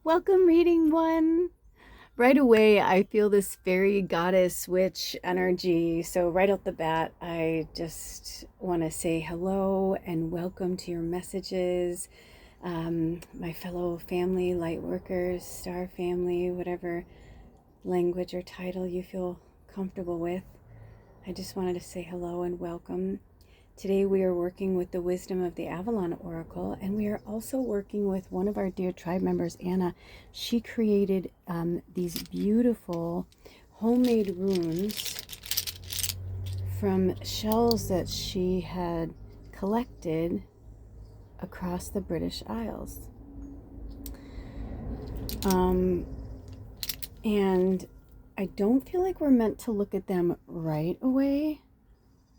Welcome, reading one. Right away, I feel this fairy goddess witch energy. So, right off the bat, I just want to say hello and welcome to your messages. My fellow family, light workers, star family, whatever language or title you feel comfortable with. I just wanted to say hello and welcome. Today we are working with the Wisdom of the Avalon Oracle, and we are also working with one of our dear tribe members, Anna. She created these beautiful homemade runes from shells that she had collected across the British Isles. And I don't feel like we're meant to look at them right away,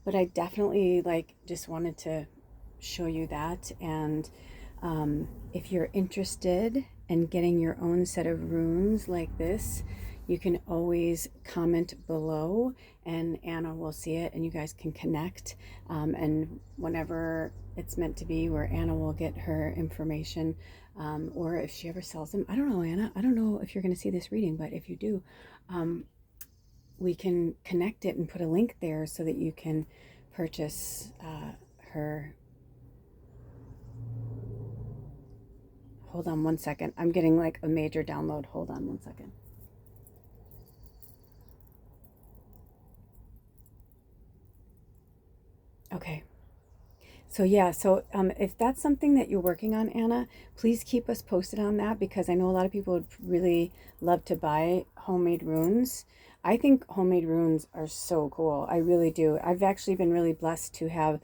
but I definitely just wanted to show you that. And if you're interested in getting your own set of runes like this, you can always comment below and Anna will see it and you guys can connect. And whenever it's meant to be, where Anna will get her information, or if she ever sells them. I don't know, Anna. I don't know if you're going to see this reading, but if you do, we can connect it and put a link there so that you can purchase her. Hold on one second. I'm getting like a major download. Hold on one second. Okay. So yeah, so if that's something that you're working on, Anna, please keep us posted on that, because I know a lot of people would really love to buy homemade runes. I think homemade runes are so cool. I really do. I've actually been really blessed to have,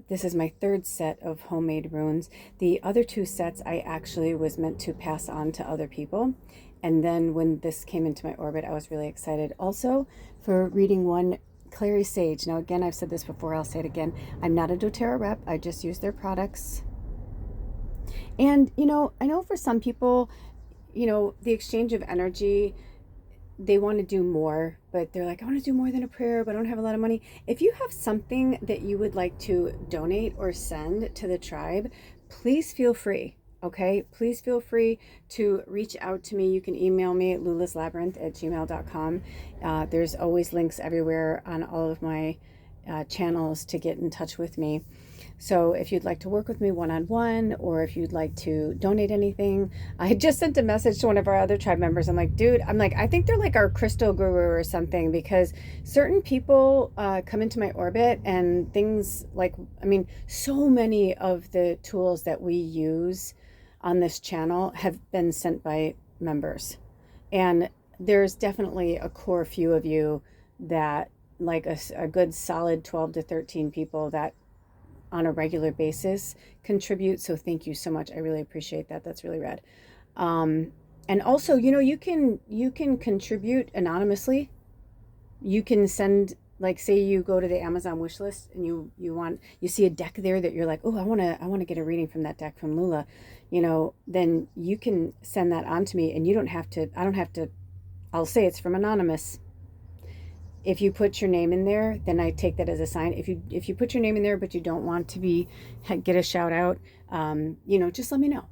this is my third set of homemade runes. The other two sets I actually was meant to pass on to other people. And then when this came into my orbit, I was really excited. Also, for reading one, Clary Sage. Now, again, I've said this before, I'll say it again. I'm not a doTERRA rep. I just use their products. And, I know for some people, the exchange of energy, they want to do more, but they're like, I want to do more than a prayer, but I don't have a lot of money. If you have something that you would like to donate or send to the tribe, please feel free. Okay, please feel free to reach out to me. You can email me at lulaslabyrinth@gmail.com. There's always links everywhere on all of my channels to get in touch with me. So if you'd like to work with me one-on-one, or if you'd like to donate anything, I just sent a message to one of our other tribe members. I'm like, dude, I think they're like our crystal guru or something, because certain people come into my orbit and things like, so many of the tools that we use on this channel have been sent by members. And there's definitely a core few of you that, like a good solid 12 to 13 people that on a regular basis contribute. So thank you so much. I really appreciate that. That's really rad. And also, you can contribute anonymously. You can send, like, say you go to the Amazon wish list and you see a deck there that you're like, oh, I want to get a reading from that deck from Lula, then you can send that on to me, and I don't have to, I'll say it's from anonymous. If you put your name in there, then I take that as a sign. If you put your name in there, but you don't want to get a shout out, just let me know.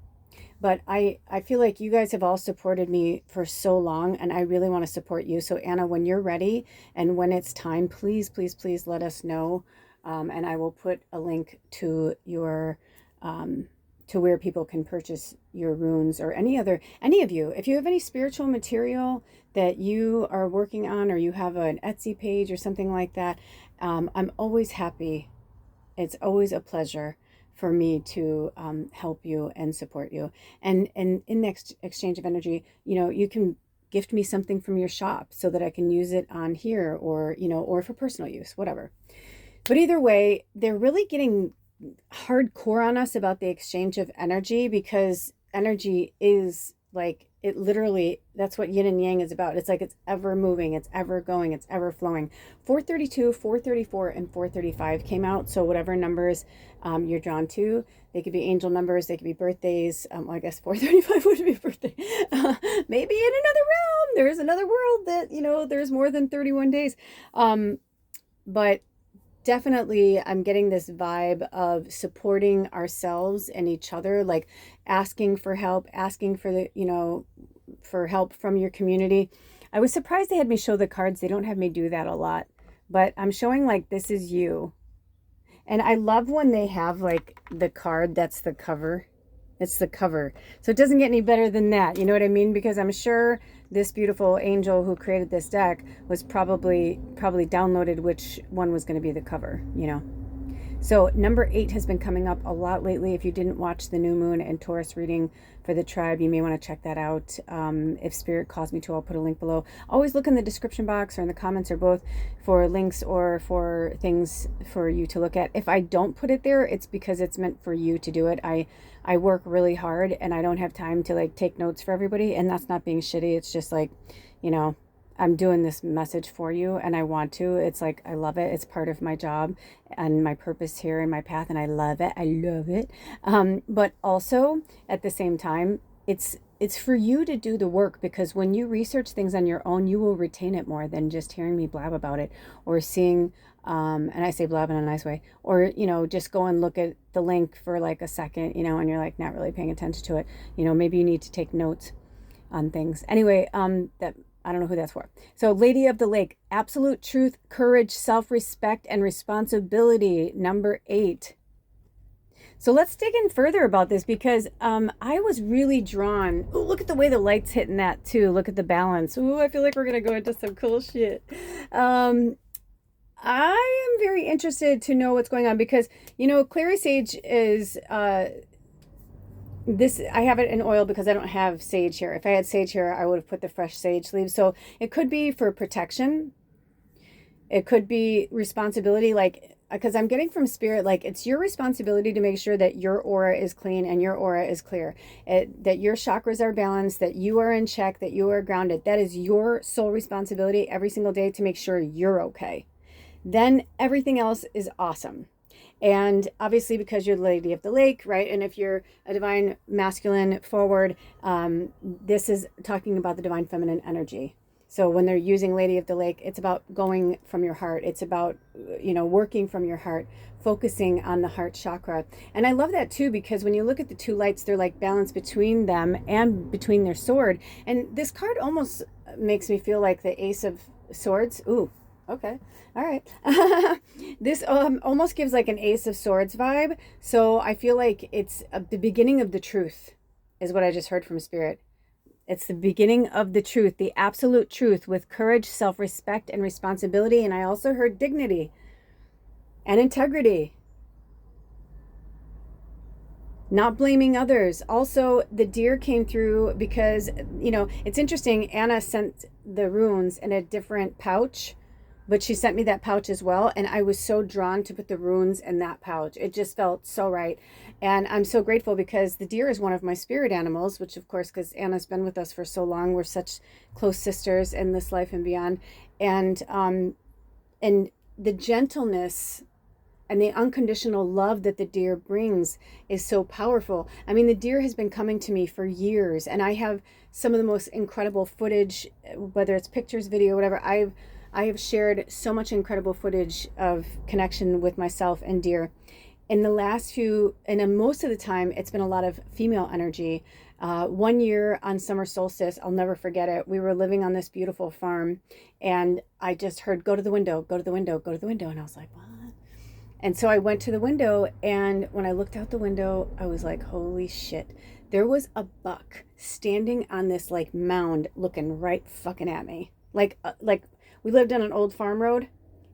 But I feel like you guys have all supported me for so long, and I really want to support you. So Anna, when you're ready and when it's time, please, please, please let us know. And I will put a link to your, to where people can purchase your runes, or any of you. If you have any spiritual material that you are working on, or you have an Etsy page or something like that, I'm always happy. It's always a pleasure for me to help you and support you. And in the exchange of energy, you can gift me something from your shop so that I can use it on here, or, or for personal use, whatever. But either way, they're really getting hardcore on us about the exchange of energy, because energy is like, it literally, that's what yin and yang is about. It's like, it's ever moving, it's ever going, it's ever flowing. 432, 434, and 435 came out. So whatever numbers you're drawn to, they could be angel numbers, they could be birthdays. I guess 435 would be a birthday. Maybe in another realm, there's another world that, there's more than 31 days. But definitely, I'm getting this vibe of supporting ourselves and each other, like asking for help, asking for the, for help from your community. I was surprised they had me show the cards. They don't have me do that a lot, but I'm showing like this is you. And I love when they have like the card that's the cover. It's the cover. So it doesn't get any better than that. You know what I mean? Because I'm sure this beautiful angel who created this deck was probably downloaded which one was going to be the cover, So number 8 has been coming up a lot lately. If you didn't watch the new moon and Taurus reading for the tribe, you may want to check that out. If Spirit calls me to, I'll put a link below. Always look in the description box or in the comments or both for links or for things for you to look at. If I don't put it there, it's because it's meant for you to do it. I work really hard and I don't have time to like take notes for everybody, and that's not being shitty. It's just like, I'm doing this message for you and I want to. It's like, I love it. It's part of my job and my purpose here and my path, and I love it. I love it. But also at the same time, it's for you to do the work, because when you research things on your own, you will retain it more than just hearing me blab about it or seeing, and I say blab in a nice way, or, just go and look at the link for like a second, and you're like not really paying attention to it. Maybe you need to take notes on things. Anyway, that I don't know who that's for. So Lady of the Lake, absolute truth, courage, self-respect, and responsibility, number 8. So let's dig in further about this, because I was really drawn. Ooh, look at the way the light's hitting that too. Look at the balance. Ooh, I feel like we're going to go into some cool shit. I am very interested to know what's going on, because, Clary Sage is... this, I have it in oil because I don't have sage here. If I had sage here, I would have put the fresh sage leaves. So it could be for protection. It could be responsibility, like, because I'm getting from Spirit, like, it's your responsibility to make sure that your aura is clean and your aura is clear, that your chakras are balanced, that you are in check, that you are grounded. That is your sole responsibility every single day to make sure you're okay. Then everything else is awesome. And obviously, because you're the Lady of the Lake, right? And if you're a divine masculine forward, this is talking about the divine feminine energy. So when they're using Lady of the Lake, it's about going from your heart. It's about, working from your heart, focusing on the heart chakra. And I love that too, because when you look at the two lights, they're like balanced between them and between their sword. And this card almost makes me feel like the Ace of Swords. Ooh. Okay. All right. This almost gives like an Ace of Swords vibe. So I feel like it's the beginning of the truth is what I just heard from Spirit. It's the beginning of the truth, the absolute truth, with courage, self-respect, and responsibility. And I also heard dignity and integrity. Not blaming others. Also, the deer came through because, it's interesting. Anna sent the runes in a different pouch, but she sent me that pouch as well. And I was so drawn to put the runes in that pouch. It just felt so right. And I'm so grateful because the deer is one of my spirit animals, which of course, because Anna's been with us for so long, we're such close sisters in this life and beyond. And the gentleness and the unconditional love that the deer brings is so powerful. I mean, the deer has been coming to me for years, and I have some of the most incredible footage, whether it's pictures, video, whatever. I have shared so much incredible footage of connection with myself and deer. In the last few, and most of the time, it's been a lot of female energy. One year on summer solstice, I'll never forget it. We were living on this beautiful farm, and I just heard, go to the window, go to the window, go to the window. And I was like, what? And so I went to the window, and when I looked out the window, I was like, holy shit. There was a buck standing on this like mound looking right fucking at me. Like we lived on an old farm road,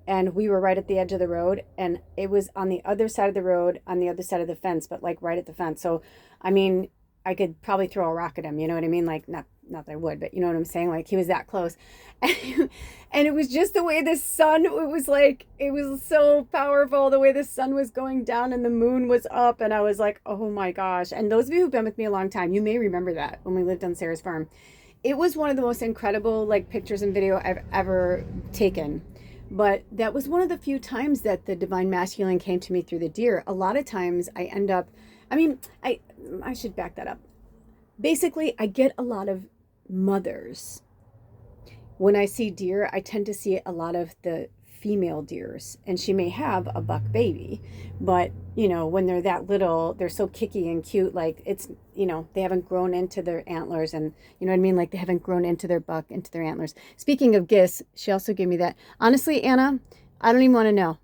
and we were right at the edge of the road, and it was on the other side of the road, on the other side of the fence, but like right at the fence. So, I mean, I could probably throw a rock at him, you know what I mean? Like, not that I would, but you know what I'm saying? Like, he was that close. And it was just the way the sun, it was so powerful, the way the sun was going down and the moon was up, and I was like, oh my gosh. And those of you who've been with me a long time, you may remember that when we lived on Sarah's farm. It was one of the most incredible like pictures and video I've ever taken. But that was one of the few times that the divine masculine came to me through the deer. A lot of times I end up, I should back that up. Basically, I get a lot of mothers. When I see deer, I tend to see a lot of the female deers, and she may have a buck baby, but you know, when they're that little, they're so kicky and cute. Like, it's, you know, they haven't grown into their antlers, and you know what I mean? Like, they haven't grown into their buck, into their antlers. Speaking of gifts, she also gave me that. Honestly, Anna, I don't even want to know.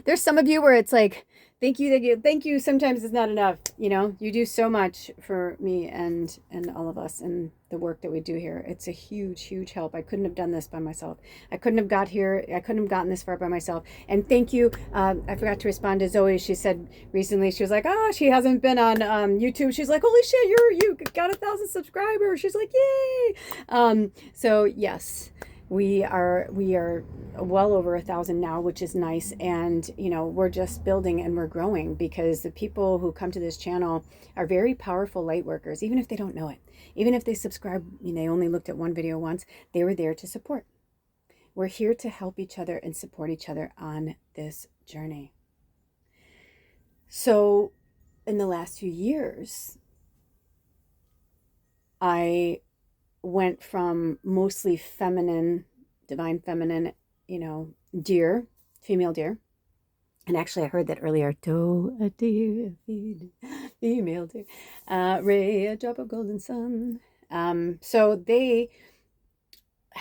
There's some of you where it's like, thank you sometimes is not enough. You know, you do so much for me and all of us and the work that we do here. It's a huge help. I couldn't have done this by myself. I couldn't have gotten this far by myself. And thank you. I forgot to respond to Zoe. She said recently, she was like, she hasn't been on YouTube. She's like, holy shit, you got 1,000 subscribers. She's like, yay. So yes, we are well over 1,000 now, which is nice. And, you know, we're just building and we're growing because the people who come to this channel are very powerful light workers, even if they don't know it. Even if they subscribe, you know, they only looked at one video once, they were there to support. We're here to help each other and support each other on this journey. So in the last few years, I went from mostly feminine, divine feminine, you know, deer, female deer. And actually I heard that earlier, doe a deer, female deer, ray a drop of golden sun. So they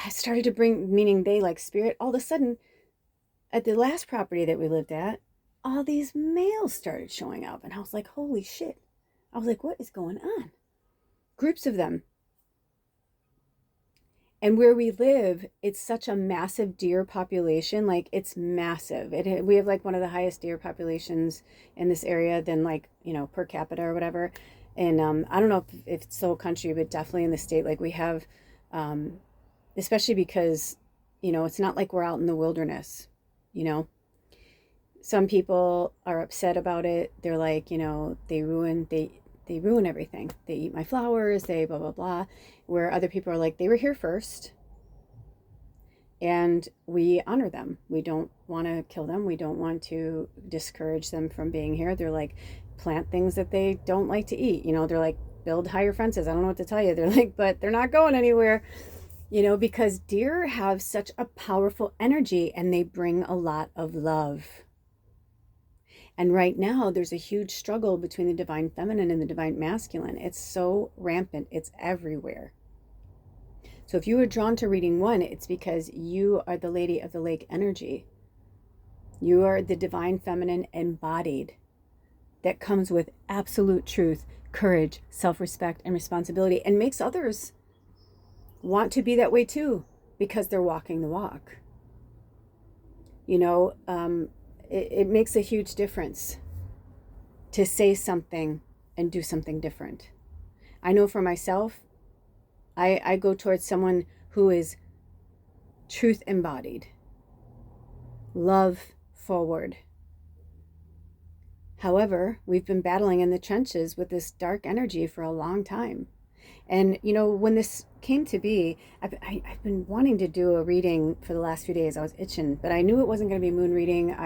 started to bring, meaning they like spirit, all of a sudden at the last property that we lived at, all these males started showing up. And I was like, holy shit. I was like, what is going on? Groups of them. And where we live, it's such a massive deer population. Like, it's massive. We have like one of the highest deer populations in this area than, like, you know, per capita or whatever. And I don't know if it's the whole country, but definitely in the state, like we have, especially because, you know, it's not like we're out in the wilderness, you know. Some people are upset about it. They're like, you know, they ruin everything. They eat my flowers, they blah, blah, blah. Where other people are like, they were here first and we honor them. We don't want to kill them. We don't want to discourage them from being here. They're like, plant things that they don't like to eat. You know, they're like, build higher fences. I don't know what to tell you. They're like, but they're not going anywhere, you know, because deer have such a powerful energy and they bring a lot of love. And right now, there's a huge struggle between the divine feminine and the divine masculine. It's so rampant. It's everywhere. So if you were drawn to reading 1, it's because you are the lady of the lake energy. You are the divine feminine embodied that comes with absolute truth, courage, self-respect, and responsibility, and makes others want to be that way too, because they're walking the walk. You know, it makes a huge difference to say something and do something different. I know for myself, I go towards someone who is truth embodied, love forward. However, we've been battling in the trenches with this dark energy for a long time. And, you know, when this came to be, I've been wanting to do a reading for the last few days. I was itching, but I knew it wasn't going to be moon reading.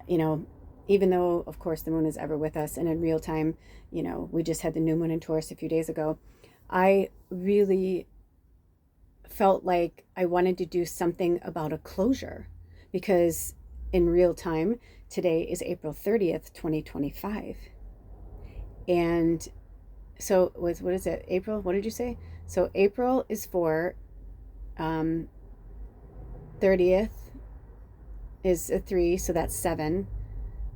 You know, even though, of course, the moon is ever with us and in real time, you know, we just had the new moon in Taurus a few days ago. I really felt like I wanted to do something about a closure because in real time, today is April 30th, 2025. And so what is it? April? What did you say? So April is 4, 30th is a 3, so that's 7,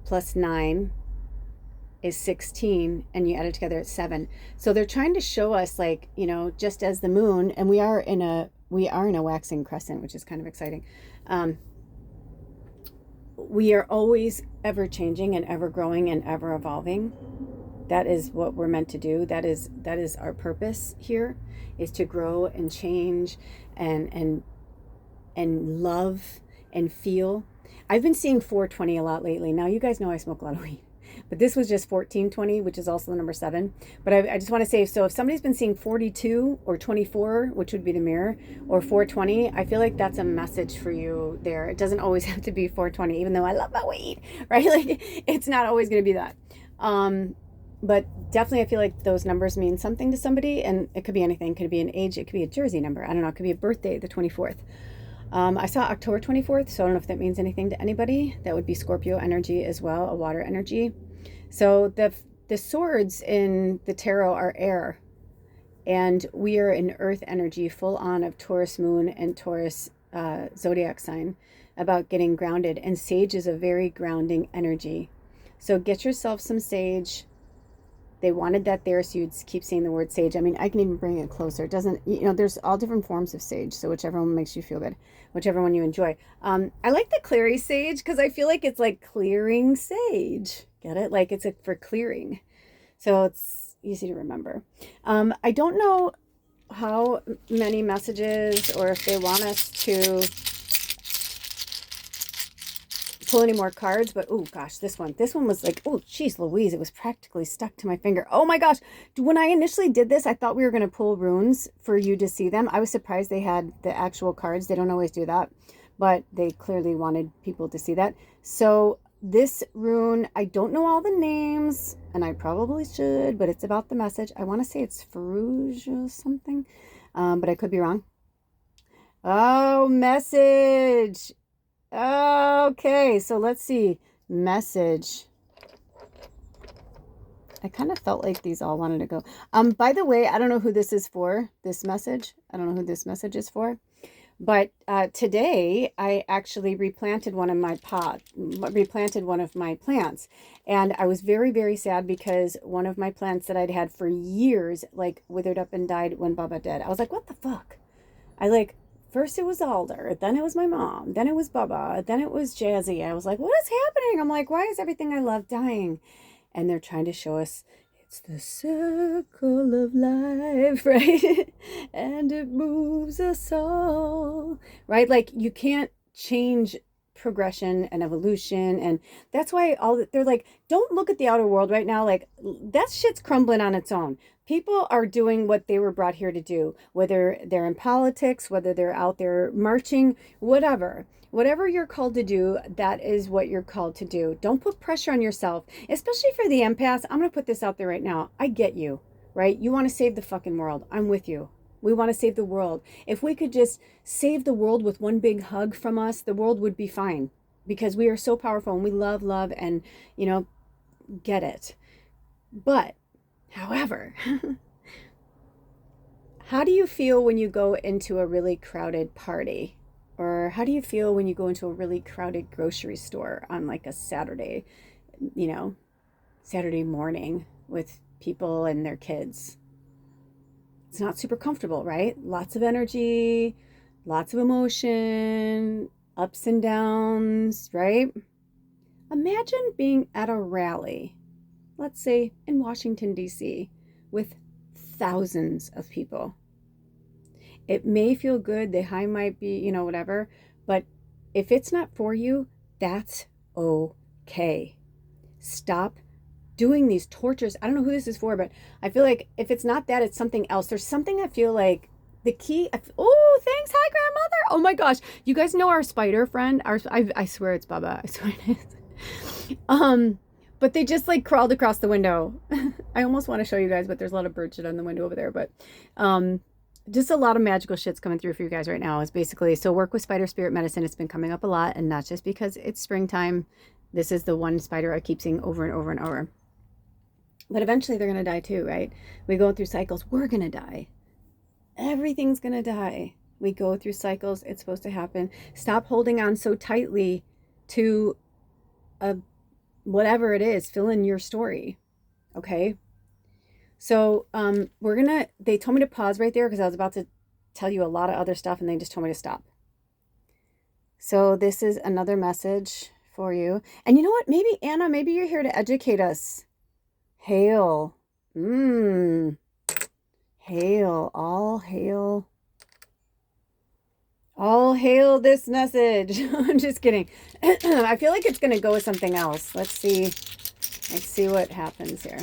plus 9 is 16, and you add it together, it's 7. So they're trying to show us, like, you know, just as the moon, and we are in a waxing crescent, which is kind of exciting. We are always ever changing and ever growing and ever evolving. That is what we're meant to do. That is our purpose here, is to grow and change and love and feel. I've been seeing 420 a lot lately. Now, you guys know I smoke a lot of weed, but this was just 1420, which is also the number 7. But I just want to say, so if somebody's been seeing 42 or 24, which would be the mirror, or 420, I feel like that's a message for you there. It doesn't always have to be 420, even though I love my weed, right? Like, it's not always going to be that. But definitely I feel like those numbers mean something to somebody, and it could be anything. It could be an age, it could be a jersey number. I don't know, it could be a birthday, the 24th. I saw October 24th, so I don't know if that means anything to anybody. That would be Scorpio energy as well, a water energy. So the swords in the tarot are air, and we are in earth energy, full on of Taurus moon and Taurus zodiac sign, about getting grounded. And sage is a very grounding energy. So get yourself some sage. They wanted that there, so you'd keep saying the word sage. I mean, I can even bring it closer. It doesn't, there's all different forms of sage, so whichever one makes you feel good, whichever one you enjoy. I like the clary sage because I feel like it's like clearing sage. Get it? Like it's for clearing. So it's easy to remember. I don't know how many messages or if they want us to pull any more cards, but oh gosh, this one was like, oh geez Louise, it was practically stuck to my finger. Oh my gosh, when I initially did this, I thought we were going to pull runes for you to see them. I was surprised they had the actual cards. They don't always do that, but they clearly wanted people to see that. So this rune, I don't know all the names, and I probably should, but it's about the message. I want to say it's Farouja something, but I could be wrong. Oh, message. Okay, so let's see. Message. I kind of felt like these all wanted to go. By the way, I don't know who this is for, this message. I don't know who this message is for. But today I actually replanted one of my plants. And I was very, very sad because one of my plants that I'd had for years, like withered up and died when Baba died. I was like, what the fuck? First it was Alder, then it was my mom, then it was Baba, then it was Jazzy. I was like, what is happening? I'm like, why is everything I love dying? And they're trying to show us it's the circle of life, right? And it moves us all, right? Like you can't change progression and evolution. And that's why they're like, don't look at the outer world right now. Like that shit's crumbling on its own. People are doing what they were brought here to do, whether they're in politics, whether they're out there marching, whatever you're called to do, that is what you're called to do. Don't put pressure on yourself, especially for the empaths. I'm going to put this out there right now. I get you, right? You want to save the fucking world. I'm with you. We want to save the world. If we could just save the world with one big hug from us, the world would be fine because we are so powerful and we love and, get it. But, however, how do you feel when you go into a really crowded party? Or how do you feel when you go into a really crowded grocery store on like a Saturday, Saturday morning with people and their kids? It's not super comfortable, right? Lots of energy, lots of emotion, ups and downs, right? Imagine being at a rally, let's say in Washington, D.C., with thousands of people. It may feel good, the high might be, whatever, but if it's not for you, that's okay. Stop doing these tortures. I don't know who this is for, but I feel like if it's not that, it's something else. There's something I feel like the key. Oh, thanks. Hi, grandmother. Oh my gosh. You guys know our spider friend? I swear it's Baba. I swear it is. But they just like crawled across the window. I almost want to show you guys, but there's a lot of bird shit on the window over there. But just a lot of magical shit's coming through for you guys right now. Is basically, so work with spider spirit medicine. It's been coming up a lot, and not just because it's springtime. This is the one spider I keep seeing over and over and over. But eventually they're going to die too, right? We go through cycles. We're going to die. Everything's going to die. We go through cycles. It's supposed to happen. Stop holding on so tightly to whatever it is. Fill in your story. Okay? So they told me to pause right there because I was about to tell you a lot of other stuff and they just told me to stop. So this is another message for you. And you know what? Maybe, Anna, maybe you're here to educate us. Hail. Hail. All hail. All hail this message. I'm just kidding. I feel like it's going to go with something else. Let's see what happens here.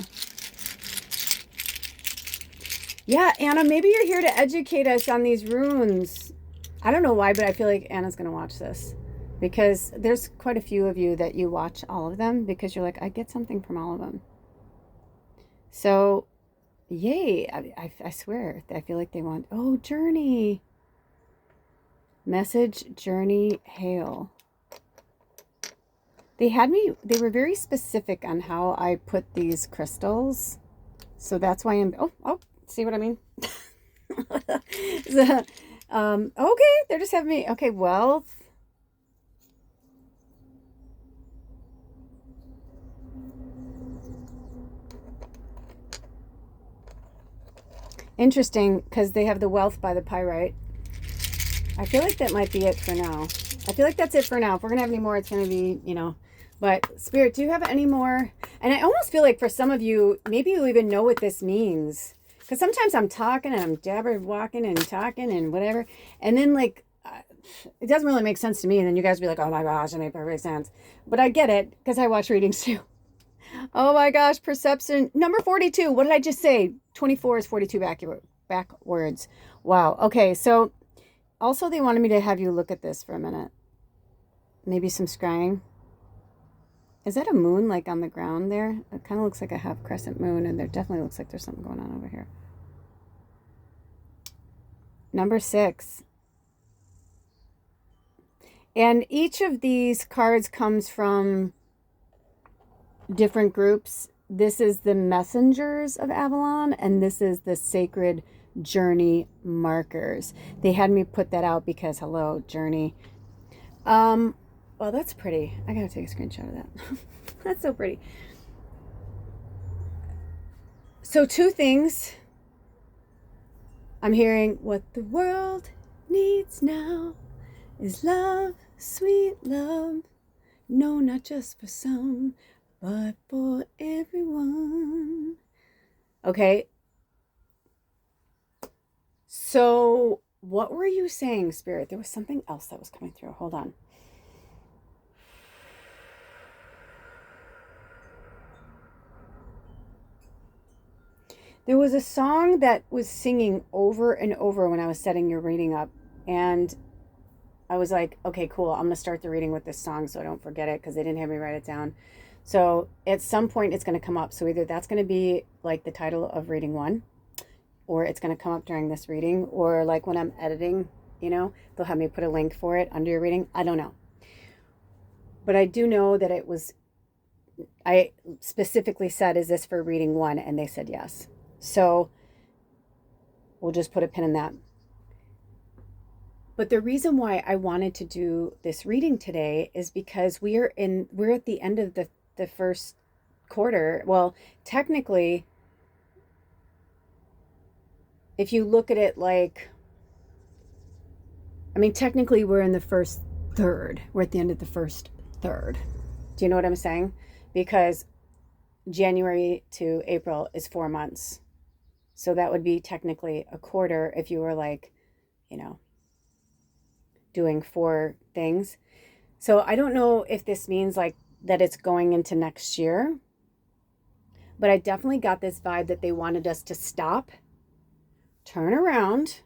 Yeah, Anna, maybe you're here to educate us on these runes. I don't know why, but I feel like Anna's going to watch this. Because there's quite a few of you that you watch all of them because you're like, I get something from all of them. So, yay. I swear. I feel like they want, oh, journey. Message, journey, hail. They were very specific on how I put these crystals. So that's why see what I mean? Okay, they're just having me, okay, wealth. Interesting, because they have the wealth by the pyrite. I feel like that might be it for now. I feel like that's it for now. If we're going to have any more, it's going to be, But Spirit, do you have any more? And I almost feel like for some of you, maybe you even know what this means. Because sometimes I'm talking and I'm walking and talking and whatever. And then it doesn't really make sense to me. And then you guys will be like, oh my gosh, it made perfect sense. But I get it because I watch readings too. Oh my gosh, perception. Number 42. What did I just say? 24 is 42 backwards. Wow. Okay, so also they wanted me to have you look at this for a minute. Maybe some scrying. Is that a moon on the ground there? It kind of looks like a half crescent moon, and there definitely looks like there's something going on over here. Number 6. And each of these cards comes from different groups. This is the Messengers of Avalon, and this is the Sacred Journey Markers. They had me put that out because, hello, journey. Well, that's pretty. I gotta take a screenshot of that. That's so pretty. So 2 things. I'm hearing what the world needs now is love, sweet love. No, not just for some, but for everyone. Okay. So what were you saying, Spirit? There was something else that was coming through. Hold on. There was a song that was singing over and over when I was setting your reading up. And I was like, okay, cool. I'm going to start the reading with this song so I don't forget it because they didn't have me write it down. So at some point it's going to come up. So either that's going to be the title of reading 1, or it's going to come up during this reading, or when I'm editing, they'll have me put a link for it under your reading. I don't know. But I do know that I specifically said, is this for reading 1? And they said yes. So we'll just put a pin in that. But the reason why I wanted to do this reading today is because we're at the end of the first quarter. Well, technically, if you look at it technically we're in the first third. We're at the end of the first third. Do you know what I'm saying? Because January to April is 4 months. So that would be technically a quarter if you were doing 4 things. So I don't know if this means that it's going into next year, but I definitely got this vibe that they wanted us to stop, turn around,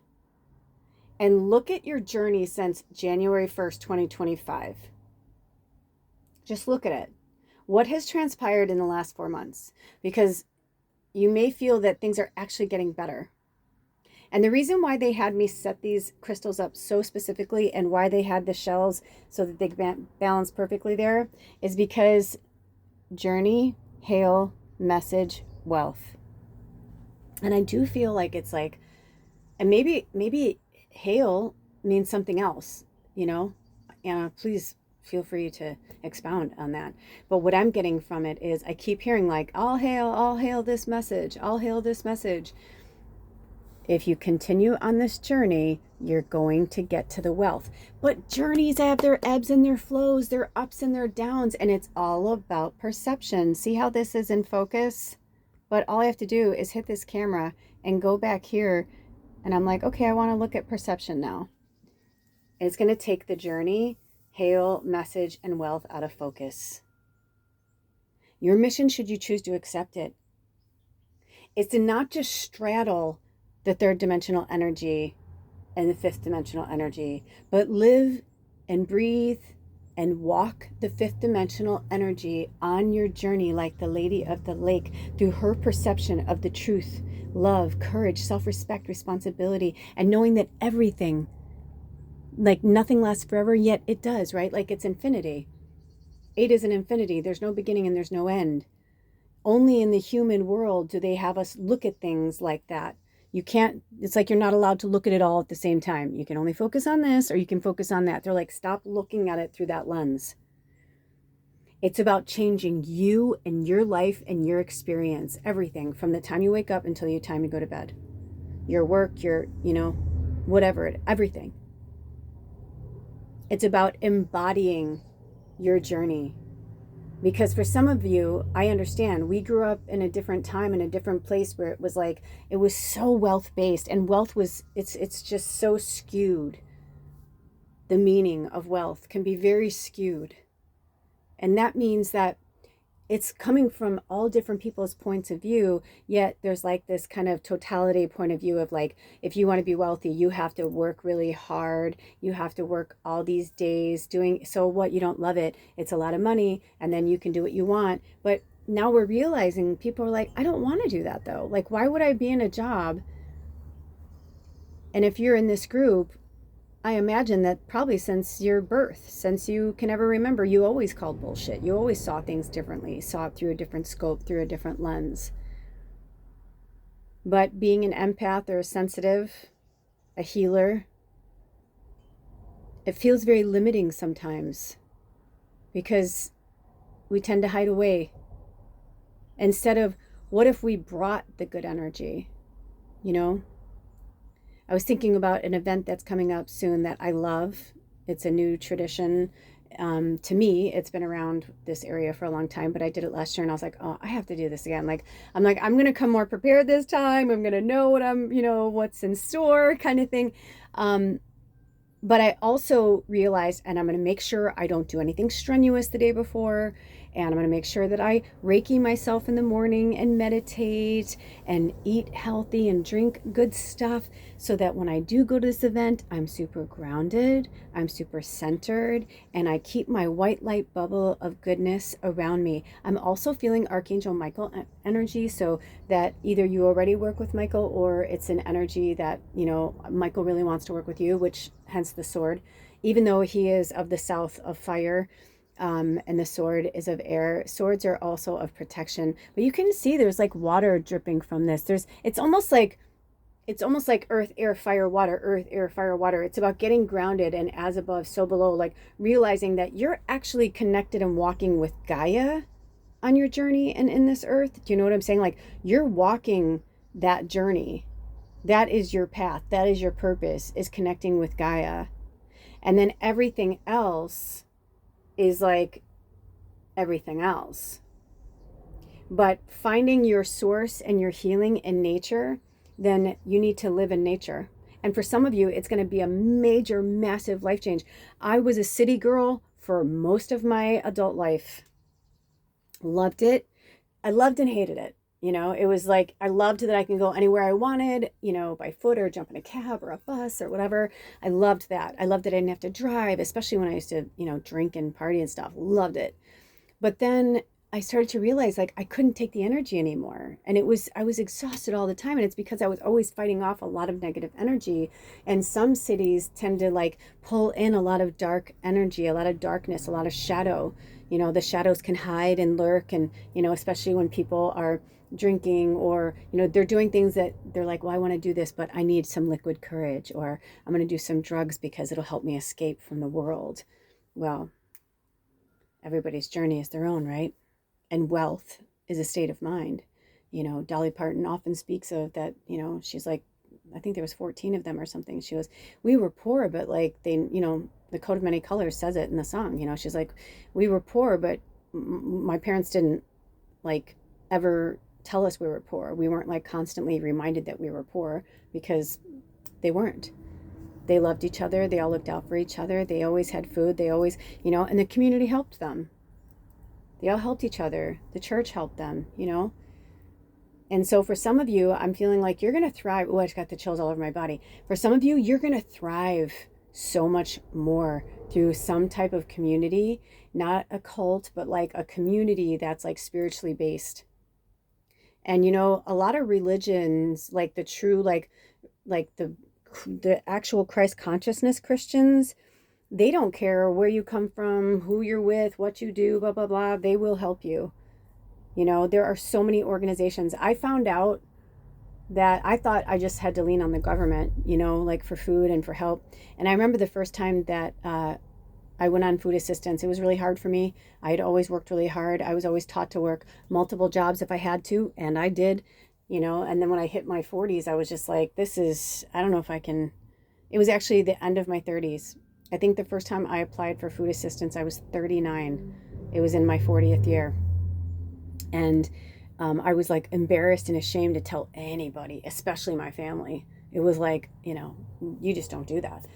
and look at your journey since January 1st, 2025. Just look at it. What has transpired in the last 4 months? Because you may feel that things are actually getting better. And the reason why they had me set these crystals up so specifically and why they had the shells so that they balance perfectly there is because journey, hail, message, wealth. And I do feel like it's and maybe hail means something else, Anna, please feel free to expound on that. But what I'm getting from it is I keep hearing all hail this message, all hail this message. If you continue on this journey, you're going to get to the wealth. But journeys have their ebbs and their flows, their ups and their downs, and it's all about perception. See how this is in focus? But all I have to do is hit this camera and go back here, and I'm like, okay, I want to look at perception now. It's going to take the journey, hail, message, and wealth out of focus. Your mission, should you choose to accept it, is to not just straddle the 3rd dimensional energy and the 5th dimensional energy, but live and breathe and walk the 5th dimensional energy on your journey like the Lady of the Lake through her perception of the truth, love, courage, self-respect, responsibility, and knowing that everything like nothing lasts forever, yet it does, right? Like it's infinity. 8 is an infinity. There's no beginning and there's no end. Only in the human world do they have us look at things like that. You can't, it's like you're not allowed to look at it all at the same time. You can only focus on this or you can focus on that. They're like, stop looking at it through that lens. It's about changing you and your life and your experience, everything from the time you wake up until the time you go to bed. Your work, your, whatever, everything. It's about embodying your journey. Because for some of you, I understand, we grew up in a different time, in a different place where it was like, it was so wealth based, and wealth was, it's just so skewed. The meaning of wealth can be very skewed. And that means that it's coming from all different people's points of view, yet there's like this kind of totality point of view of like, if you want to be wealthy, you have to work really hard. You have to work all these days doing, so what, you don't love it. It's a lot of money and then you can do what you want. But now we're realizing people are like, I don't want to do that though. Like, why would I be in a job? And if you're in this group, I imagine that probably since your birth, since you can ever remember, you always called bullshit. You always saw things differently, saw it through a different scope, through a different lens. But being an empath or a sensitive, a healer, it feels very limiting sometimes because we tend to hide away. Instead of, what if we brought the good energy, I was thinking about an event that's coming up soon that I love. It's a new tradition. To me, it's been around this area for a long time, but I did it last year and I was like, oh, I have to do this again. I'm going to come more prepared this time. I'm going to know what what's in store kind of thing. But I also realized, and I'm going to make sure I don't do anything strenuous the day before. And I'm going to make sure that I Reiki myself in the morning and meditate and eat healthy and drink good stuff so that when I do go to this event, I'm super grounded, I'm super centered, and I keep my white light bubble of goodness around me. I'm also feeling Archangel Michael energy, so that either you already work with Michael or it's an energy that, Michael really wants to work with you, which hence the sword, even though he is of the south of fire. And the sword is of air. Swords are also of protection, but you can see there's like water dripping from this. It's almost like earth, air, fire, water, earth, air, fire, water. It's about getting grounded and as above, so below, like realizing that you're actually connected and walking with Gaia on your journey and in this earth. Do you know what I'm saying? Like you're walking that journey. That is your path. That is your purpose, is connecting with Gaia. And then everything else is like everything else. But finding your source and your healing in nature, then you need to live in nature. And for some of you, it's going to be a major, massive life change. I was a city girl for most of my adult life. Loved it. I loved and hated it. It was like, I loved that I can go anywhere I wanted, by foot or jump in a cab or a bus or whatever. I loved that. I loved that I didn't have to drive, especially when I used to, drink and party and stuff. Loved it. But then I started to realize like I couldn't take the energy anymore. And I was exhausted all the time. And it's because I was always fighting off a lot of negative energy. And some cities tend to like pull in a lot of dark energy, a lot of darkness, a lot of shadow. The shadows can hide and lurk. And, especially when people are drinking or, they're doing things that they're like, well, I want to do this, but I need some liquid courage, or I'm going to do some drugs because it'll help me escape from the world. Well, everybody's journey is their own, right? And wealth is a state of mind. Dolly Parton often speaks of that, she's like, I think there was 14 of them or something. She goes, we were poor, but like they, the coat of many colors says it in the song, she's like, we were poor, but my parents didn't like ever tell us we were poor. We weren't like constantly reminded that we were poor because they weren't. They loved each other. They all looked out for each other. They always had food. They always, and the community helped them. They all helped each other. The church helped them, And so for some of you, I'm feeling like you're going to thrive. Oh, I just got the chills all over my body. For some of you, you're going to thrive so much more through some type of community, not a cult, but like a community that's like spiritually based. And, a lot of religions, like the true, like the the actual Christ consciousness Christians, they don't care where you come from, who you're with, what you do, blah, blah, blah. They will help you. You know, there are so many organizations. I found out that I thought I just had to lean on the government, you know, like for food and for help. And I remember the first time that I went on food assistance. It was really hard for me. I had always worked really hard. I was always taught to work multiple jobs if I had to, and I did, you know. And then when I hit my 40s, I was just like, I don't know if I can. It was actually the end of my 30s. I think the first time I applied for food assistance, I was 39. It was in my 40th year. And I was like embarrassed and ashamed to tell anybody, especially my family. It was like, you know, you just don't do that.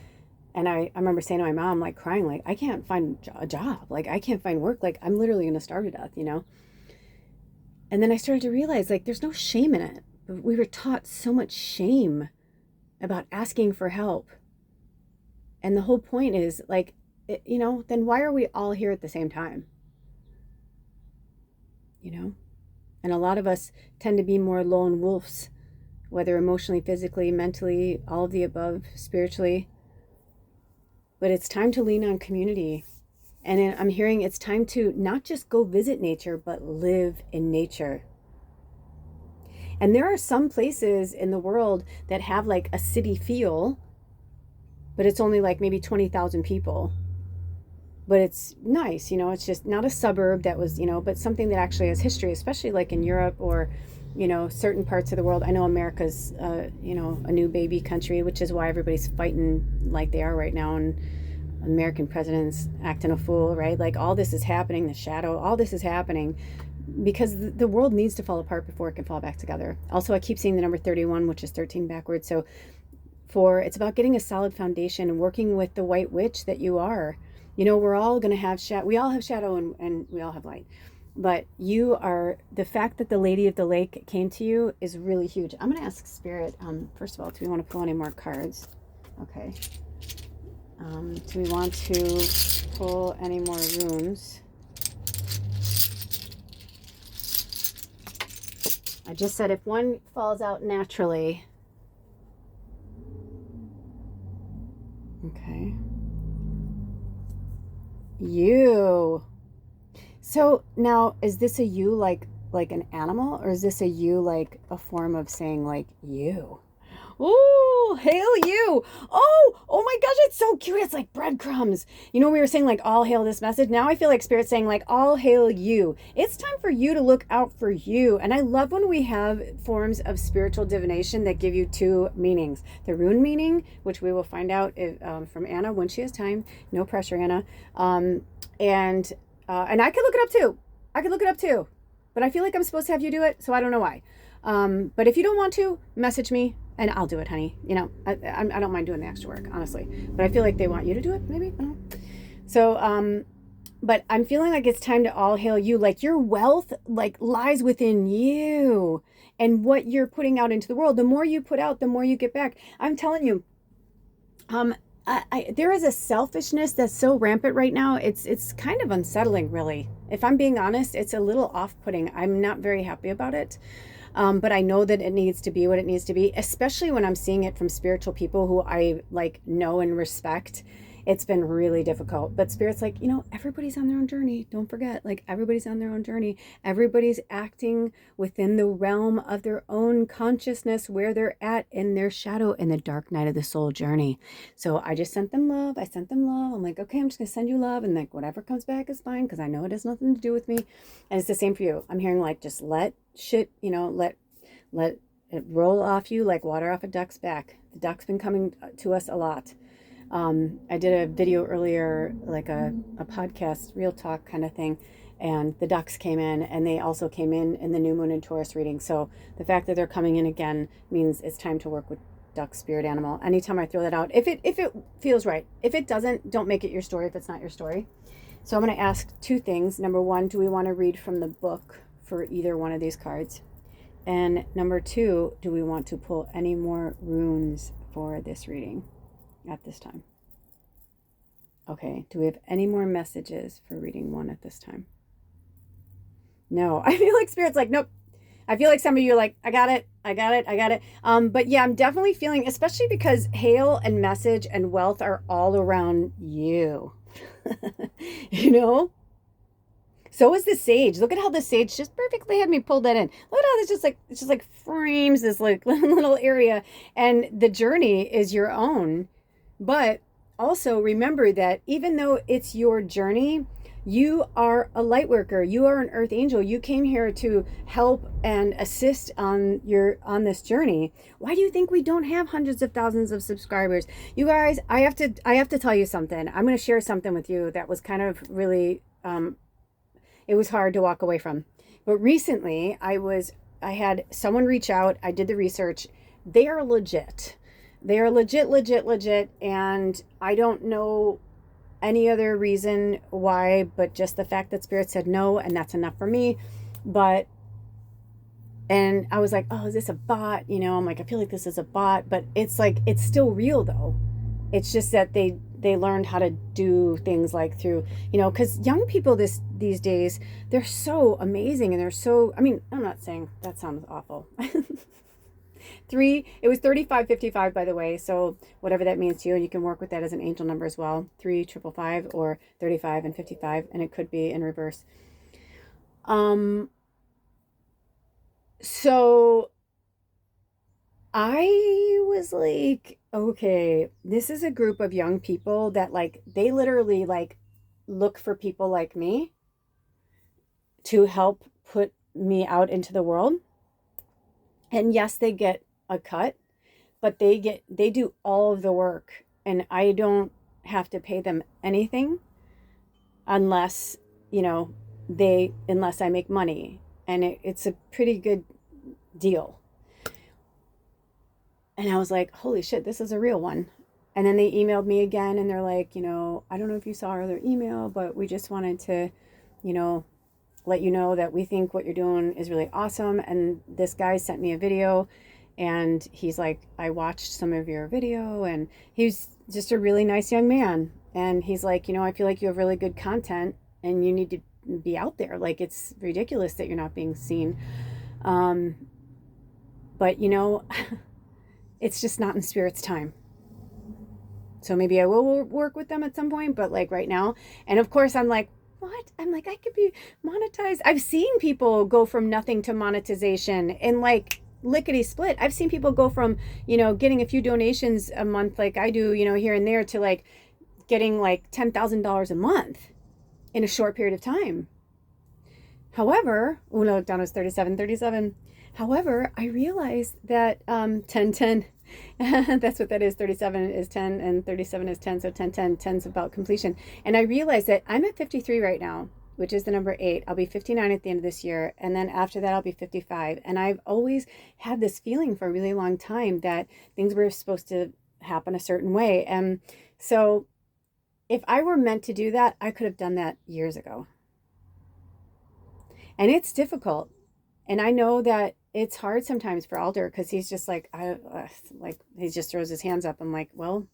And I remember saying to my mom, like crying, like, I can't find a job. Like, I can't find work. Like, I'm literally going to starve to death, you know? And then I started to realize, like, there's no shame in it. We were taught so much shame about asking for help. And the whole point is, like, you know, then why are we all here at the same time? You know? And a lot of us tend to be more lone wolves, whether emotionally, physically, mentally, all of the above, spiritually. But it's time to lean on community. And I'm hearing it's time to not just go visit nature, but live in nature. And there are some places in the world that have like a city feel, but it's only like maybe 20,000 people. But it's nice, you know, it's just not a suburb that was, you know, but something that actually has history, especially like in Europe or, you know, certain parts of the world. I know America's, you know, a new baby country, which is why everybody's fighting like they are right now. And American presidents acting a fool, right? Like all this is happening, the shadow, all this is happening because the world needs to fall apart before it can fall back together. Also, I keep seeing the number 31, which is 13 backwards. So it's about getting a solid foundation and working with the white witch that you are. You know, we're all going to have we all have shadow and we all have light. But the fact that the Lady of the Lake came to you is really huge. I'm going to ask Spirit, first of all, do we want to pull any more cards? Okay. Do we want to pull any more runes? I just said if one falls out naturally. Okay. You. So now, is this a you like an animal, or is this a you like a form of saying like you? Oh, hail you. Oh my gosh, it's so cute. It's like breadcrumbs. You know, we were saying like all hail this message. Now I feel like Spirit's saying like all hail you. It's time for you to look out for you. And I love when we have forms of spiritual divination that give you two meanings. The rune meaning, which we will find out from Anna when she has time. No pressure, Anna. And I could look it up too. But I feel like I'm supposed to have you do it, so I don't know why. But if you don't want to, message me and I'll do it, honey. You know, I don't mind doing the extra work, honestly. But I feel like they want you to do it, maybe. I don't know. So, but I'm feeling like it's time to all hail you. Like your wealth, like lies within you and what you're putting out into the world. The more you put out, the more you get back. I'm telling you, there is a selfishness that's so rampant right now. It's kind of unsettling, really. If I'm being honest, it's a little off-putting. I'm not very happy about it. But I know that it needs to be what it needs to be, especially when I'm seeing it from spiritual people who I like know and respect. It's been really difficult. But Spirit's like, you know, everybody's on their own journey. Don't forget, like everybody's on their own journey. Everybody's acting within the realm of their own consciousness where they're at in their shadow in the dark night of the soul journey. So I just sent them love. I'm like, okay, I'm just going to send you love. And like whatever comes back is fine because I know it has nothing to do with me. And it's the same for you. I'm hearing like, just let shit, you know, let it roll off you like water off a duck's back. The duck's been coming to us a lot. I did a video earlier, like a podcast, real talk kind of thing. And the ducks came in and they also came in the new moon and Taurus reading. So the fact that they're coming in again means it's time to work with duck, spirit animal. Anytime I throw that out, if it feels right, if it doesn't, don't make it your story if it's not your story. So I'm going to ask two things. Number one, do we want to read from the book for either one of these cards? And number two, do we want to pull any more runes for this reading at this time? Okay, do we have any more messages for reading one at this time? No, I feel like Spirit's like, nope, I feel like some of you are like, I got it, I got it, I got it. But yeah, I'm definitely feeling, especially because hail and message and wealth are all around you. You know? So is the sage. Look at how the sage just perfectly had me pull that in. Look at how this just like, it's just like frames this like little area. And the journey is your own. But also remember that even though it's your journey, you are a light worker. You are an earth angel. You came here to help and assist on this journey. Why do you think we don't have hundreds of thousands of subscribers? You guys, I have to tell you something. I'm going to share something with you that was kind of really it was hard to walk away from. But recently I had someone reach out. I did the research. They are legit. They are legit, legit, legit. And I don't know any other reason why, but just the fact that Spirit said no, and that's enough for me. But, and I was like, oh, is this a bot? You know, I'm like, I feel like this is a bot, but it's like, it's still real though. It's just that they learned how to do things like through, you know, because young people these days, they're so amazing and they're so, I mean, I'm not saying that sounds awful. It was 3555, by the way, so whatever that means to you, and you can work with that as an angel number as well, 3555 or 35 and 55, and it could be in reverse. So I was like, okay, this is a group of young people that like, they literally like look for people like me to help put me out into the world. And yes, they get a cut, but they do all of the work, and I don't have to pay them anything unless, you know, unless I make money. And it's a pretty good deal. And I was like, holy shit, this is a real one. And then they emailed me again and they're like, you know, I don't know if you saw our other email, but we just wanted to, you know, let you know that we think what you're doing is really awesome. And this guy sent me a video and he's like, I watched some of your video, and he's just a really nice young man. And he's like, you know, I feel like you have really good content and you need to be out there. Like, it's ridiculous that you're not being seen. But you know, it's just not in Spirit's time. So maybe I will work with them at some point, but like right now. And of course I'm like, what? I'm like, I could be monetized. I've seen people go from nothing to monetization in like lickety split. I've seen people go from, you know, getting a few donations a month like I do, you know, here and there, to like getting like $10,000 a month in a short period of time. However, oh no, down was 37. However, I realized that 10. That's what that is. 37 is 10 and 37 is 10. So 10 is about completion. And I realized that I'm at 53 right now, which is the number 8. I'll be 59 at the end of this year. And then after that, I'll be 55. And I've always had this feeling for a really long time that things were supposed to happen a certain way. And so if I were meant to do that, I could have done that years ago. And it's difficult. And I know that it's hard sometimes for Alder because he's just like, like he just throws his hands up. I'm like, well,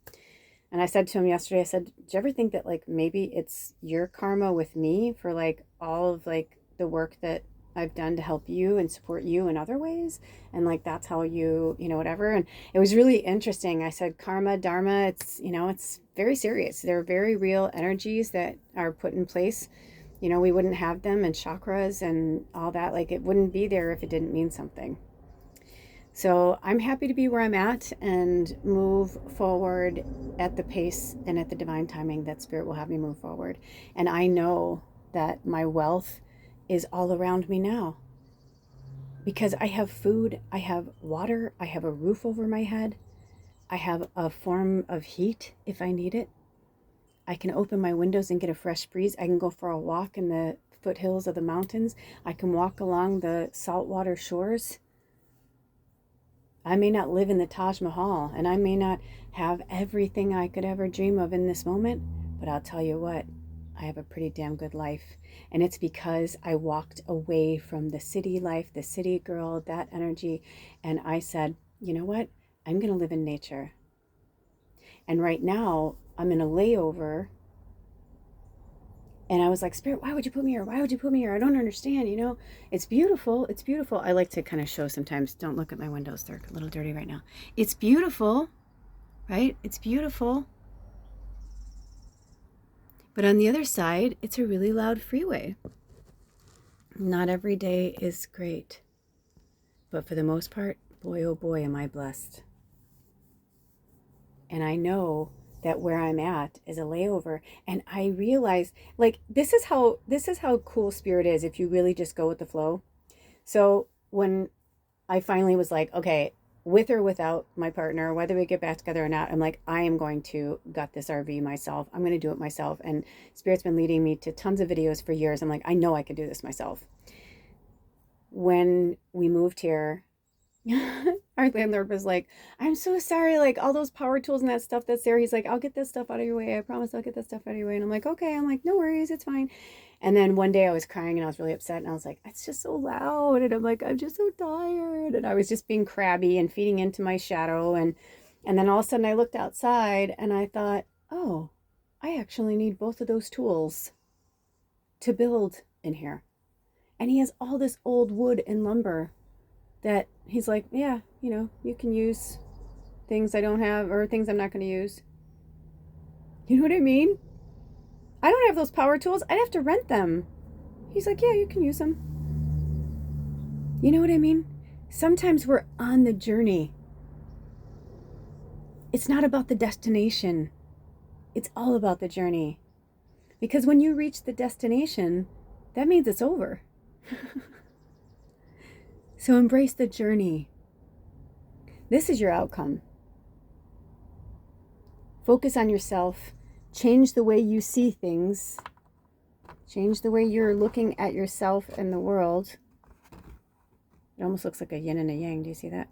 and I said to him yesterday, I said, do you ever think that like maybe it's your karma with me for like all of like the work that I've done to help you and support you in other ways? And like, that's how you know, whatever. And it was really interesting. I said, karma, dharma, it's, you know, it's very serious. They're very real energies that are put in place. You know, we wouldn't have them, and chakras and all that. Like, it wouldn't be there if it didn't mean something. So I'm happy to be where I'm at and move forward at the pace and at the divine timing that Spirit will have me move forward. And I know that my wealth is all around me now because I have food, I have water, I have a roof over my head, I have a form of heat if I need it. I can open my windows and get a fresh breeze. I can go for a walk in the foothills of the mountains. I can walk along the saltwater shores. I may not live in the Taj Mahal, and I may not have everything I could ever dream of in this moment, but I'll tell you what, I have a pretty damn good life. And it's because I walked away from the city life, the city girl, that energy, and I said, you know what? I'm going to live in nature. And right now, I'm in a layover And I was like, Spirit, why would you put me here? Why would you put me here? I don't understand, you know? It's beautiful. It's beautiful. I like to kind of show sometimes. Don't look at my windows. They're a little dirty right now. It's beautiful, right? It's beautiful. But on the other side, it's a really loud freeway. Not every day is great. But for the most part, boy, oh boy, am I blessed. And I know that where I'm at is a layover. And I realize, like, this is how cool Spirit is if you really just go with the flow. So when I finally was like, okay, with or without my partner, whether we get back together or not, I'm like, I am going to gut this RV myself. I'm going to do it myself. And Spirit's been leading me to tons of videos for years. I'm like, I know I can do this myself. When we moved here, our landlord was like, I'm so sorry, like all those power tools and that stuff that's there. He's like, I'll get this stuff out of your way. I promise I'll get this stuff out of your way. And I'm like, okay. I'm like, no worries, it's fine. And then one day I was crying and I was really upset and I was like, it's just so loud. And I'm like, I'm just so tired. And I was just being crabby and feeding into my shadow. And then all of a sudden I looked outside and I thought, oh, I actually need both of those tools to build in here. And he has all this old wood and lumber that he's like, yeah, you know, you can use things I don't have or things I'm not going to use. You know what I mean? I don't have those power tools. I'd have to rent them. He's like, yeah, you can use them. You know what I mean? Sometimes we're on the journey. It's not about the destination. It's all about the journey. Because when you reach the destination, that means it's over. So embrace the journey. This is your outcome. Focus on yourself. Change the way you see things. Change the way you're looking at yourself and the world. It almost looks like a yin and a yang. Do you see that?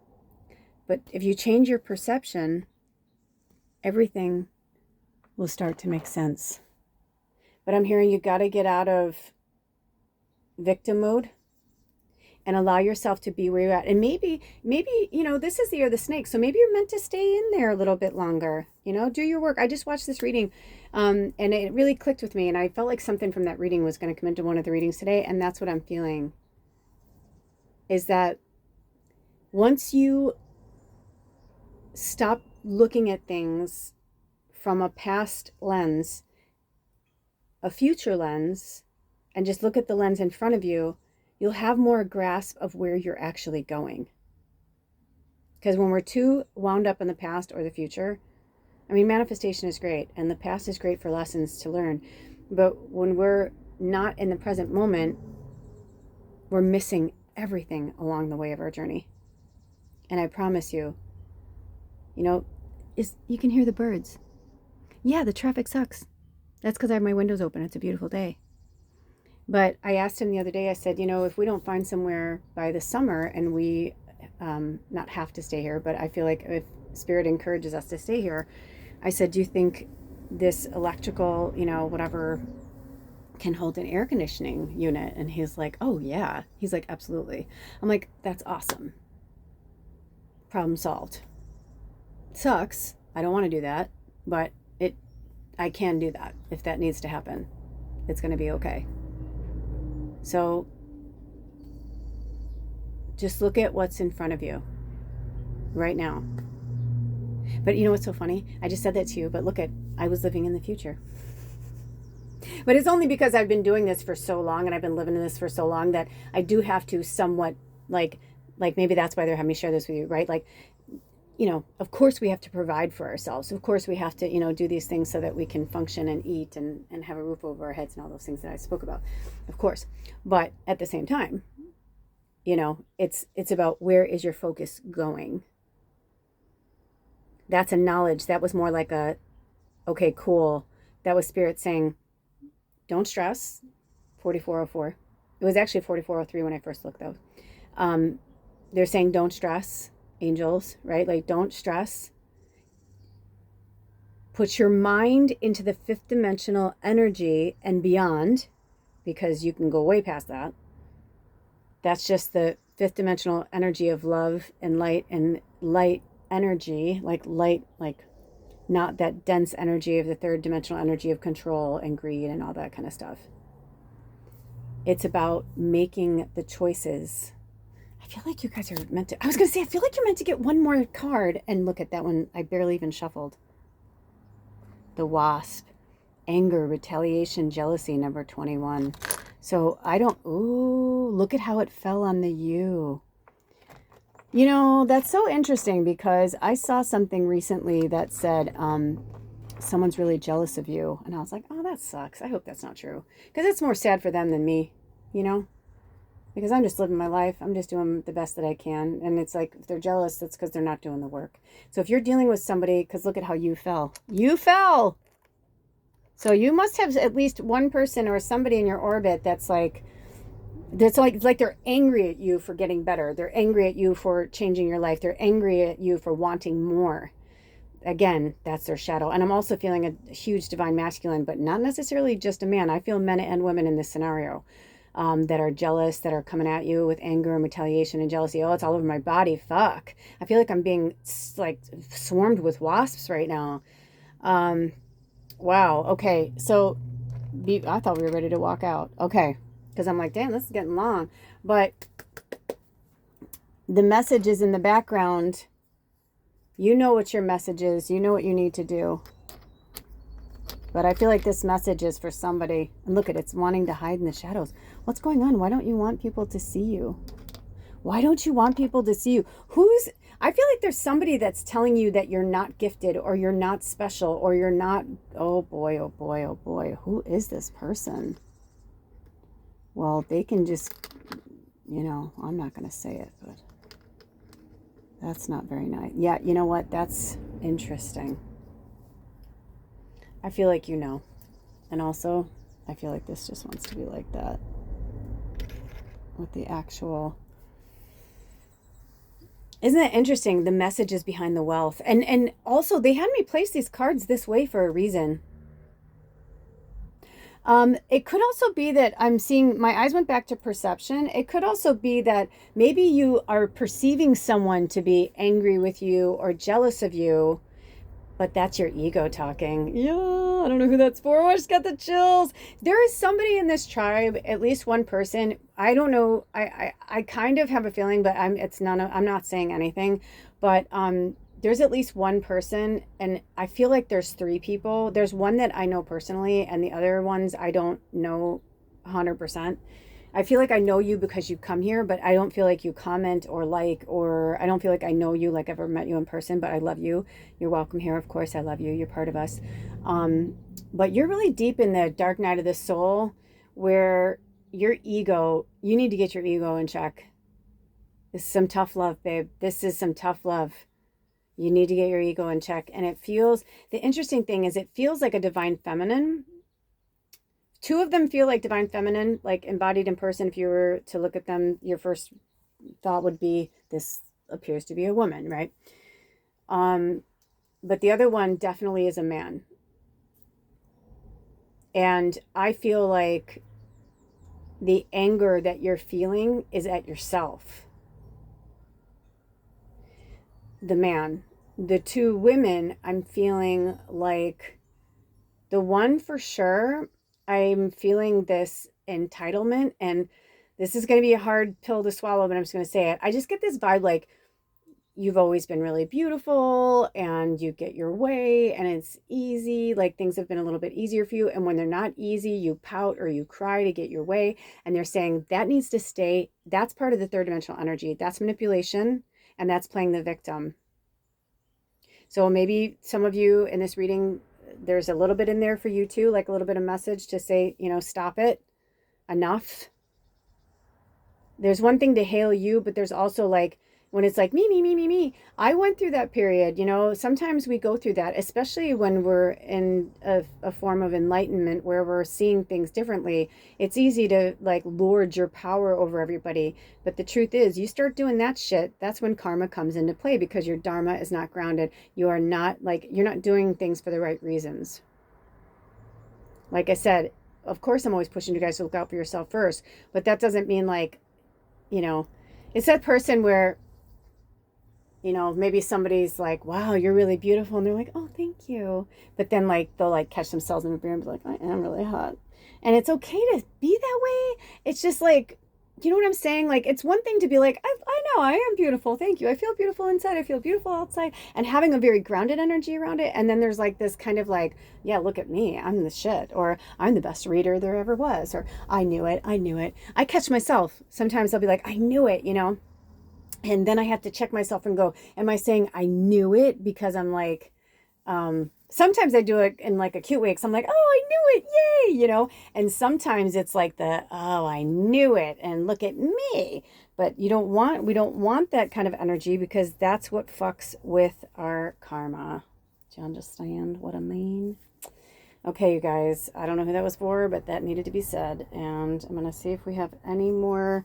But if you change your perception, everything will start to make sense. But I'm hearing you got to get out of victim mode and allow yourself to be where you're at. And maybe, you know, this is the year of the snake. So maybe you're meant to stay in there a little bit longer, you know, do your work. I just watched this reading and it really clicked with me. And I felt like something from that reading was going to come into one of the readings today. And that's what I'm feeling, is that once you stop looking at things from a past lens, a future lens, and just look at the lens in front of you, you'll have more grasp of where you're actually going. Because when we're too wound up in the past or the future, I mean, manifestation is great and the past is great for lessons to learn. But when we're not in the present moment, we're missing everything along the way of our journey. And I promise you, you know, you can hear the birds. Yeah, the traffic sucks. That's because I have my windows open. It's a beautiful day. But I asked him the other day, I said, you know, if we don't find somewhere by the summer and we not have to stay here, but I feel like if Spirit encourages us to stay here, I said, do you think this electrical, you know, whatever, can hold an air conditioning unit? And he's like, oh yeah. He's like, absolutely. I'm like, that's awesome. Problem solved. Sucks. I don't want to do that, but I can do that if that needs to happen. It's going to be okay. So just look at what's in front of you right now. But you know what's so funny? I just said that to you, but look at, I was living in the future. But it's only because I've been doing this for so long and I've been living in this for so long that I do have to somewhat like maybe that's why they're having me share this with you, right? Like, you know, of course we have to provide for ourselves. Of course we have to, you know, do these things so that we can function and eat and have a roof over our heads and all those things that I spoke about, of course. But at the same time, you know, it's about where is your focus going? That's a knowledge. That was more like a, okay, cool. That was Spirit saying, don't stress, 4404. It was actually 4403 when I first looked though. They're saying don't stress. Angels, right? Like, don't stress. Put your mind into the fifth dimensional energy and beyond, because you can go way past that. That's just the fifth dimensional energy of love and light energy, like light, like not that dense energy of the third dimensional energy of control and greed and all that kind of stuff. It's about making the choices. I feel like you guys are meant to, I was going to say, I feel like you're meant to get one more card, and look at that one. I barely even shuffled. The Wasp. Anger, retaliation, jealousy, number 21. So I don't, ooh, look at how it fell on the U. You know, that's so interesting because I saw something recently that said someone's really jealous of you. And I was like, oh, that sucks. I hope that's not true. Because it's more sad for them than me, you know? Because I'm just living my life. I'm just doing the best that I can. And it's like, if they're jealous, that's because they're not doing the work. So if you're dealing with somebody, because look at how you fell. You fell! So you must have at least one person or somebody in your orbit that's like they're angry at you for getting better. They're angry at you for changing your life. They're angry at you for wanting more. Again, that's their shadow. And I'm also feeling a huge divine masculine, but not necessarily just a man. I feel men and women in this scenario that are jealous, that are coming at you with anger and retaliation and jealousy. Oh, it's all over my body. Fuck. I feel like I'm being like swarmed with wasps right now. Wow. Okay. So I thought we were ready to walk out. Okay. Because I'm like, damn, this is getting long. But the message is in the background. You know what your message is. You know what you need to do. But I feel like this message is for somebody. And look at it. It's wanting to hide in the shadows. What's going on? Why don't you want people to see you? Why don't you want people to see you? I feel like there's somebody that's telling you that you're not gifted or you're not special or you're not, oh boy, oh boy, oh boy. Who is this person? Well, they can just, you know, I'm not going to say it, but that's not very nice. Yeah, you know what? That's interesting. I feel like you know. And also, I feel like this just wants to be like that. With the actual... Isn't that interesting? The messages behind the wealth. And also, they had me place these cards this way for a reason. It could also be that I'm seeing, my eyes went back to perception. It could also be that maybe you are perceiving someone to be angry with you or jealous of you, but that's your ego talking. Yeah, I don't know who that's for. I just got the chills. There is somebody in this tribe, at least one person. I don't know. I kind of have a feeling, but I'm not saying anything. But there's at least one person, and I feel like there's three people. There's one that I know personally, and the other ones I don't know 100%. I feel like I know you because you come here, but I don't feel like you comment or I don't feel like I know you, like I've ever met you in person, but I love you. You're welcome here. Of course, I love you. You're part of us. But you're really deep in the dark night of the soul where your ego, you need to get your ego in check. This is some tough love, babe. This is some tough love. You need to get your ego in check. And the interesting thing is it feels like a divine feminine. Two of them feel like divine feminine, like embodied in person. If you were to look at them, your first thought would be, this appears to be a woman, right? But the other one definitely is a man. And I feel like the anger that you're feeling is at yourself. The man. The two women, I'm feeling like the one for sure, I'm feeling this entitlement, and this is going to be a hard pill to swallow, but I'm just going to say it. I just get this vibe like you've always been really beautiful and you get your way and it's easy. Like things have been a little bit easier for you. And when they're not easy, you pout or you cry to get your way. And they're saying that needs to stay. That's part of the third dimensional energy. That's manipulation, and that's playing the victim. So maybe some of you in this reading, there's a little bit in there for you too, like a little bit of message to say, you know, stop it, enough. There's one thing to hail you, but there's also like, when it's like me, me, me, me, me. I went through that period, you know, sometimes we go through that, especially when we're in a form of enlightenment where we're seeing things differently. It's easy to like lord your power over everybody. But the truth is, you start doing that shit, that's when karma comes into play, because your dharma is not grounded. You're not doing things for the right reasons. Like I said, of course, I'm always pushing you guys to look out for yourself first, but that doesn't mean like, you know, it's that person where, you know, maybe somebody's like, wow, you're really beautiful. And they're like, oh, thank you. But then like, they'll like catch themselves in the mirror and be like, I am really hot. And it's okay to be that way. It's just like, you know what I'm saying? Like, it's one thing to be like, I know I am beautiful. Thank you. I feel beautiful inside. I feel beautiful outside, and having a very grounded energy around it. And then there's like this kind of like, yeah, look at me. I'm the shit. Or I'm the best reader there ever was. Or I knew it. I knew it. I catch myself. Sometimes I'll be like, I knew it, you know? And then I have to check myself and go, am I saying I knew it because I'm like, sometimes I do it in like a cute way because I'm like, oh, I knew it, yay, you know. And sometimes it's like oh, I knew it, and look at me. But we don't want that kind of energy, because that's what fucks with our karma. Do you understand what I mean? Okay, you guys, I don't know who that was for, but that needed to be said. And I'm gonna see if we have any more.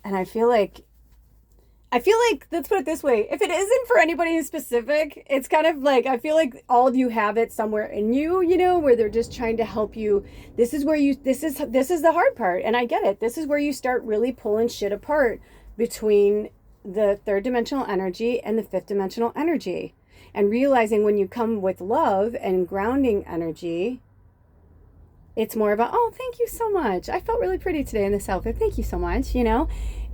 And I feel like, let's put it this way, if it isn't for anybody in specific, it's kind of like, I feel like all of you have it somewhere in you, you know, where they're just trying to help you. This is the hard part. And I get it. This is where you start really pulling shit apart between the third dimensional energy and the fifth dimensional energy. And realizing when you come with love and grounding energy, it's more about, oh, thank you so much. I felt really pretty today in this outfit. Thank you so much, you know,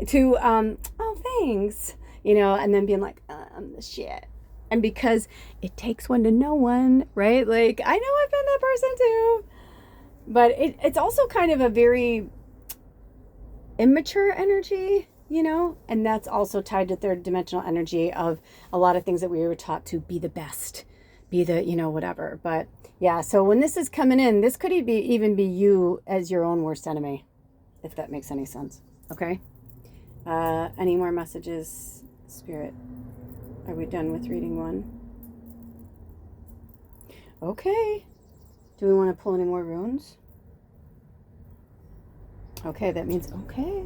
to, oh, thanks, you know, and then being like, I'm the shit. And because it takes one to know one, right? Like, I know I've been that person too. But it's also kind of a very immature energy, you know, and that's also tied to third dimensional energy of a lot of things that we were taught to be the best, be the, you know, whatever. But yeah, so when this is coming in, this could even be you as your own worst enemy, if that makes any sense. Okay. Any more messages, Spirit? Are we done with reading one? Okay. Do we want to pull any more runes? Okay, that means, okay.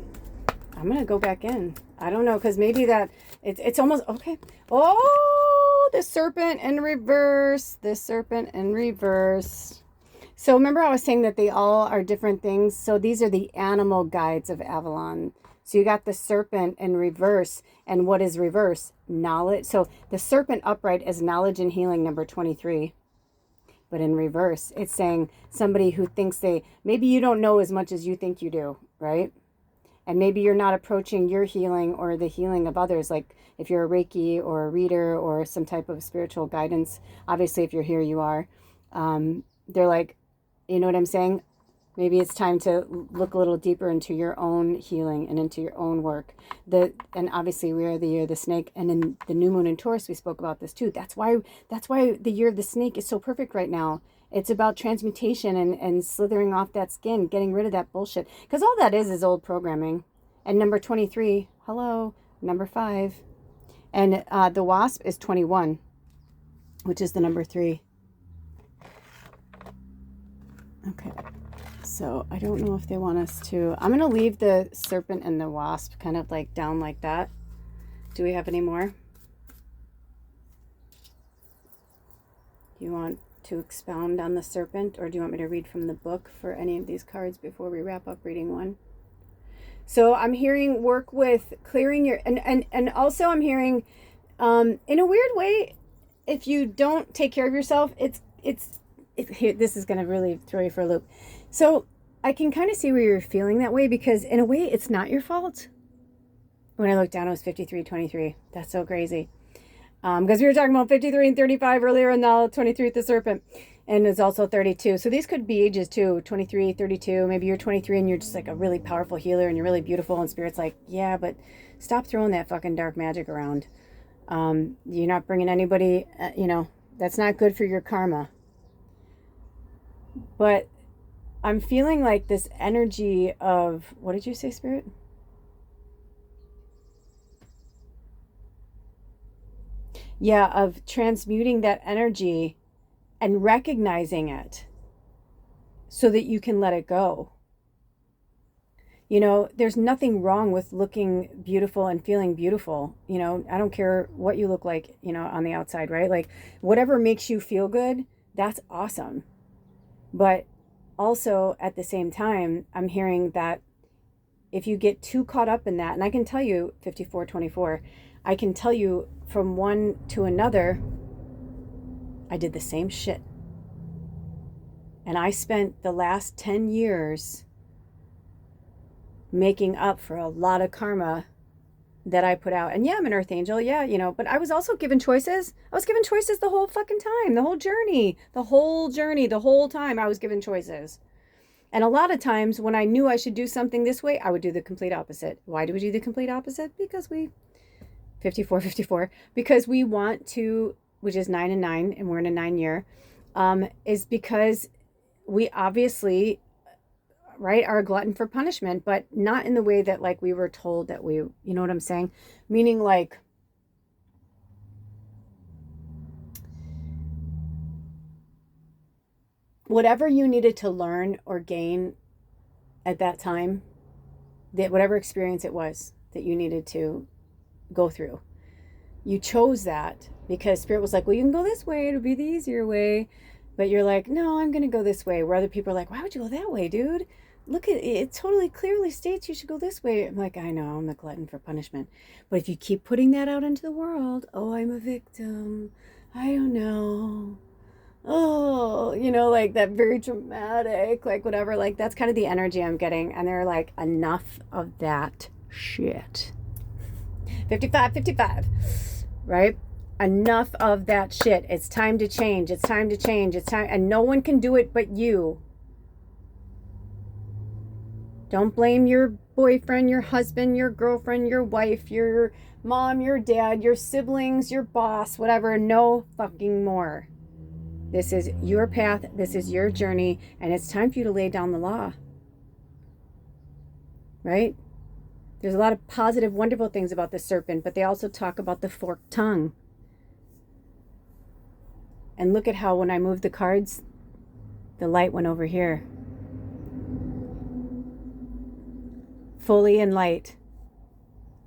I'm going to go back in. I don't know, because maybe that, it's almost, okay. Oh, the serpent in reverse. The serpent in reverse. So remember I was saying that they all are different things. So these are the animal guides of Avalon. So you got the serpent in reverse. And what is reverse? Knowledge. So the serpent upright is knowledge and healing, number 23. But in reverse, it's saying somebody who thinks maybe you don't know as much as you think you do, right? And maybe you're not approaching your healing or the healing of others. Like if you're a Reiki or a reader or some type of spiritual guidance, obviously if you're here, you are. They're like, you know what I'm saying? Maybe it's time to look a little deeper into your own healing and into your own work. And obviously we are the year of the snake, and in the new moon in Taurus, we spoke about this too. That's why the year of the snake is so perfect right now. It's about transmutation and slithering off that skin, getting rid of that bullshit. Because all that is old programming. And number 23, hello, number 5. And the wasp is 21, which is the number 3. Okay. So I don't know if they want us to, I'm going to leave the serpent and the wasp kind of like down like that. Do we have any more? Do you want to expound on the serpent, or do you want me to read from the book for any of these cards before we wrap up reading one? So I'm hearing work with clearing your, and also I'm hearing, in a weird way, if you don't take care of yourself, this is going to really throw you for a loop. So I can kind of see where you're feeling that way, because in a way it's not your fault. When I looked down, it was 53-23. That's so crazy. Because we were talking about 53 and 35 earlier, and now 23 with the serpent. And it's also 32. So these could be ages too, 23, 32. Maybe you're 23 and you're just like a really powerful healer and you're really beautiful, and Spirit's like, yeah, but stop throwing that fucking dark magic around. You're not bringing anybody, that's not good for your karma. But I'm feeling like this energy of, what did you say, Spirit? Yeah, of transmuting that energy and recognizing it so that you can let it go. You know, there's nothing wrong with looking beautiful and feeling beautiful. You know, I don't care what you look like, on the outside, right? Like whatever makes you feel good, that's awesome. But also at the same time, I'm hearing that if you get too caught up in that, and I can tell you 54-24, I can tell you from one to another, I did the same shit. And I spent the last 10 years making up for a lot of karma that I put out. And yeah, I'm an earth angel. Yeah, you know, but I was also given choices. I was given choices the whole fucking time, the whole journey, the whole time I was given choices. And a lot of times when I knew I should do something this way, I would do the complete opposite. Why do we do the complete opposite? Because 54, because we want to, which is 9 and 9, and we're in a 9 year, is because we obviously, right, are a glutton for punishment, but not in the way that like we were told that we, you know what I'm saying? Meaning like, whatever you needed to learn or gain at that time, that whatever experience it was that you needed to go through, you chose that because Spirit was like, well, you can go this way, it'll be the easier way. But you're like, no, I'm going to go this way. Where other people are like, why would you go that way, dude? Look at it. It totally clearly states you should go this way. I'm like, I know, I'm a glutton for punishment. But if you keep putting that out into the world, oh, I'm a victim. I don't know. Oh, you know, like that very dramatic, like whatever. Like that's kind of the energy I'm getting. And they're like, enough of that shit. 55, right? Enough of that shit. It's time to change. It's time to change. It's time. And no one can do it but you. Don't blame your boyfriend, your husband, your girlfriend, your wife, your mom, your dad, your siblings, your boss, whatever. No fucking more. This is your path. This is your journey. And it's time for you to lay down the law. Right? There's a lot of positive, wonderful things about the serpent, but they also talk about the forked tongue. And look at how when I moved the cards, the light went over here. Fully in light.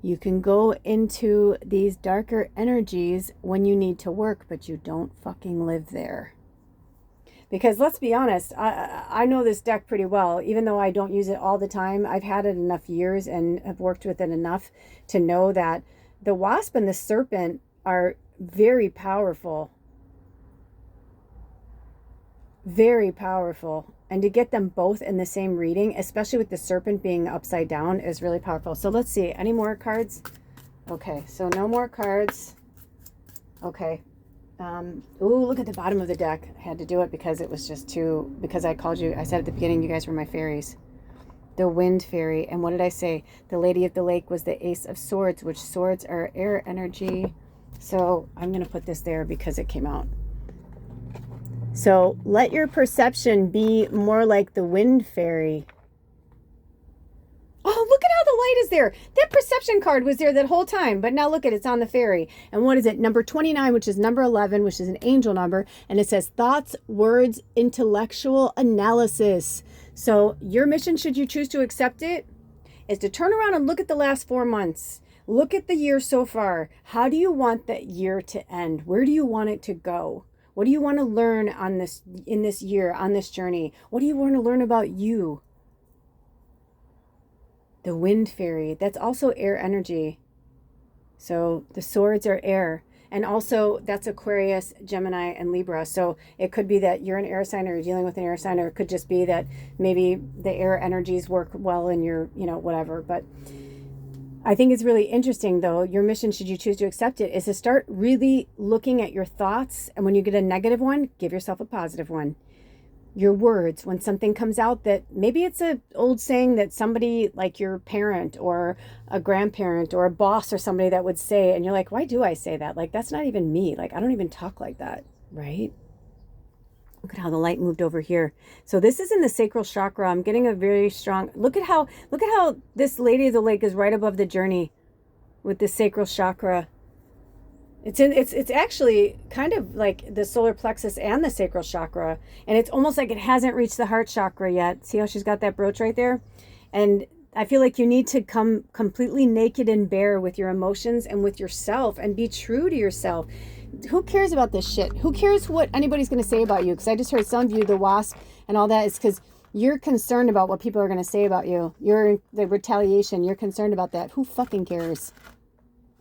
You can go into these darker energies when you need to work, but you don't fucking live there. Because let's be honest, I know this deck pretty well. Even though I don't use it all the time, I've had it enough years and have worked with it enough to know that the wasp and the serpent are very powerful. Very powerful. And to get them both in the same reading, especially with the serpent being upside down, is really powerful. So let's see. Any more cards? Okay, so no more cards. Okay. Ooh, look at the bottom of the deck. I had to do it because it was just too, because I called you, I said at the beginning, you guys were my fairies. The wind fairy. And what did I say? The Lady of the Lake was the Ace of Swords, which swords are air energy. So I'm going to put this there because it came out. So let your perception be more like the wind fairy. Oh, look at how the light is there. That perception card was there that whole time, but now look at it, it's on the fairy. And what is it? Number 29, which is number 11, which is an angel number. And it says thoughts, words, intellectual analysis. So your mission, should you choose to accept it, is to turn around and look at the last 4 months. Look at the year so far. How do you want that year to end? Where do you want it to go? What do you want to learn on this, in this year, on this journey? What do you want to learn about you? The wind fairy, that's also air energy. So the swords are air. And also that's Aquarius, Gemini, and Libra. So it could be that you're an air sign or you're dealing with an air sign, or it could just be that maybe the air energies work well in your, you know, whatever. But I think it's really interesting, though. Your mission, should you choose to accept it, is to start really looking at your thoughts. And when you get a negative one, give yourself a positive one. Your words, when something comes out that maybe it's an old saying that somebody like your parent or a grandparent or a boss or somebody that would say, and you're like, why do I say that? Like, that's not even me. Like, I don't even talk like that, right? Look at how the light moved over here. So this is in the sacral chakra. I'm getting a very strong, look at how this Lady of the Lake is right above the journey with the sacral chakra. It's actually kind of like the solar plexus and the sacral chakra, and it's almost like it hasn't reached the heart chakra yet. See how she's got that brooch right there? And I feel like you need to come completely naked and bare with your emotions and with yourself and be true to yourself. Who cares about this shit? Who cares what anybody's going to say about you? Because I just heard some of you, the wasp and all that, is because you're concerned about what people are going to say about you. You're the retaliation. You're concerned about that. Who fucking cares?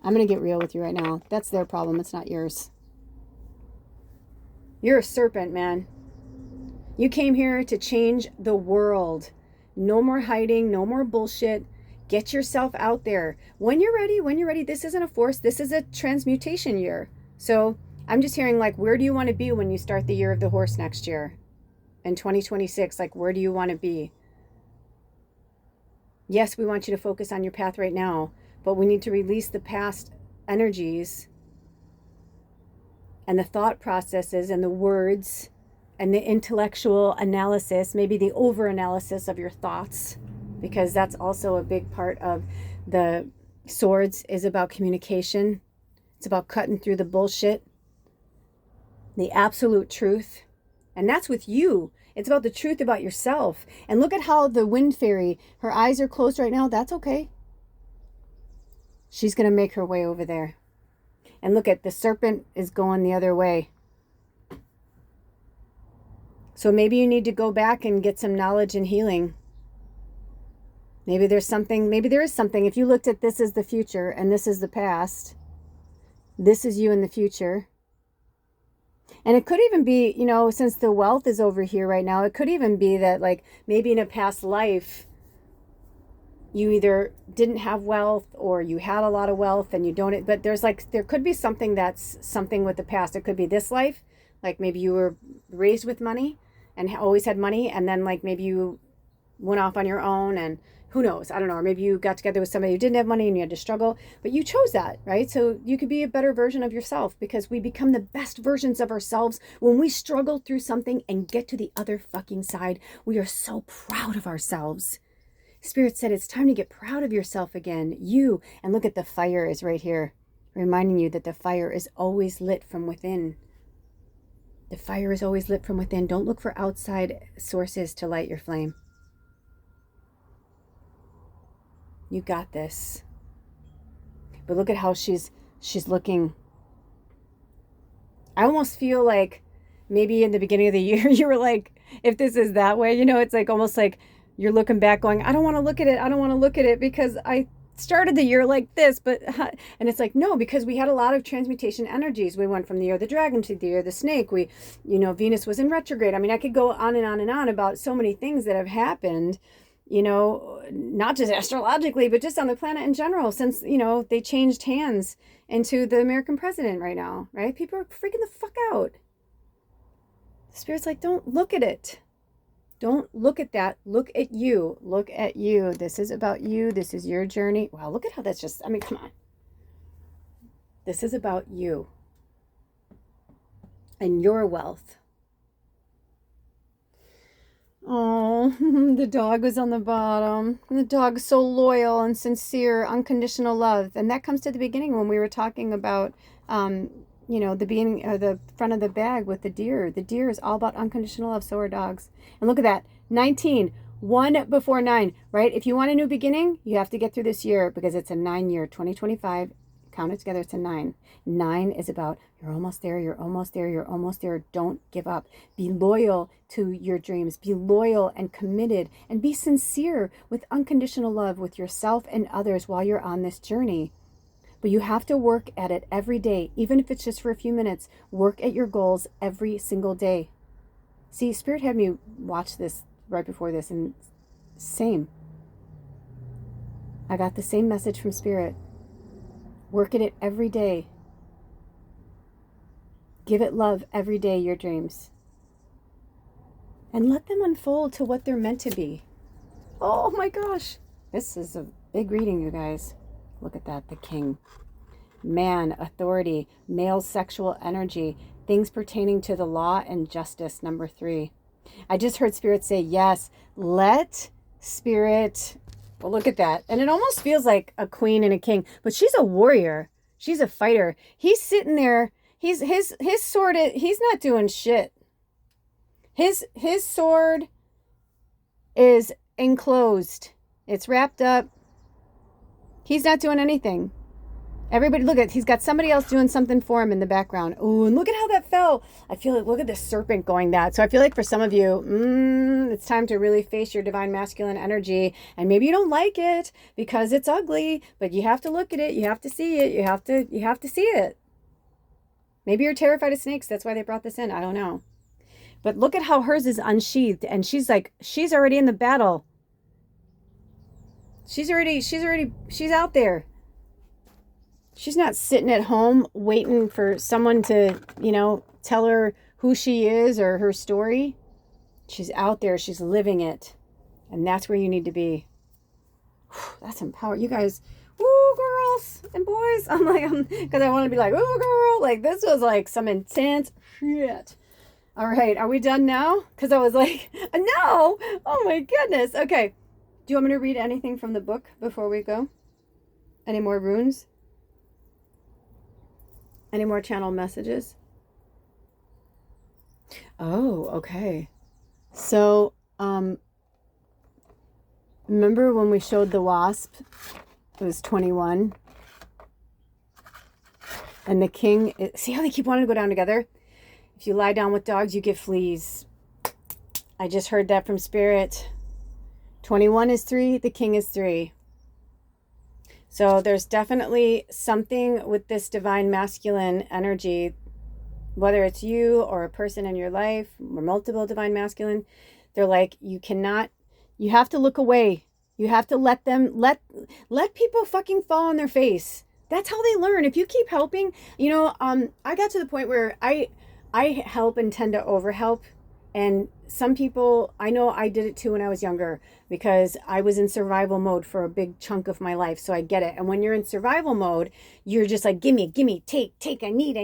I'm going to get real with you right now. That's their problem. It's not yours. You're a serpent, man. You came here to change the world. No more hiding, no more bullshit. Get yourself out there. When you're ready, this isn't a force. This is a transmutation year. So I'm just hearing like, where do you want to be when you start the year of the horse next year? In 2026, like, where do you want to be? Yes, we want you to focus on your path right now, but we need to release the past energies and the thought processes and the words and the intellectual analysis, maybe the over-analysis of your thoughts, because that's also a big part of the swords is about communication. It's about cutting through the bullshit, the absolute truth. And that's with you. It's about the truth about yourself. And look at how the wind fairy, her eyes are closed right now. That's okay. She's going to make her way over there. And look at the serpent is going the other way. So maybe you need to go back and get some knowledge and healing. Maybe there is something. If you looked at this as the future and this is the past, this is you in the future. And it could even be, since the wealth is over here right now, it could even be that like maybe in a past life, you either didn't have wealth or you had a lot of wealth and you don't, but there could be something that's something with the past. It could be this life, like maybe you were raised with money and always had money. And then like maybe you went off on your own and who knows, I don't know, or maybe you got together with somebody who didn't have money and you had to struggle, but you chose that, right? So you could be a better version of yourself because we become the best versions of ourselves when we struggle through something and get to the other fucking side. We are so proud of ourselves. Spirit said it's time to get proud of yourself again. You, and look at the fire is right here, reminding you that the fire is always lit from within. The fire is always lit from within. Don't look for outside sources to light your flame. You got this. But look at how she's looking. I almost feel like maybe in the beginning of the year, you were like, if this is that way, it's like almost like you're looking back going, I don't want to look at it. I don't want to look at it because I started the year like this, but, and it's like, no, because we had a lot of transmutation energies. We went from the year of the dragon to the year of the snake. Venus was in retrograde. I mean, I could go on and on and on about so many things that have happened, not just astrologically, but just on the planet in general, since, they changed hands into the American president right now, right? People are freaking the fuck out. The Spirit's like, don't look at it. Don't look at that. Look at you. Look at you. This is about you. This is your journey. Wow, look at how that's just, come on. This is about you and your wealth. Oh, the dog was on the bottom. The dog's so loyal and sincere, unconditional love. And that comes to the beginning when we were talking about, the beginning or the front of the bag with the deer. The deer is all about unconditional love. So are dogs. And look at that. 19. 1 before 9, right? If you want a new beginning, you have to get through this year because it's a 9 year, 2025. Count it together. It's a 9. 9 is about you're almost there. You're almost there. You're almost there. Don't give up. Be loyal to your dreams. Be loyal and committed and be sincere with unconditional love with yourself and others while you're on this journey. But you have to work at it every day, even if it's just for a few minutes. Work at your goals every single day. See, Spirit had me watch this right before this, and same. I got the same message from Spirit. Work at it every day. Give it love every day, your dreams. And let them unfold to what they're meant to be. Oh my gosh. This is a big reading, you guys. Look at that, the king. Man, authority, male sexual energy, things pertaining to the law and justice, number 3. I just heard Spirit say, yes, let Spirit, well, look at that. And it almost feels like a queen and a king, but she's a warrior. She's a fighter. He's sitting there. His sword, he's not doing shit. His sword is enclosed. It's wrapped up. He's not doing anything. Everybody, look at, he's got somebody else doing something for him in the background. Oh, and look at how that fell. I feel like, look at the serpent going that. So I feel like for some of you, it's time to really face your divine masculine energy. And maybe you don't like it because it's ugly, but you have to look at it. You have to see it. You have to see it. Maybe you're terrified of snakes. That's why they brought this in. I don't know. But look at how hers is unsheathed. And she's already in the battle. She's out there. She's not sitting at home waiting for someone to, tell her who she is or her story. She's out there. She's living it. And that's where you need to be. That's empowered. You guys, woo, girls and boys. I'm like, because I want to be like, woo, girl. Like, this was like some intense shit. All right. Are we done now? Because I was like, no. Oh, my goodness. Okay. Do you want me to read anything from the book before we go? Any more runes? Any more channel messages? Oh, okay. So, remember when we showed the wasp? It was 21. And the king, see how they keep wanting to go down together? If you lie down with dogs, you get fleas. I just heard that from Spirit. 21 is 3, the king is 3. So there's definitely something with this divine masculine energy, whether it's you or a person in your life or multiple divine masculine. They're like, you have to look away. You have to let people fucking fall on their face. That's how they learn. If you keep helping, I got to the point where I help and tend to overhelp. And some people, I know I did it too when I was younger because I was in survival mode for a big chunk of my life. So I get it. And when you're in survival mode, you're just like, gimme, take, I need,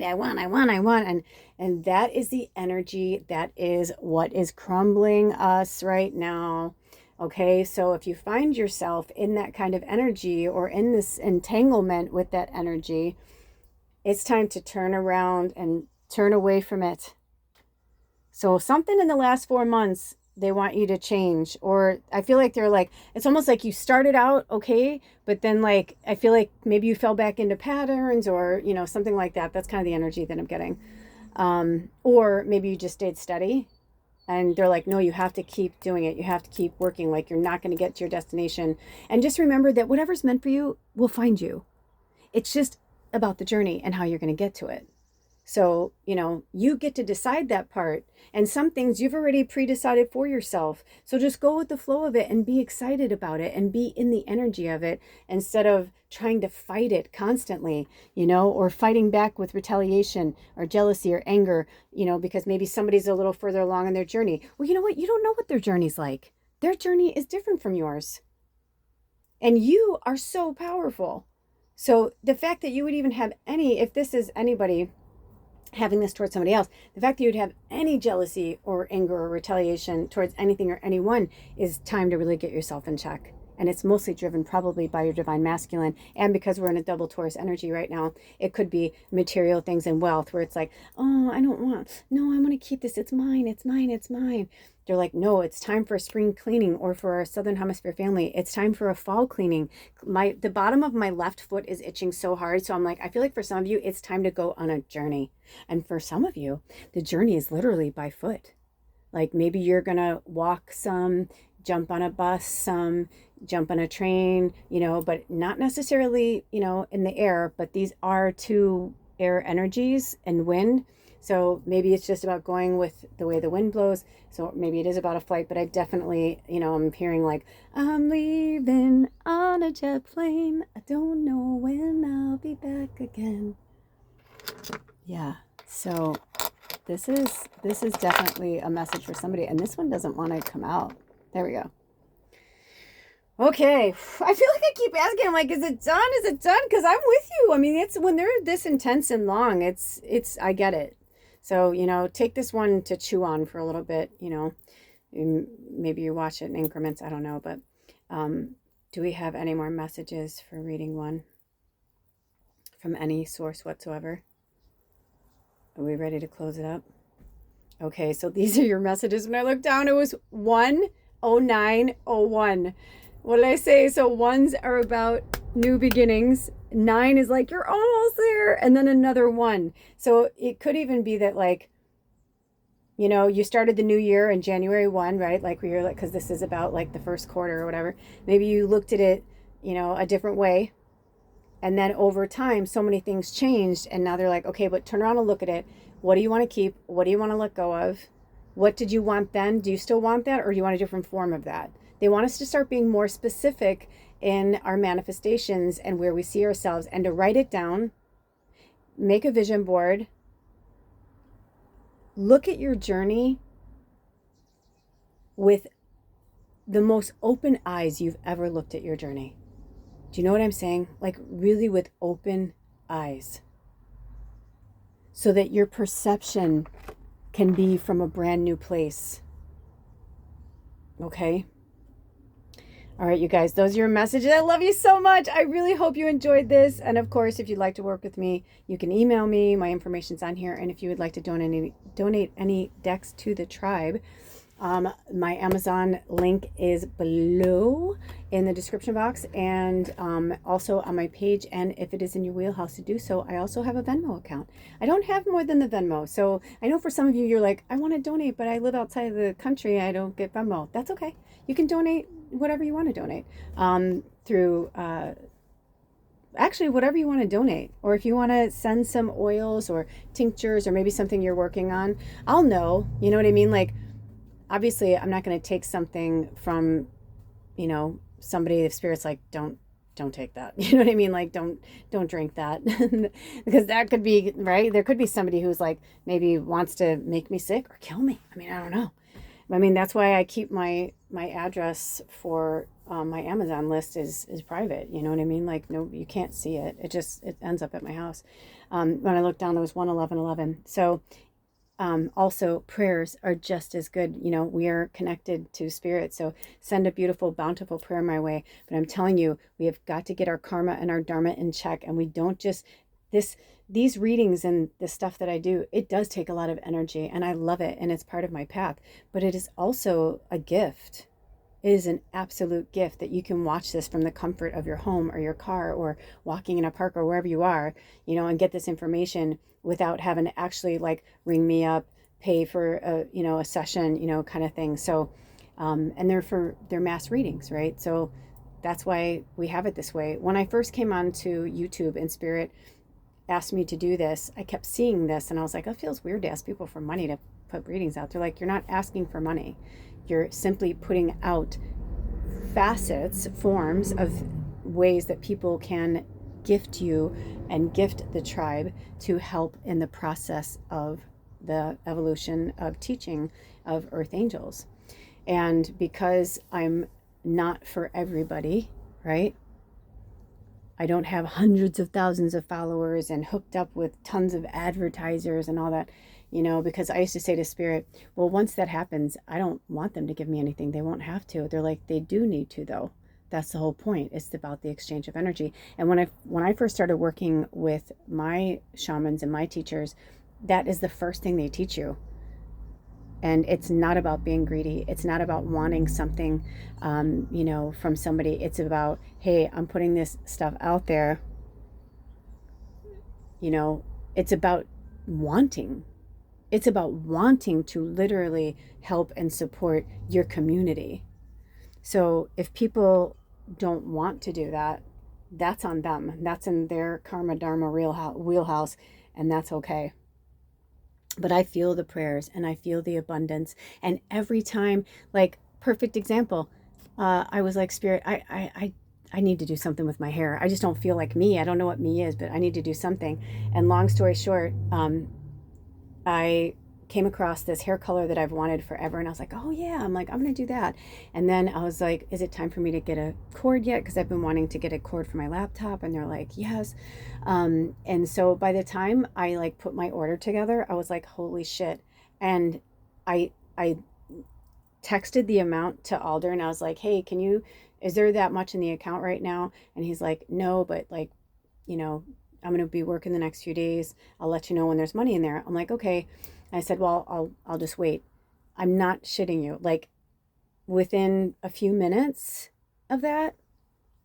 I want. And that is the energy. That is what is crumbling us right now. Okay. So if you find yourself in that kind of energy or in this entanglement with that energy, it's time to turn around and turn away from it. So something in the last 4 months, they want you to change. Or I feel like they're like, it's almost like you started out okay, but then like, I feel like maybe you fell back into patterns or, something like that. That's kind of the energy that I'm getting. Or maybe you just stayed steady and they're like, no, you have to keep doing it. You have to keep working. Like you're not going to get to your destination. And just remember that whatever's meant for you will find you. It's just about the journey and how you're going to get to it. So, you get to decide that part. And some things you've already pre-decided for yourself. So just go with the flow of it and be excited about it and be in the energy of it instead of trying to fight it constantly, or fighting back with retaliation or jealousy or anger, because maybe somebody's a little further along in their journey. Well, you know what? You don't know what their journey's like. Their journey is different from yours. And you are so powerful. So the fact that you would even have if this is anybody having this towards somebody else, the fact that you'd have any jealousy or anger or retaliation towards anything or anyone is time to really get yourself in check. And it's mostly driven probably by your divine masculine. And because we're in a double Taurus energy right now, it could be material things and wealth where it's like, oh, I want to keep this. It's mine. They're like, no, it's time for a spring cleaning, or for our Southern Hemisphere family, it's time for a fall cleaning. The bottom of my left foot is itching so hard. So I'm like, I feel like for some of you, it's time to go on a journey. And for some of you, the journey is literally by foot. Like maybe you're going to walk some, jump on a bus some, jump on a train, but not necessarily, in the air, but these are 2 air energies and wind. So maybe it's just about going with the way the wind blows. So maybe it is about a flight, but I definitely, I'm hearing like, I'm leaving on a jet plane. I don't know when I'll be back again. Yeah. So this is definitely a message for somebody. And this one doesn't want to come out. There we go. Okay. I feel like I keep asking, I'm like, is it done? Is it done? Because I'm with you. I mean, it's when they're this intense and long, I get it. So, take this one to chew on for a little bit, maybe you watch it in increments. I don't know. But do we have any more messages for reading one from any source whatsoever? Are we ready to close it up? Okay. So these are your messages. When I looked down, it was 10901. What did I say? So 1s are about new beginnings. 9 is like, you're almost there. And then another 1. So it could even be that, like, you know, you started the new year in January 1, right? Like we were like, because this is about like the first quarter or whatever. Maybe you looked at it, you know, a different way. And then over time, so many things changed. And now they're like, okay, but turn around and look at it. What do you want to keep? What do you want to let go of? What did you want then? Do you still want that? Or do you want a different form of that? They want us to start being more specific in our manifestations and where we see ourselves, and to write it down, make a vision board, look at your journey with the most open eyes you've ever looked at your journey. Do you know what I'm saying? Like, really with open eyes, so that your perception can be from a brand new place. Okay? All right, you guys, those are your messages. I love you so much. I really hope you enjoyed this. And of course, if you'd like to work with me, you can email me. My information's on here. And if you would like to donate any decks to the tribe, my Amazon link is below in the description box, and also on my page. And if it is in your wheelhouse to do so, I also have a Venmo account. I don't have more than the Venmo. So I know for some of you, you're like, I want to donate, but I live outside of the country. I don't get Venmo. That's okay. You can donate whatever you want to donate through actually whatever you want to donate. Or if you want to send some oils or tinctures or maybe something you're working on, I'll know. You know what I mean? Like, obviously, I'm not going to take something from, you know, somebody, if spirit's like, don't take that. You know what I mean? Like, don't drink that. Because that could be, right? There could be somebody who's like, maybe wants to make me sick or kill me. I mean, I don't know. I mean, that's why I keep my address for my Amazon list is private. You know what I mean? Like, no, you can't see it. It ends up at my house. When I look down, there was 11111. So also, prayers are just as good. You know, we are connected to spirit. So send a beautiful, bountiful prayer my way. But I'm telling you, we have got to get our karma and our dharma in check. And we don't just, these readings and the stuff that I do, it does take a lot of energy, and I love it. And it's part of my path. But it is also a gift. It is an absolute gift that you can watch this from the comfort of your home or your car or walking in a park or wherever you are, you know, and get this information without having to actually like ring me up, pay for a, you know, a session, you know, kind of thing. So, and they're mass readings, right? So that's why we have it this way. When I first came onto YouTube and Spirit asked me to do this, I kept seeing this and I was like, it feels weird to ask people for money to put readings out. They're like, you're not asking for money. You're simply putting out facets, forms of ways that people can gift you and gift the tribe to help in the process of the evolution of teaching of earth angels. And because I'm not for everybody, right? I don't have hundreds of thousands of followers and hooked up with tons of advertisers and all that, you know, because I used to say to Spirit, well, once that happens, I don't want them to give me anything. They won't have to. They're like, they do need to, though. That's the whole point. It's about the exchange of energy. And when I first started working with my shamans and my teachers, that is the first thing they teach you. And it's not about being greedy. It's not about wanting something, you know, from somebody. It's about, hey, I'm putting this stuff out there. You know, it's about wanting. It's about wanting to literally help and support your community. So if people don't want to do that, that's on them. That's in their karma dharma wheelhouse, and that's okay. But I feel the prayers and I feel the abundance. And every time, like, perfect example, I was like, Spirit, I need to do something with my hair. I just don't feel like me. I don't know what me is, but I need to do something. And long story short, I came across this hair color that I've wanted forever. And I was like, oh yeah, I'm going to do that. And then I was like, is it time for me to get a cord yet? Because I've been wanting to get a cord for my laptop. And they're like, yes. And so by the time I like put my order together, I was like, holy shit. And I texted the amount to Alder and I was like, hey, is there that much in the account right now? And he's like, no, but like, you know, I'm going to be working the next few days. I'll let you know when there's money in there. I'm like, okay. I said, well, I'll just wait. I'm not shitting you. Like within a few minutes of that,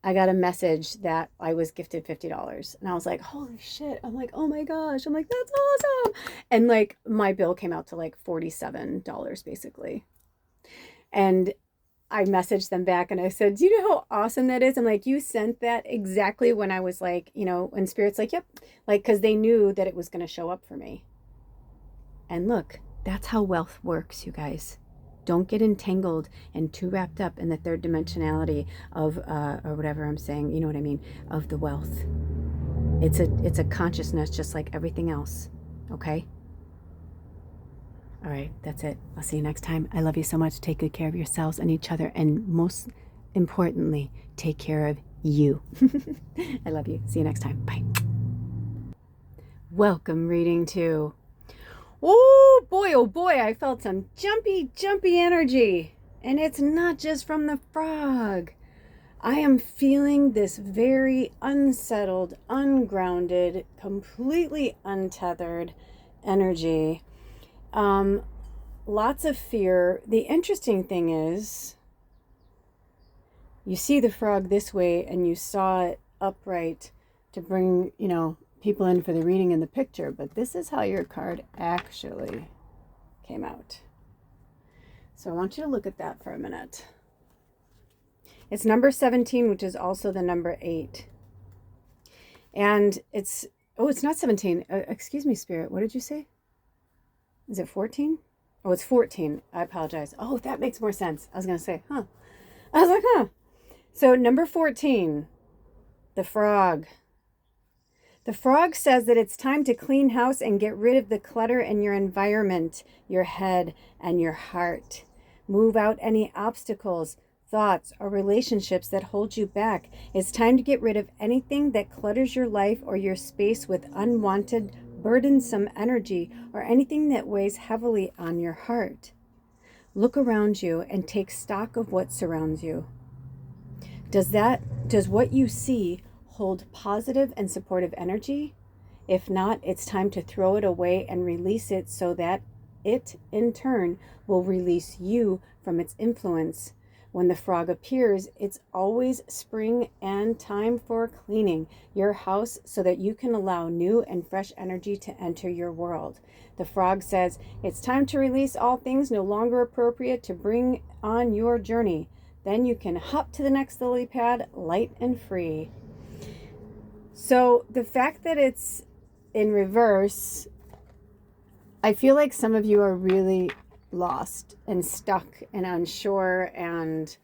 I got a message that I was gifted $50. And I was like, holy shit. I'm like, oh my gosh. I'm like, that's awesome. And like my bill came out to like $47 basically. And I messaged them back and I said, do you know how awesome that is? I'm like, you sent that exactly when I was like, you know, when Spirit's like, yep. Like, because they knew that it was going to show up for me. And look, that's how wealth works, you guys. Don't get entangled and too wrapped up in the third dimensionality of, or whatever I'm saying, you know what I mean, of the wealth. It's a consciousness just like everything else, okay? All right, that's it. I'll see you next time. I love you so much. Take good care of yourselves and each other. And most importantly, take care of you. I love you. See you next time. Bye. Welcome reading to... oh boy, I felt some jumpy energy. And it's not just from the frog. I am feeling this very unsettled, ungrounded, completely untethered energy. Lots of fear. The interesting thing is, you see the frog this way and you saw it upright to bring, you know, people in for the reading in the picture, but this is how your card actually came out. So I want you to look at that for a minute. It's number 17, which is also the number 8. And it's, oh, it's not 17. Excuse me, Spirit. What did you say? Is it 14? Oh, it's 14. I apologize. Oh, that makes more sense. I was going to say, huh. I was like, huh. So number 14, the frog. The frog says that it's time to clean house and get rid of the clutter in your environment, your head, and your heart. Move out any obstacles, thoughts, or relationships that hold you back. It's time to get rid of anything that clutters your life or your space with unwanted, burdensome energy, or anything that weighs heavily on your heart. Look around you and take stock of what surrounds you. Does what you see hold positive and supportive energy? If not, it's time to throw it away and release it so that it, in turn, will release you from its influence. When the frog appears, it's always spring and time for cleaning your house so that you can allow new and fresh energy to enter your world. The frog says, it's time to release all things no longer appropriate to bring on your journey. Then you can hop to the next lily pad, light and free. So the fact that it's in reverse, I feel like some of you are really lost and stuck and unsure, and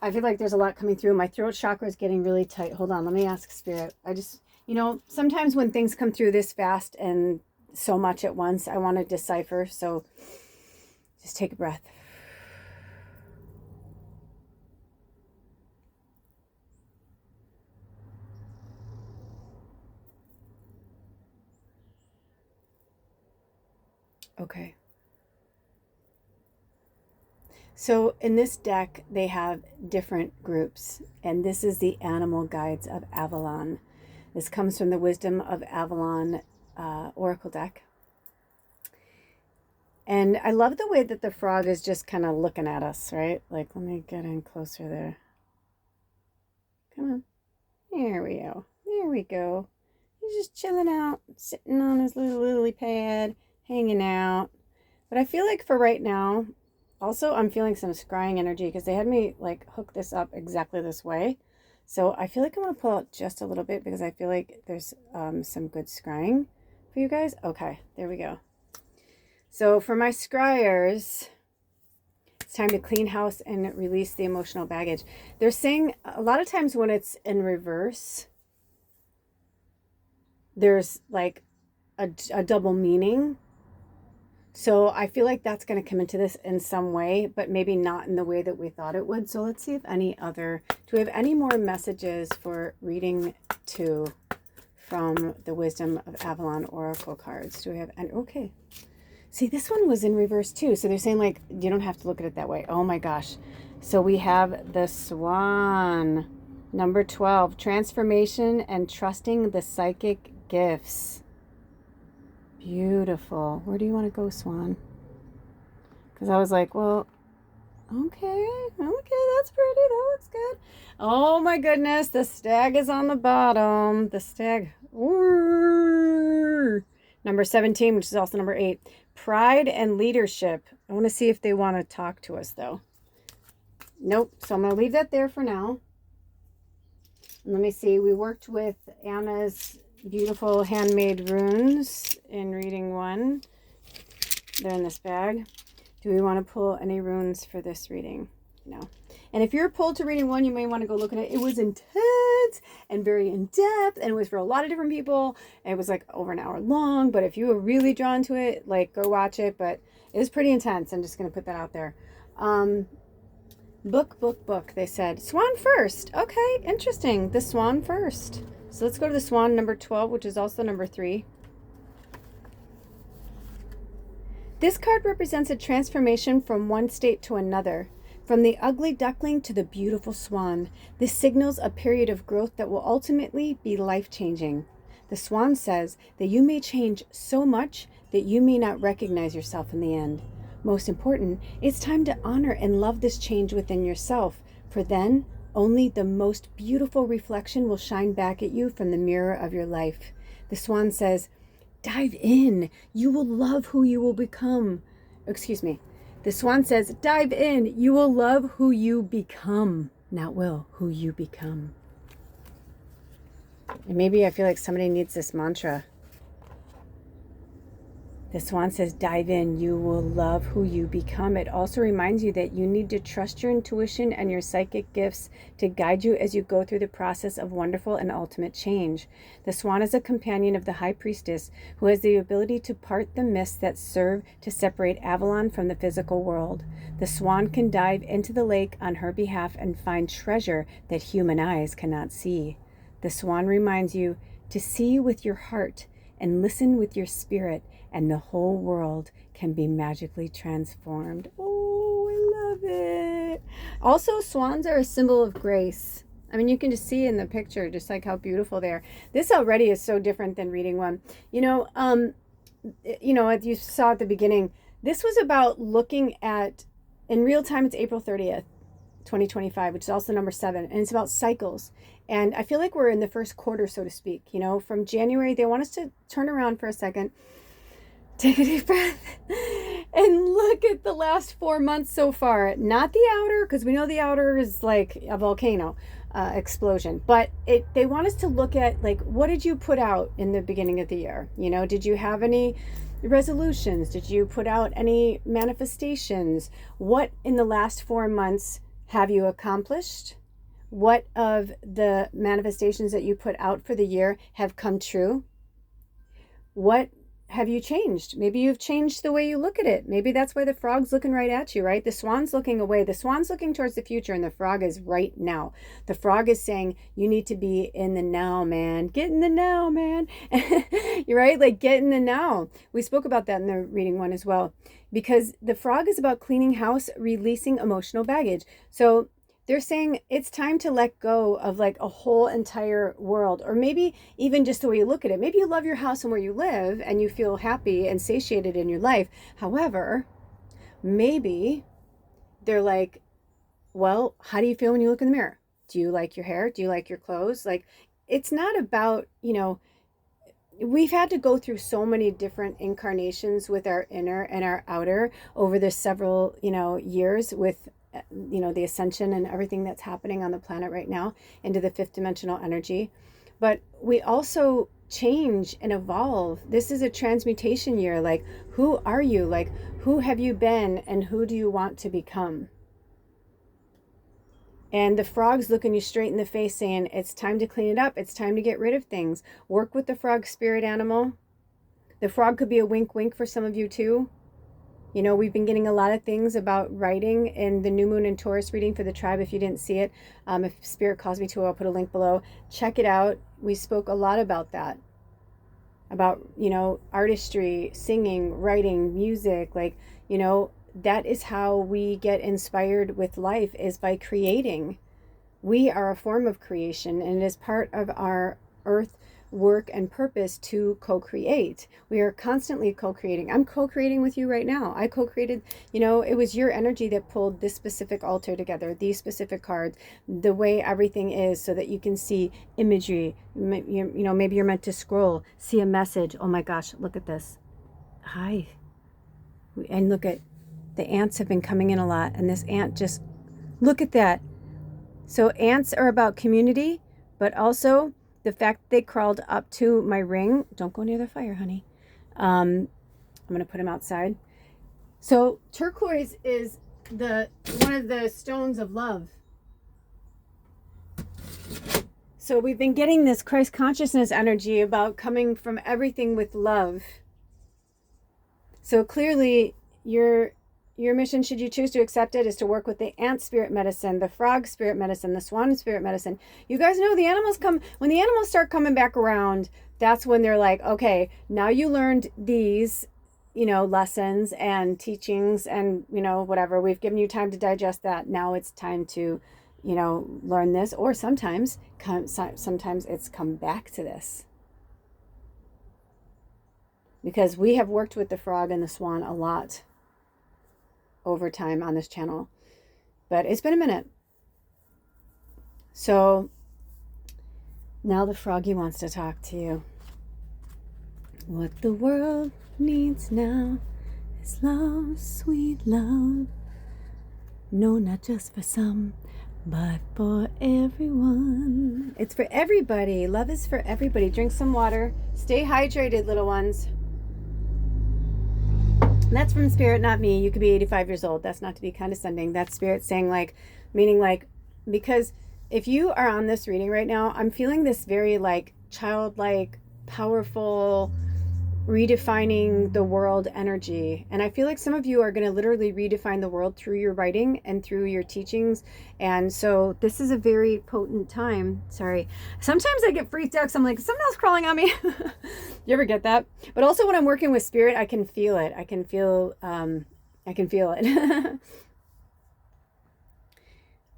I feel like there's a lot coming through. My throat chakra is getting really tight. Hold on, let me ask Spirit. I just, you know, sometimes when things come through this fast and so much at once, I want to decipher. So just take a breath. Okay. So in this deck, they have different groups, and this is the Animal Guides of Avalon. This comes from the Wisdom of Avalon Oracle deck. And I love the way that the frog is just kind of looking at us, right? Like, let me get in closer there. Come on. There we go. There we go. He's just chilling out, sitting on his little lily pad, hanging out. But I feel like for right now, also I'm feeling some scrying energy because they had me like hook this up exactly this way. So I feel like I'm going to pull out just a little bit because I feel like there's some good scrying for you guys. Okay, there we go. So for my scryers, it's time to clean house and release the emotional baggage. They're saying a lot of times when it's in reverse, there's like a double meaning. So I feel like that's going to come into this in some way, but maybe not in the way that we thought it would. So let's see if do we have any more messages for reading 2 from the Wisdom of Avalon Oracle cards? Do we have any? Okay. See, this one was in reverse too. So they're saying like, you don't have to look at it that way. Oh my gosh. So we have the Swan, number 12, transformation and trusting the psychic gifts. Beautiful. Where do you want to go, Swan? Because I was like, well, Okay, that's pretty. That looks good. Oh my goodness, the stag is on the bottom. The stag. Ooh. Number 17, which is also number 8. Pride and leadership. I want to see if they want to talk to us, though. Nope. So I'm going to leave that there for now. Let me see. We worked with Anna's beautiful handmade runes in reading 1. They're in this bag. Do we want to pull any runes for this reading? No. And if you're pulled to reading 1, you may want to go look at it. It was intense and very in-depth, and it was for a lot of different people. It was like over an hour long, but if you were really drawn to it, like, go watch it. But it was pretty intense. I'm just going to put that out there. Book, they said. Swan first. Okay, interesting. The swan first. So let's go to the swan, number 12, which is also number 3. This card represents a transformation from one state to another. From the ugly duckling to the beautiful swan, this signals a period of growth that will ultimately be life-changing. The swan says that you may change so much that you may not recognize yourself in the end. Most important, it's time to honor and love this change within yourself, for then only the most beautiful reflection will shine back at you from the mirror of your life. The swan says, dive in. You will love who you will become. The swan says, dive in. You will love who you become, not will, who you become. And maybe I feel like somebody needs this mantra. The swan says, dive in. You will love who you become. It also reminds you that you need to trust your intuition and your psychic gifts to guide you as you go through the process of wonderful and ultimate change. The swan is a companion of the high priestess who has the ability to part the mists that serve to separate Avalon from the physical world. The swan can dive into the lake on her behalf and find treasure that human eyes cannot see. The swan reminds you to see with your heart and listen with your spirit, and the whole world can be magically transformed. Oh, I love it. Also, swans are a symbol of grace. I mean, you can just see in the picture just like how beautiful they are. This already is so different than reading 1. As you saw at the beginning, this was about looking at, in real time, it's April 30th, 2025, which is also number 7, and it's about cycles. And I feel like we're in the first quarter, so to speak. From January, they want us to turn around for a second, take a deep breath, and look at the last 4 months so far. Not the outer, because we know the outer is like a volcano explosion. But they want us to look at, like, what did you put out in the beginning of the year? Did you have any resolutions? Did you put out any manifestations? What in the last 4 months have you accomplished? What of the manifestations that you put out for the year have come true? What have you changed? Maybe you've changed the way you look at it. Maybe that's why the frog's looking right at you, right? The swan's looking away. The swan's looking towards the future, and the frog is right now. The frog is saying, you need to be in the now, man. Get in the now, man. You're right? Like, get in the now. We spoke about that in the reading 1 as well, because the frog is about cleaning house, releasing emotional baggage. So they're saying it's time to let go of like a whole entire world, or maybe even just the way you look at it. Maybe you love your house and where you live and you feel happy and satiated in your life. However, maybe they're like, well, how do you feel when you look in the mirror? Do you like your hair? Do you like your clothes? Like, it's not about, we've had to go through so many different incarnations with our inner and our outer over the several, years with the ascension and everything that's happening on the planet right now into the 5th dimensional energy. But we also change and evolve. This is a transmutation year. Like, who are you? Like, who have you been and who do you want to become? And the frog's looking you straight in the face saying, it's time to clean it up. It's time to get rid of things. Work with the frog spirit animal. The frog could be a wink wink for some of you too. We've been getting a lot of things about writing in the New Moon and Taurus reading for the tribe. If you didn't see it, if Spirit calls me to, I'll put a link below. Check it out. We spoke a lot about that. About, artistry, singing, writing, music. Like, that is how we get inspired with life, is by creating. We are a form of creation, and it is part of our earth work and purpose to co-create. We are constantly co-creating. I'm co-creating with you right now. I co-created, it was your energy that pulled this specific altar together, these specific cards, the way everything is, so that you can see imagery. Maybe you're meant to scroll, see a message. Oh my gosh, look at this. Hi. And look at, the ants have been coming in a lot, and this ant just, look at that. So ants are about community, but also the fact they crawled up to my ring. Don't go near the fire, honey. I'm going to put him outside. So turquoise is one of the stones of love. So we've been getting this Christ consciousness energy about coming from everything with love. So clearly your mission, should you choose to accept it, is to work with the ant spirit medicine, the frog spirit medicine, the swan spirit medicine. You guys know the animals come, when the animals start coming back around, that's when they're like, okay, now you learned these, lessons and teachings and, whatever. We've given you time to digest that. Now it's time to, learn this. Or sometimes it's come back to this. Because we have worked with the frog and the swan a lot over time on this channel, but it's been a minute. So now the froggy wants to talk to you. What the world needs now is love, sweet love. No, not just for some, but for everyone. It's for everybody. Love is for everybody. Drink some water. Stay hydrated, little ones. That's from Spirit, not me. You could be 85 years old. That's not to be condescending. That's Spirit saying because if you are on this reading right now, I'm feeling this very childlike, powerful, redefining the world energy. And I feel like some of you are going to literally redefine the world through your writing and through your teachings. And so this is a very potent time. Sorry. Sometimes I get freaked out because I'm like, something else crawling on me. You ever get that? But also when I'm working with Spirit, I can feel it. I can feel it.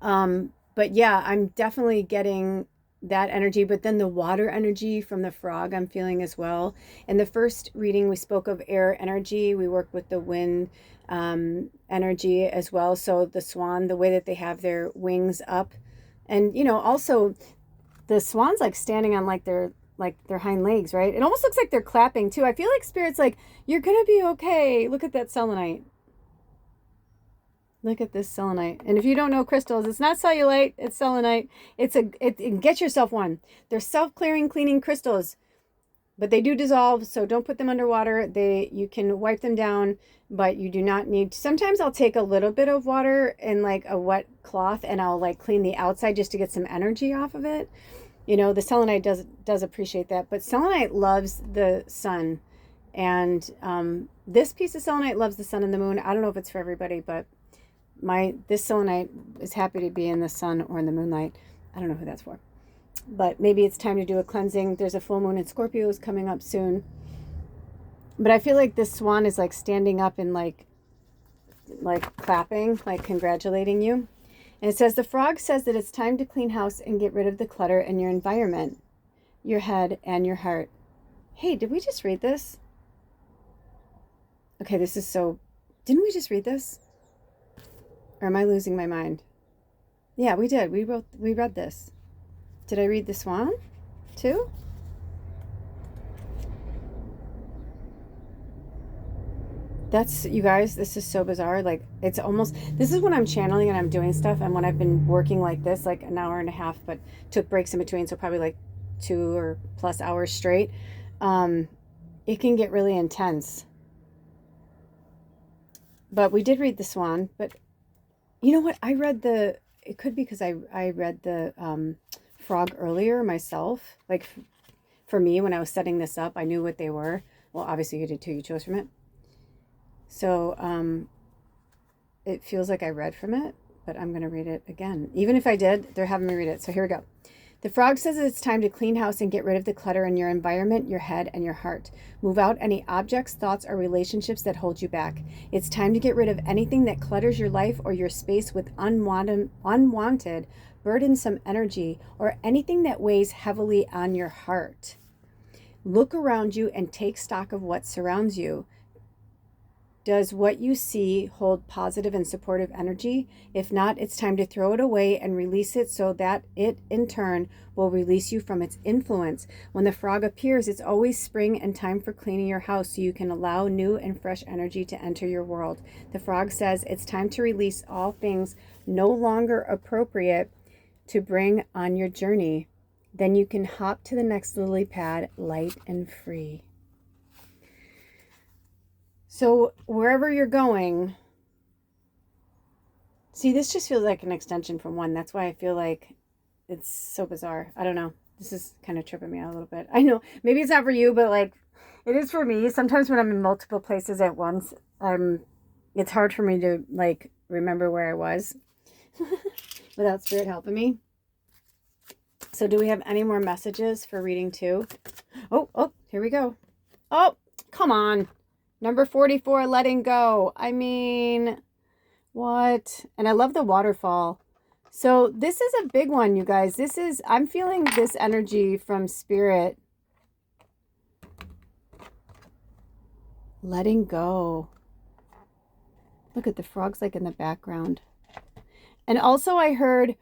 But yeah, I'm definitely getting that energy, but then the water energy from the frog I'm feeling as well. In the first reading, we spoke of air energy. We worked with the wind energy as well. So the swan, the way that they have their wings up, and also the swan's standing on their hind legs, right? It almost looks like they're clapping too. I feel like Spirit's you're gonna be okay. Look at that selenite. Look at this selenite. And if you don't know crystals, it's not cellulite, it's selenite. Get yourself one. They're self-clearing, cleaning crystals, but they do dissolve, so don't put them underwater. You can wipe them down, but you do not need. Sometimes I'll take a little bit of water in a wet cloth and I'll clean the outside just to get some energy off of it. The selenite does appreciate that, but selenite loves the sun. And this piece of selenite loves the sun and the moon. I don't know if it's for everybody, but this selenite is happy to be in the sun or in the moonlight. I don't know who that's for, but maybe it's time to do a cleansing. There's a full moon in Scorpios coming up soon, but I feel like this swan is standing up and clapping, congratulating you. And it says, the frog says that it's time to clean house and get rid of the clutter in your environment, your head, and your heart. Hey, did we just read this? Okay, didn't we just read this? Or am I losing my mind? Yeah, we did. We read this. Did I read the swan too? That's, you guys, this is so bizarre. It's almost, this is when I'm channeling and I'm doing stuff, and when I've been working like this, an hour and a half, but took breaks in between, so probably 2 or plus hours straight. It can get really intense. But we did read the swan, but you know what? It could be because I read the frog earlier myself. For me, when I was setting this up, I knew what they were. Well, obviously you did too. You chose from it. So it feels like I read from it, but I'm going to read it again. Even if I did, they're having me read it. So here we go. The frog says it's time to clean house and get rid of the clutter in your environment, your head, and your heart. Move out any objects, thoughts, or relationships that hold you back. It's time to get rid of anything that clutters your life or your space with unwanted, burdensome energy, or anything that weighs heavily on your heart. Look around you and take stock of what surrounds you. Does what you see hold positive and supportive energy? If not, it's time to throw it away and release it so that it, in turn, will release you from its influence. When the frog appears, it's always spring and time for cleaning your house so you can allow new and fresh energy to enter your world. The frog says it's time to release all things no longer appropriate to bring on your journey. Then you can hop to the next lily pad, light and free. So wherever you're going, see, this just feels like an extension from one. That's why I feel like it's so bizarre. I don't know. This is kind of tripping me out a little bit. I know maybe it's not for you, but like it is for me. Sometimes when I'm in multiple places at once, it's hard for me to like remember where I was without spirit helping me. So do we have any more messages for reading 2? Oh, here we go. Oh, come on. Number 44, letting go. I mean, what? And I love the waterfall. So this is a big one, you guys. I'm feeling this energy from spirit. Letting go. Look at the frogs like in the background. And also I heard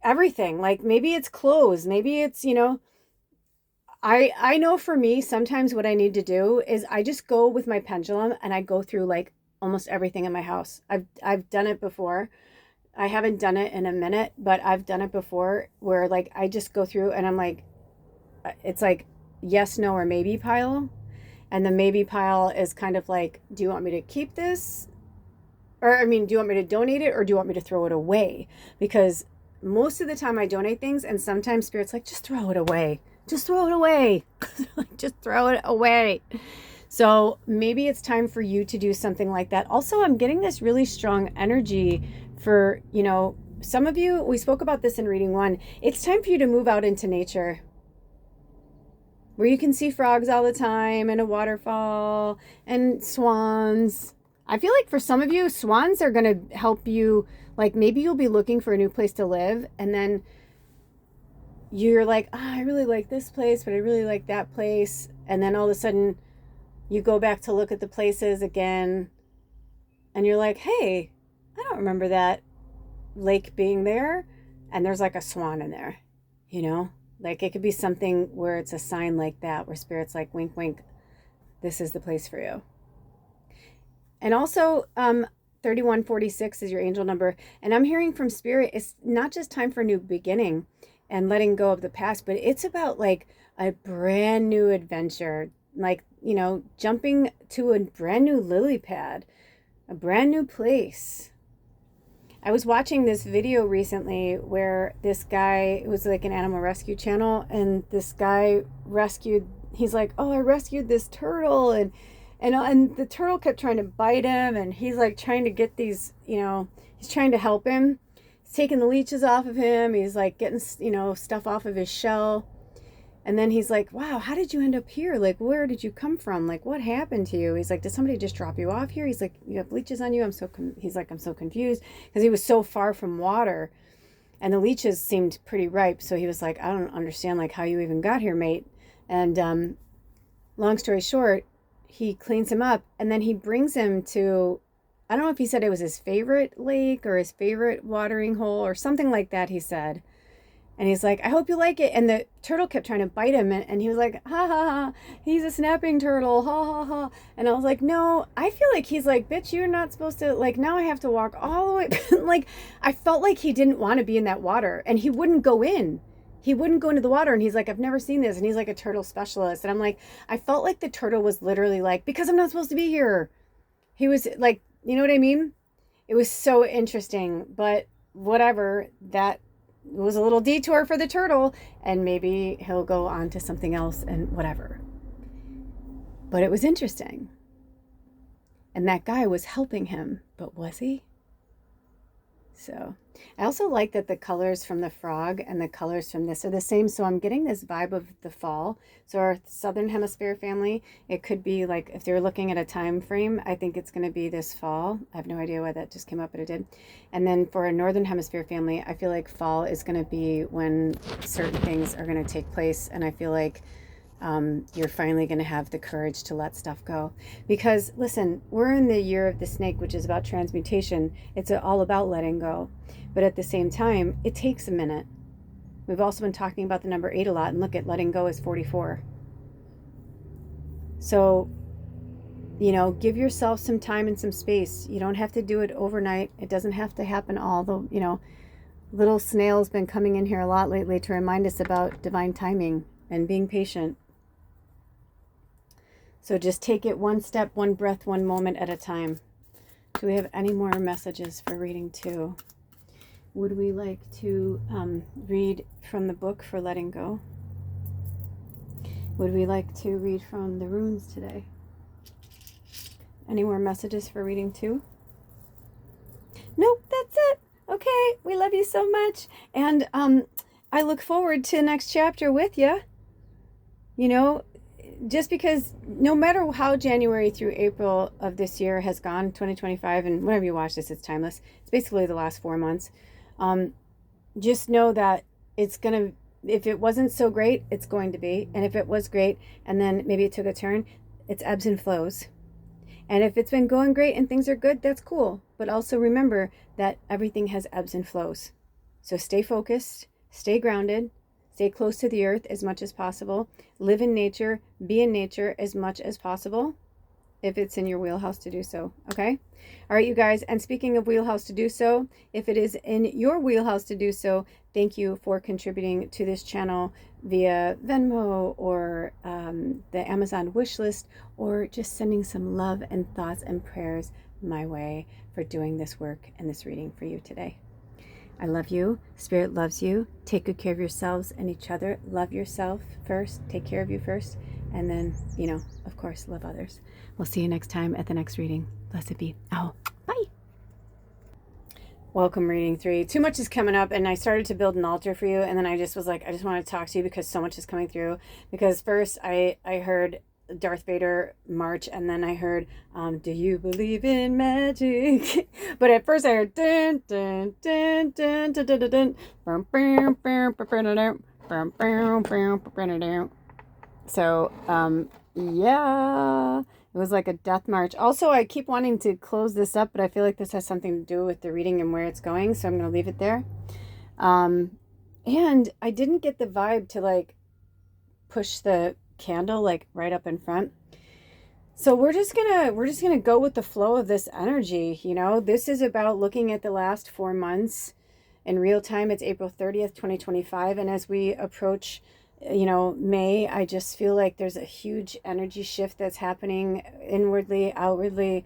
everything. Like maybe it's clothes. Maybe it's, I know for me, sometimes what I need to do is I just go with my pendulum and I go through like almost everything in my house. I've done it before. I haven't done it in a minute, but I've done it before where like I just go through and I'm like, it's like yes, no, or maybe pile. And the maybe pile is kind of like, do you want me to keep this? Or do you want me to donate it or do you want me to throw it away? Because most of the time I donate things and sometimes spirit's like, just throw it away. Just throw it away. Just throw it away. So maybe it's time for you to do something like that. Also, I'm getting this really strong energy for, some of you, we spoke about this in reading 1. It's time for you to move out into nature where you can see frogs all the time and a waterfall and swans. I feel like for some of you, swans are going to help you. Like maybe you'll be looking for a new place to live and then you're like, I really like this place, but I really like that place. And then all of a sudden you go back to look at the places again and you're like, hey, I don't remember that lake being there. And there's like a swan in there, like it could be something where it's a sign like that, where spirit's like, wink, wink, this is the place for you. And also, 3146 is your angel number. And I'm hearing from spirit, it's not just time for a new beginning and letting go of the past, but it's about like a brand new adventure, like, jumping to a brand new lily pad, a brand new place. I was watching this video recently where this guy, it was like an animal rescue channel, and this guy he's like, oh, I rescued this turtle, and the turtle kept trying to bite him, and he's like trying to get these, he's trying to help him. He's taking the leeches off of him. He's like getting, stuff off of his shell. And then he's like, wow, how did you end up here? Like, where did you come from? Like, what happened to you? He's like, did somebody just drop you off here? He's like, you have leeches on you? He's like, I'm so confused because he was so far from water and the leeches seemed pretty ripe. So he was like, I don't understand like how you even got here, mate. And long story short, he cleans him up and then he brings him to, I don't know if he said it was his favorite lake or his favorite watering hole or something like that, he said. And he's like, I hope you like it. And the turtle kept trying to bite him. And he was like, ha, ha, ha. He's a snapping turtle. Ha, ha, ha. And I was like, no, I feel like he's like, bitch, you're not supposed to. Like, now I have to walk all the way. Like, I felt like he didn't want to be in that water. And he wouldn't go in. He wouldn't go into the water. And he's like, I've never seen this. And he's like a turtle specialist. And I'm like, I felt like the turtle was literally like, because I'm not supposed to be here. He was like, you know what I mean? It was so interesting. But whatever, that it was a little detour for the turtle, and maybe he'll go on to something else and whatever. But it was interesting. And that guy was helping him, but was he? So I also like that the colors from the frog and the colors from this are the same. So I'm getting this vibe of the fall. So our Southern Hemisphere family, it could be like, if they're looking at a time frame, I think it's going to be this fall. I have no idea why that just came up, but it did. And then for a Northern Hemisphere family, I feel like fall is going to be when certain things are going to take place. And I feel like you're finally going to have the courage to let stuff go. Because listen, we're in the year of the snake, which is about transmutation. It's all about letting go. But at the same time, it takes a minute. We've also been talking about the number 8 a lot, and look at letting go is 44. So, give yourself some time and some space. You don't have to do it overnight. It doesn't have to happen all the, little snail's been coming in here a lot lately to remind us about divine timing and being patient. So just take it one step, one breath, one moment at a time. Do we have any more messages for reading 2? Would we like to read from the book for letting go? Would we like to read from the runes today? Any more messages for reading 2? Nope, that's it. Okay, we love you so much. And I look forward to the next chapter with you. Just because no matter how January through April of this year has gone, 2025, and whenever you watch this, it's timeless. It's basically the last 4 months. Just know that it's going to, if it wasn't so great, it's going to be. And if it was great, and then maybe it took a turn, it's ebbs and flows. And if it's been going great and things are good, that's cool. But also remember that everything has ebbs and flows. So stay focused, stay grounded, stay close to the earth as much as possible. Live in nature, be in nature as much as possible, if it's in your wheelhouse to do so, okay? All right, you guys, and speaking of wheelhouse to do so, if it is in your wheelhouse to do so, thank you for contributing to this channel via Venmo or the Amazon wish list, or just sending some love and thoughts and prayers my way for doing this work and this reading for you today. I love you. Spirit loves you. Take good care of yourselves and each other. Love yourself first. Take care of you first. And then, of course, love others. We'll see you next time at the next reading. Blessed be. Oh, bye. Welcome, reading 3. Too much is coming up, and I started to build an altar for you, and then I just was like, I just want to talk to you because so much is coming through. Because first I heard Darth Vader march, and then I heard do you believe in magic? But at first I heard dun dun dun dun dun dun dun dun. So yeah, it was like a death march. Also, I keep wanting to close this up, but I feel like this has something to do with the reading and where it's going, so I'm going to leave it there. And I didn't get the vibe to like push the candle like right up in front. So we're just gonna go with the flow of this energy. This is about looking at the last 4 months in real time. It's April 30th, 2025, and as we approach May, I just feel like there's a huge energy shift that's happening inwardly, outwardly,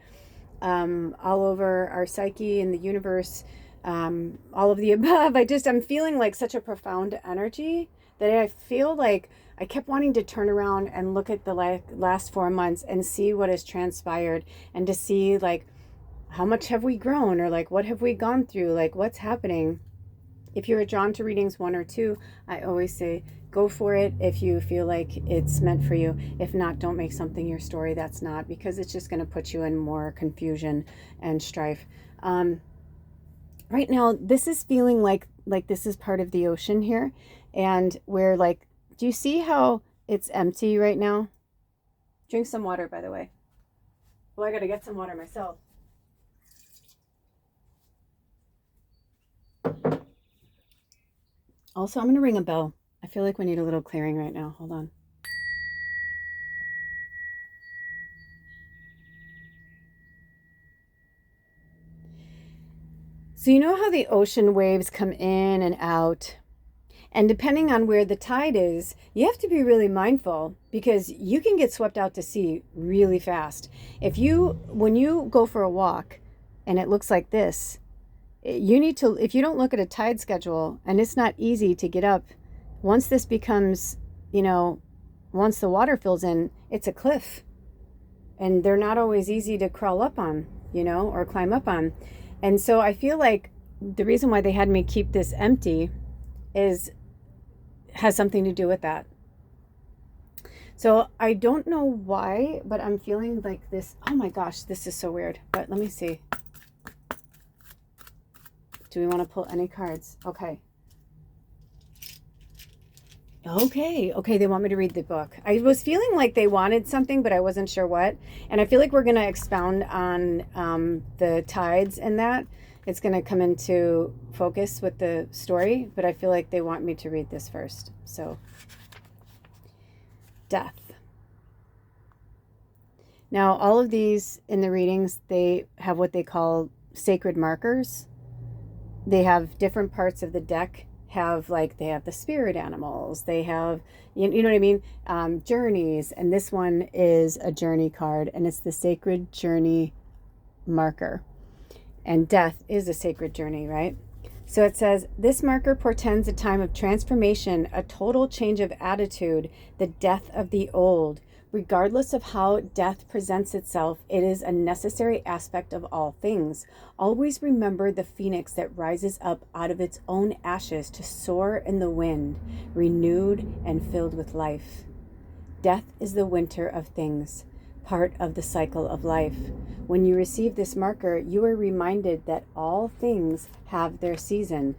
all over our psyche and the universe, all of the above. I'm feeling like such a profound energy that I feel like I kept wanting to turn around and look at the last 4 months and see what has transpired, and to see like how much have we grown, or like what have we gone through, like what's happening. If you're drawn to readings 1 or 2, I always say go for it if you feel like it's meant for you. If not, don't make something your story that's not, because it's just going to put you in more confusion and strife. Right now, this is feeling like this is part of the ocean here, and we're like, do you see how it's empty right now? Drink some water, by the way. Well, I got to get some water myself. Also, I'm going to ring a bell. I feel like we need a little clearing right now. Hold on. So you know how the ocean waves come in and out? And depending on where the tide is, you have to be really mindful, because you can get swept out to sea really fast. When you go for a walk and it looks like this, you need to, if you don't look at a tide schedule, and it's not easy to get up, once this becomes, once the water fills in, it's a cliff. And they're not always easy to crawl up on, or climb up on. And so I feel like the reason why they had me keep this empty has something to do with that. So I don't know why, but I'm feeling like this. Oh my gosh, this is so weird. But let me see. Do we want to pull any cards? Okay. Okay, they want me to read the book. I was feeling like they wanted something, but I wasn't sure what. And I feel like we're going to expound on the tides and that. It's going to come into focus with the story, but I feel like they want me to read this first. So, death. Now, all of these in the readings, they have what they call sacred markers. They have different parts of the deck they have the spirit animals, they have, you know what I mean, journeys, and this one is a journey card, and it's the sacred journey marker, and death is a sacred journey, right? So it says, this marker portends a time of transformation, a total change of attitude, the death of the old. Regardless of how death presents itself, it is a necessary aspect of all things. Always remember the phoenix that rises up out of its own ashes to soar in the wind, renewed and filled with life. Death is the winter of things, part of the cycle of life. When you receive this marker, you are reminded that all things have their season.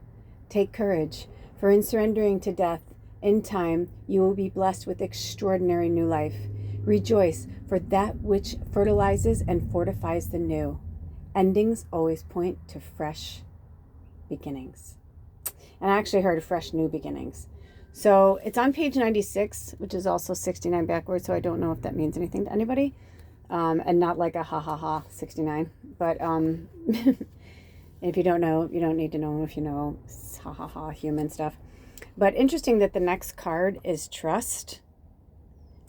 Take courage, for in surrendering to death, in time, you will be blessed with extraordinary new life. Rejoice, for that which fertilizes and fortifies the new. Endings always point to fresh beginnings. And I actually heard fresh new beginnings. So it's on page 96, which is also 69 backwards, so I don't know if that means anything to anybody. And not like a ha ha ha 69. But if you don't know, you don't need to know. If you know, it's ha ha ha human stuff. But interesting that the next card is trust.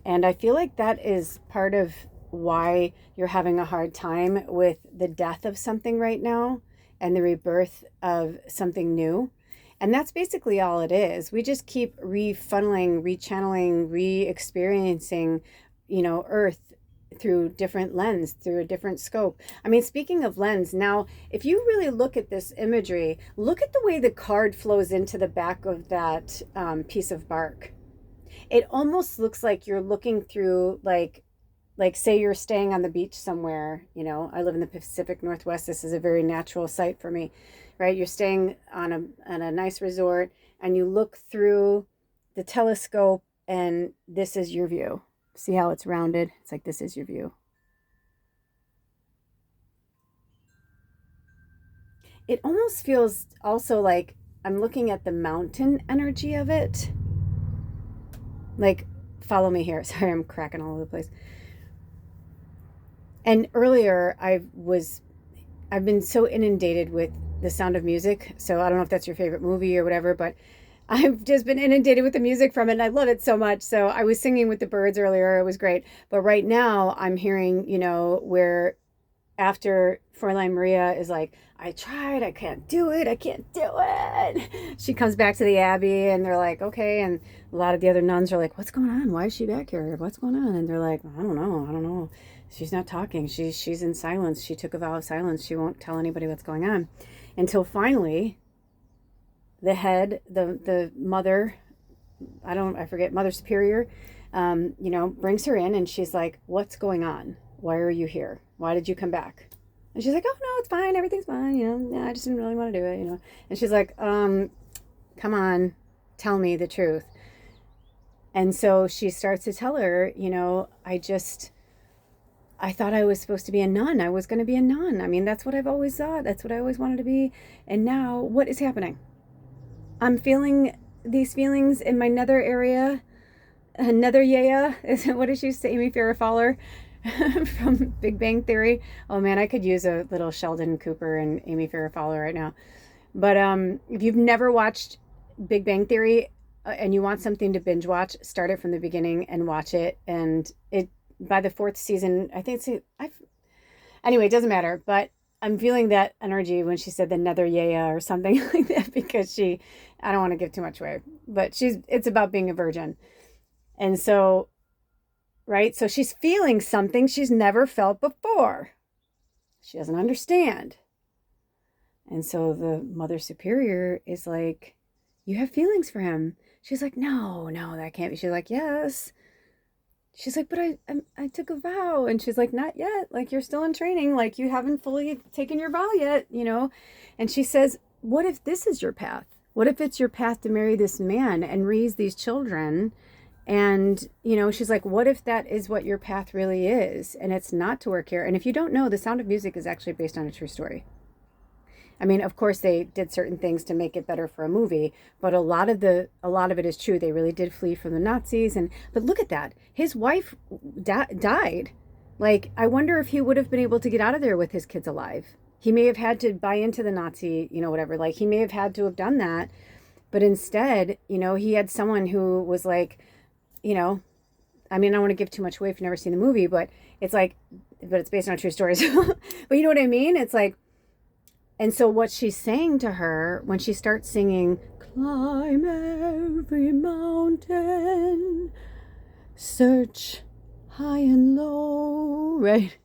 And I feel like that is part of why you're having a hard time with the death of something right now and the rebirth of something new. And that's basically all it is. We just keep refunneling, rechanneling, re-experiencing, Earth through different lens, through a different scope. I mean, speaking of lens, now, if you really look at this imagery, look at the way the card flows into the back of that piece of bark. It almost looks like you're looking through, like say you're staying on the beach somewhere. I live in the Pacific Northwest. This is a very natural site for me, right? You're staying on a nice resort, and you look through the telescope, and this is your view. See how it's rounded? It's like this is your view. It almost feels also like I'm looking at the mountain energy of it. Like, follow me here. Sorry, I'm cracking all over the place. And earlier, I've been so inundated with The Sound of Music. So I don't know if that's your favorite movie or whatever, but I've just been inundated with the music from it, and I love it so much. So I was singing with the birds earlier. It was great. But right now, I'm hearing, where after Fräulein Maria is like, I tried, I can't do it. She comes back to the Abbey, and they're like, okay. And a lot of the other nuns are like, what's going on? Why is she back here? What's going on? And they're like, I don't know. She's not talking. She's in silence. She took a vow of silence. She won't tell anybody what's going on. Until finally, the head, the mother, I forget, Mother Superior, brings her in, and she's like, what's going on? Why are you here? Why did you come back? And she's like, oh, no, it's fine. Everything's fine. I just didn't really want to do it, And she's like, come on, tell me the truth. And so she starts to tell her, I thought I was supposed to be a nun. I was going to be a nun. I mean, that's what I've always thought. That's what I always wanted to be. And now what is happening? I'm feeling these feelings in my nether area. Nether yaya. What did she say? Amy Farrah Fowler from Big Bang Theory. Oh man, I could use a little Sheldon Cooper and Amy Farrah Fowler right now. But if you've never watched Big Bang Theory and you want something to binge watch, start it from the beginning and watch it. And by the 4th season, I think anyway, it doesn't matter. But I'm feeling that energy when she said the nether yaya or something like that, because I don't want to give too much away, but it's about being a virgin. And so, right? So she's feeling something she's never felt before. She doesn't understand. And so the Mother Superior is like, you have feelings for him. She's like, no, that can't be. She's like, yes. She's like, but I took a vow. And she's like, not yet. Like, you're still in training. Like, you haven't fully taken your vow yet, you know? And she says, what if this is your path? What if it's your path to marry this man and raise these children? And, you know, she's like, what if that is what your path really is? And it's not to work here. And if you don't know, The Sound of Music is actually based on a true story. I mean, of course, they did certain things to make it better for a movie, but a lot of it is true. They really did flee from the Nazis, but look at that. His wife died. Like, I wonder if he would have been able to get out of there with his kids alive. He may have had to buy into the Nazi, you know, whatever. Like, he may have had to have done that, but instead, you know, he had someone who was like, you know, I mean, I don't want to give too much away if you've never seen the movie, but it's like, but it's based on true stories. But you know what I mean? It's like, and so what she's saying to her when she starts singing, climb every mountain, search high and low, right?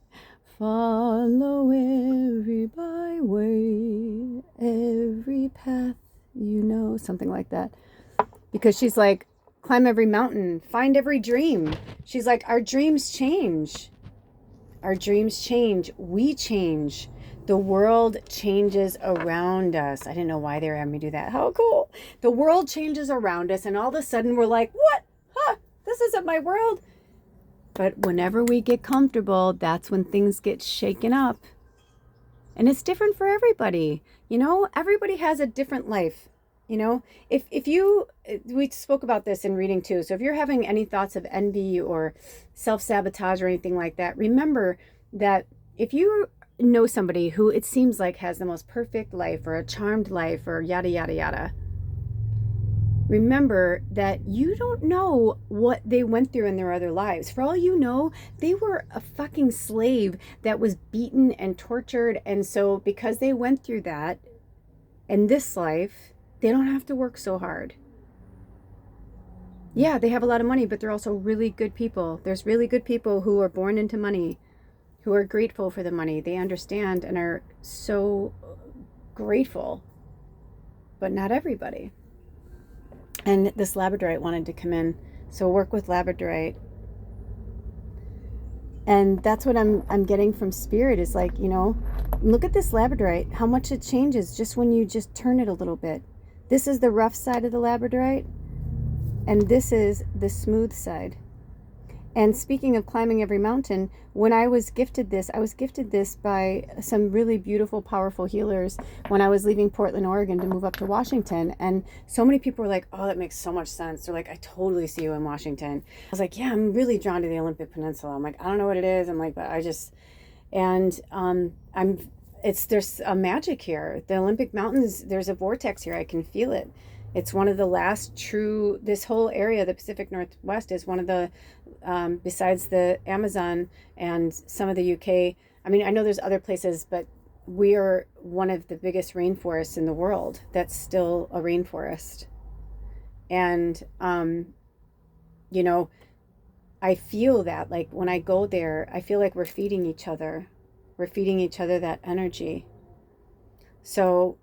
Follow every byway, every path, you know, something like that. Because she's like, climb every mountain, find every dream. She's like, our dreams change. Our dreams change. We change. The world changes around us. I didn't know why they were having me do that. How cool. The world changes around us, and all of a sudden we're like, what? Huh? This isn't my world. But whenever we get comfortable, that's when things get shaken up. And it's different for everybody. You know, everybody has a different life. You know, if you, we spoke about this in reading too. So if you're having any thoughts of envy or self-sabotage or anything like that, remember that if you know somebody who it seems like has the most perfect life or a charmed life or yada, yada, yada, remember that you don't know what they went through in their other lives. For all you know, they were a fucking slave that was beaten and tortured. And so because they went through that in this life, they don't have to work so hard. Yeah, they have a lot of money, but they're also really good people. There's really good people who are born into money, who are grateful for the money. They understand and are so grateful, but not everybody. And this labradorite wanted to come in, so work with labradorite. And that's what I'm getting from Spirit is like, you know, look at this labradorite, how much it changes just when you just turn it a little bit. This is the rough side of the labradorite, and this is the smooth side. And speaking of climbing every mountain, when I was gifted this by some really beautiful, powerful healers when I was leaving Portland, Oregon to move up to Washington. And so many people were like, oh, that makes so much sense. They're like, I totally see you in Washington. I was like, yeah, I'm really drawn to the Olympic Peninsula. I'm like, I don't know what it is. I'm like, but I just, and there's a magic here. The Olympic Mountains, there's a vortex here. I can feel it. It's one of the last true, this whole area, the Pacific Northwest, is one of the, besides the Amazon and some of the UK, I mean, I know there's other places, but we are one of the biggest rainforests in the world that's still a rainforest. And, you know, I feel that, like, when I go there, I feel like we're feeding each other. We're feeding each other that energy. So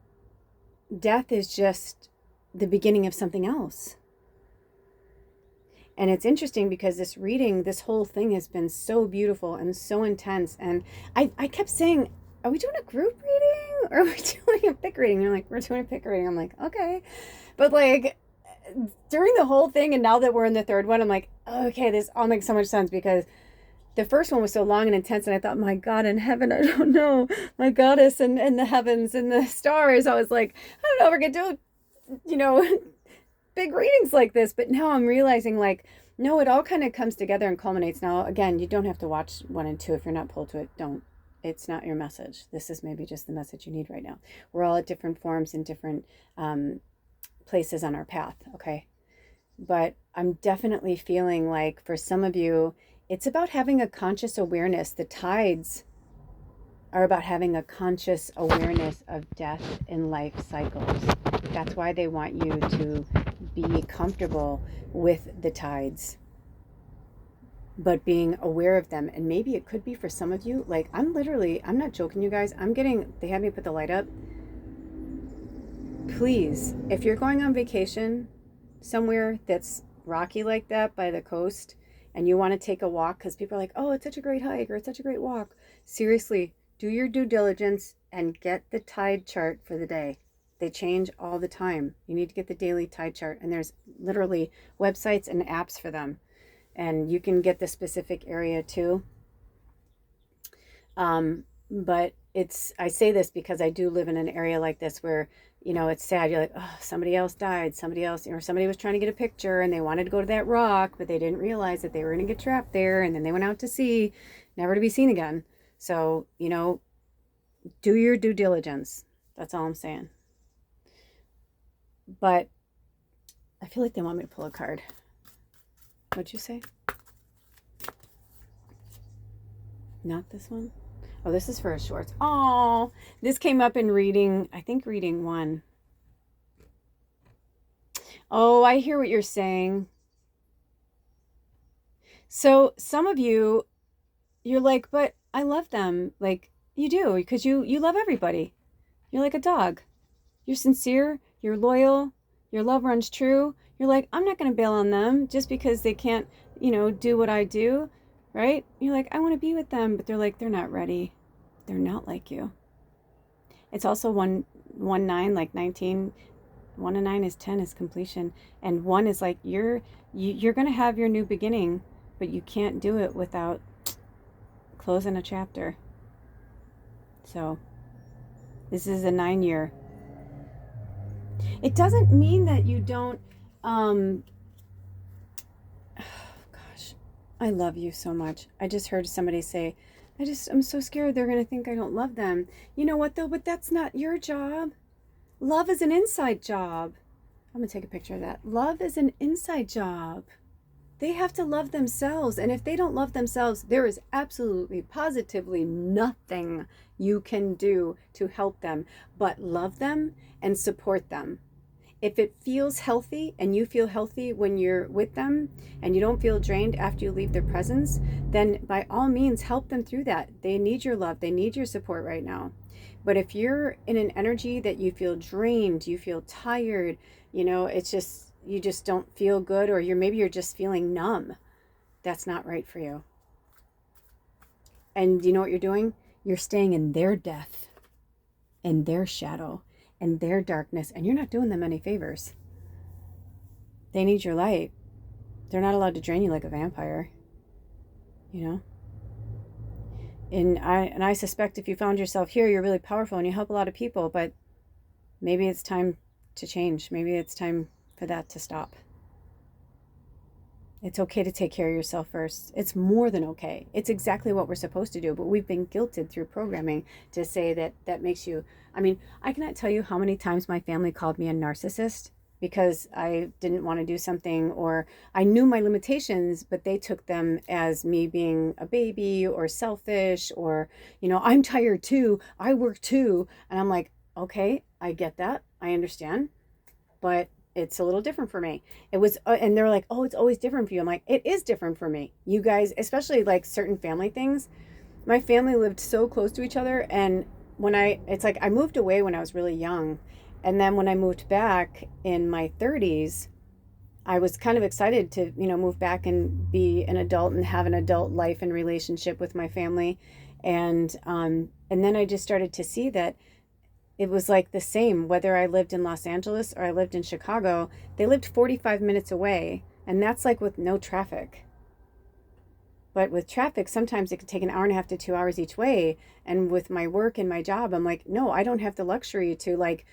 death is just the beginning of something else. And it's interesting because this reading, this whole thing has been so beautiful and so intense. And I kept saying, are we doing a group reading or are we doing a pick reading? And they're like, we're doing a pick reading. I'm like, okay. But like during the whole thing, and now that we're in the third one, I'm like, okay, this all makes so much sense because the first one was so long and intense, and I thought, my God in heaven, I don't know, my goddess and the heavens and the stars. I was like, I don't know if we're gonna do, you know, big readings like this. But now I'm realizing, like, no, it all kind of comes together and culminates. Now, again, you don't have to watch 1 and 2 if you're not pulled to it. Don't. It's not your message. This is maybe just the message you need right now. We're all at different forms and different places on our path, okay? But I'm definitely feeling like for some of you, it's about having a conscious awareness. The tides are about having a conscious awareness of death in life cycles. That's why they want you to be comfortable with the tides, but being aware of them. And maybe it could be for some of you, like I'm not joking, you guys. They had me put the light up. please, if you're going on vacation somewhere that's rocky like that by the coast and you want to take a walk, because people are like, oh, it's such a great hike or it's such a great walk. Seriously, do your due diligence and get the tide chart for the day. They change all the time. You need to get the daily tide chart, and there's literally websites and apps for them. And you can get the specific area too. But I say this because I do live in an area like this where, it's sad. You're like, oh, somebody else died. Somebody else, or somebody was trying to get a picture and they wanted to go to that rock, but they didn't realize that they were going to get trapped there. And then they went out to sea, never to be seen again. So, do your due diligence. That's all I'm saying. But I feel like they want me to pull a card. What'd you say? Not this one? Oh, this is for a short. Oh, this came up in reading 1. Oh, I hear what you're saying. So some of you, you're like, but I love them. Like, you do, because you love everybody. You're like a dog. You're sincere. You're loyal. Your love runs true. You're like, I'm not going to bail on them just because they can't, do what I do. Right? You're like, I want to be with them, but they're like, they're not ready. They're not like you. It's also 1, 9, like 19. 1 and 9 is 10 is completion. And 1 is like, you're going to have your new beginning, but you can't do it without closing a chapter. So this is a 9-year. It doesn't mean that you don't, I love you so much. I just heard somebody say, I'm so scared they're going to think I don't love them. You know what though? But that's not your job. Love is an inside job. I'm going to take a picture of that. Love is an inside job. They have to love themselves. And if they don't love themselves, there is absolutely, positively nothing you can do to help them but love them and support them. If it feels healthy and you feel healthy when you're with them and you don't feel drained after you leave their presence, then by all means help them through that. They need your love. They need your support right now. But if you're in an energy that you feel drained, you feel tired, it's just, you just don't feel good, or maybe you're just feeling numb, that's not right for you. And you know what you're doing? You're staying in their death, in their shadow, and their darkness, and you're not doing them any favors. They need your light. They're not allowed to drain you like a vampire. And I suspect if you found yourself here, you're really powerful and you help a lot of people, but maybe it's time to change. Maybe it's time for that to stop. It's okay to take care of yourself first. It's more than okay. It's exactly what we're supposed to do, but we've been guilted through programming to say that makes you, I cannot tell you how many times my family called me a narcissist because I didn't want to do something, or I knew my limitations, but they took them as me being a baby or selfish, or, I'm tired too, I work too. And I'm like, okay, I get that. I understand. But it's a little different for me. It was, and they're like, oh, it's always different for you. I'm like, it is different for me. You guys, especially like certain family things, my family lived so close to each other. And it's like I moved away when I was really young. And then when I moved back in my 30s, I was kind of excited to, move back and be an adult and have an adult life and relationship with my family. And then I just started to see that it was like the same, whether I lived in Los Angeles or I lived in Chicago, they lived 45 minutes away. And that's like with no traffic. But with traffic, sometimes it could take an hour and a half to 2 hours each way. And with my work and my job, I'm like, no, I don't have the luxury to like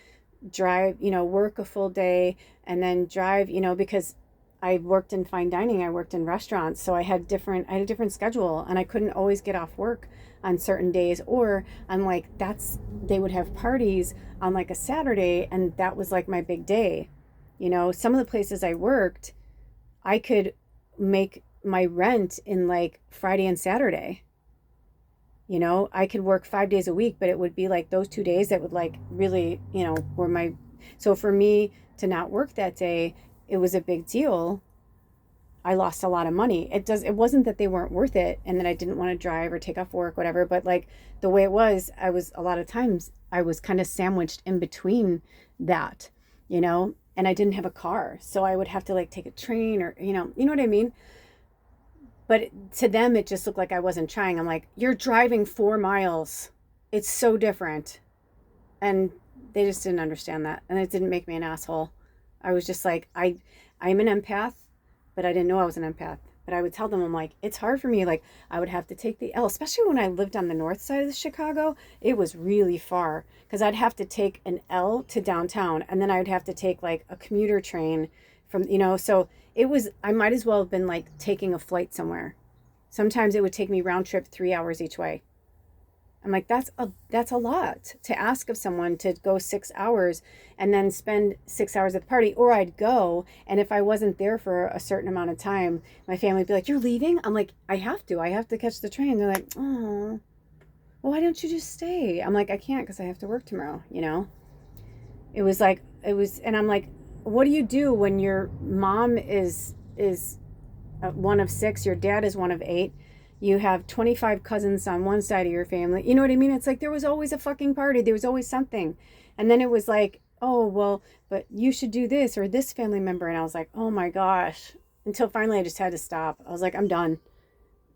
drive, work a full day and then drive, because I worked in fine dining, I worked in restaurants. So I had a different schedule, and I couldn't always get off work on certain days, or I'm like, they would have parties on like a Saturday, and that was like my big day. Some of the places I worked, I could make my rent in like Friday and Saturday. I could work 5 days a week, but it would be like those 2 days that would like really, so for me to not work that day, it was a big deal. I lost a lot of money. It wasn't that they weren't worth it and that I didn't want to drive or take off work, whatever, but like the way it was, a lot of times I was kind of sandwiched in between that, and I didn't have a car. So I would have to like take a train or, you know what I mean? But to them, it just looked like I wasn't trying. I'm like, you're driving 4 miles. It's so different. And they just didn't understand that. And it didn't make me an asshole. I was just like, I'm an empath, but I didn't know I was an empath. But I would tell them, I'm like, it's hard for me. Like, I would have to take the L, especially when I lived on the north side of Chicago. It was really far because I'd have to take an L to downtown, and then I would have to take like a commuter train from, so I might as well have been like taking a flight somewhere. Sometimes it would take me round trip 3 hours each way. I'm like, that's a lot to ask of someone to go 6 hours and then spend 6 hours at the party. Or I'd go, and if I wasn't there for a certain amount of time, my family would be like, you're leaving? I'm like, I have to catch the train. They're like, oh, well, why don't you just stay? I'm like, I can't because I have to work tomorrow, and I'm like, what do you do when your mom is one of 6, your dad is one of 8, you have 25 cousins on one side of your family. You know what I mean? It's like there was always a fucking party. There was always something. And then it was like, oh, well, but you should do this or this family member. And I was like, oh my gosh. Until finally I just had to stop. I was like, I'm done.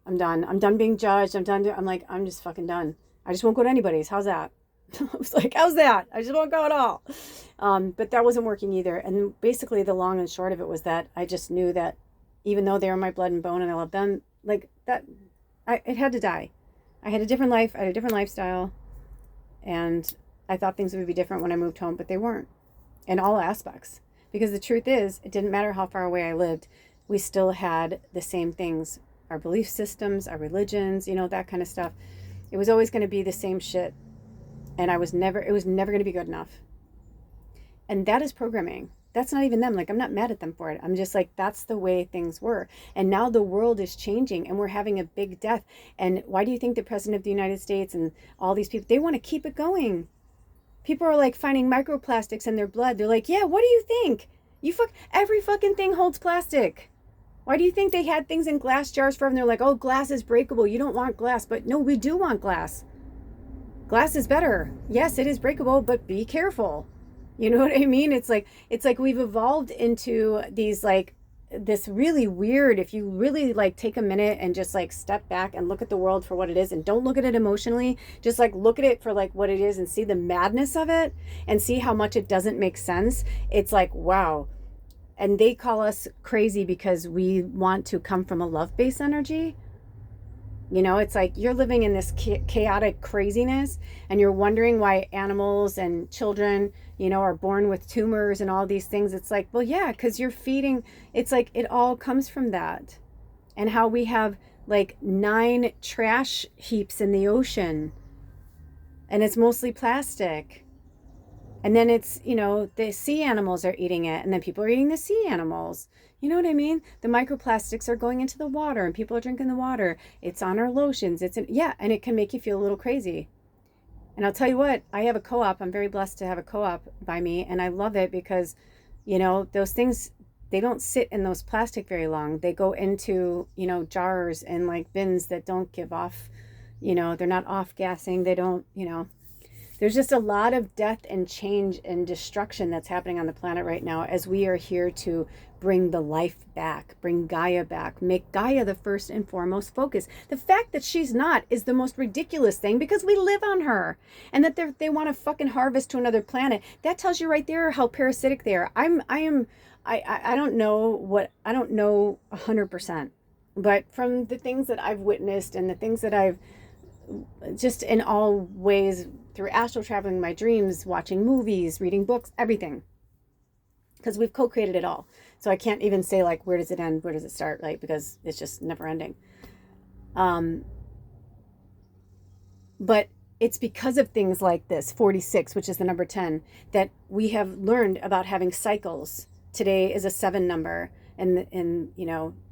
I'm done being judged. I'm like, I'm just fucking done. I just won't go to anybody's. How's that? I was like, how's that? I just won't go at all. But that wasn't working either. And basically the long and short of it was that I just knew that even though they were my blood and bone and I loved them, like that, it had to die. I had a different life. I had a different lifestyle. And I thought things would be different when I moved home, but they weren't in all aspects. Because the truth is, it didn't matter how far away I lived. We still had the same things, our belief systems, our religions, that kind of stuff. It was always going to be the same shit. And it was never going to be good enough. And that is programming. That's not even them. Like, I'm not mad at them for it. I'm just like, that's the way things were. And now the world is changing and we're having a big death. And why do you think the president of the United States and all these people, they want to keep it going? People are like finding microplastics in their blood. They're like, yeah, what do you think? Every fucking thing holds plastic. Why do you think they had things in glass jars forever? And they're like, oh, glass is breakable. You don't want glass. But no, we do want glass. Glass is better. Yes, it is breakable, but be careful. You know what I mean? It's like we've evolved into these like this really weird, if you really like take a minute and just like step back and look at the world for what it is and don't look at it emotionally, just like look at it for like what it is and see the madness of it and see how much it doesn't make sense. It's like, wow. And they call us crazy because we want to come from a love-based energy. It's like you're living in this chaotic craziness and you're wondering why animals and children, are born with tumors and all these things. It's like, well, yeah, because you're feeding. It's like it all comes from that. And how we have like 9 trash heaps in the ocean and it's mostly plastic. And then it's, the sea animals are eating it and then people are eating the sea animals. You know what I mean? The microplastics are going into the water and people are drinking the water. It's on our lotions. And it can make you feel a little crazy. And I'll tell you what, I have a co-op. I'm very blessed to have a co-op by me. And I love it because, those things, they don't sit in those plastic very long. They go into, jars and like bins that don't give off, they're not off gassing. They don't, there's just a lot of death and change and destruction that's happening on the planet right now as we are here to bring the life back, bring Gaia back, make Gaia the first and foremost focus. The fact that she's not is the most ridiculous thing because we live on her and that they want to fucking harvest to another planet. That tells you right there how parasitic they are. I don't know 100%, but from the things that I've witnessed and the things that I've just in all ways through astral traveling, my dreams, watching movies, reading books, everything. Because we've co-created it all. So I can't even say like, where does it end? Where does it start? Right? Because it's just never ending. But it's because of things like this, 46, which is the number 10, that we have learned about having cycles. Today is a 7 number in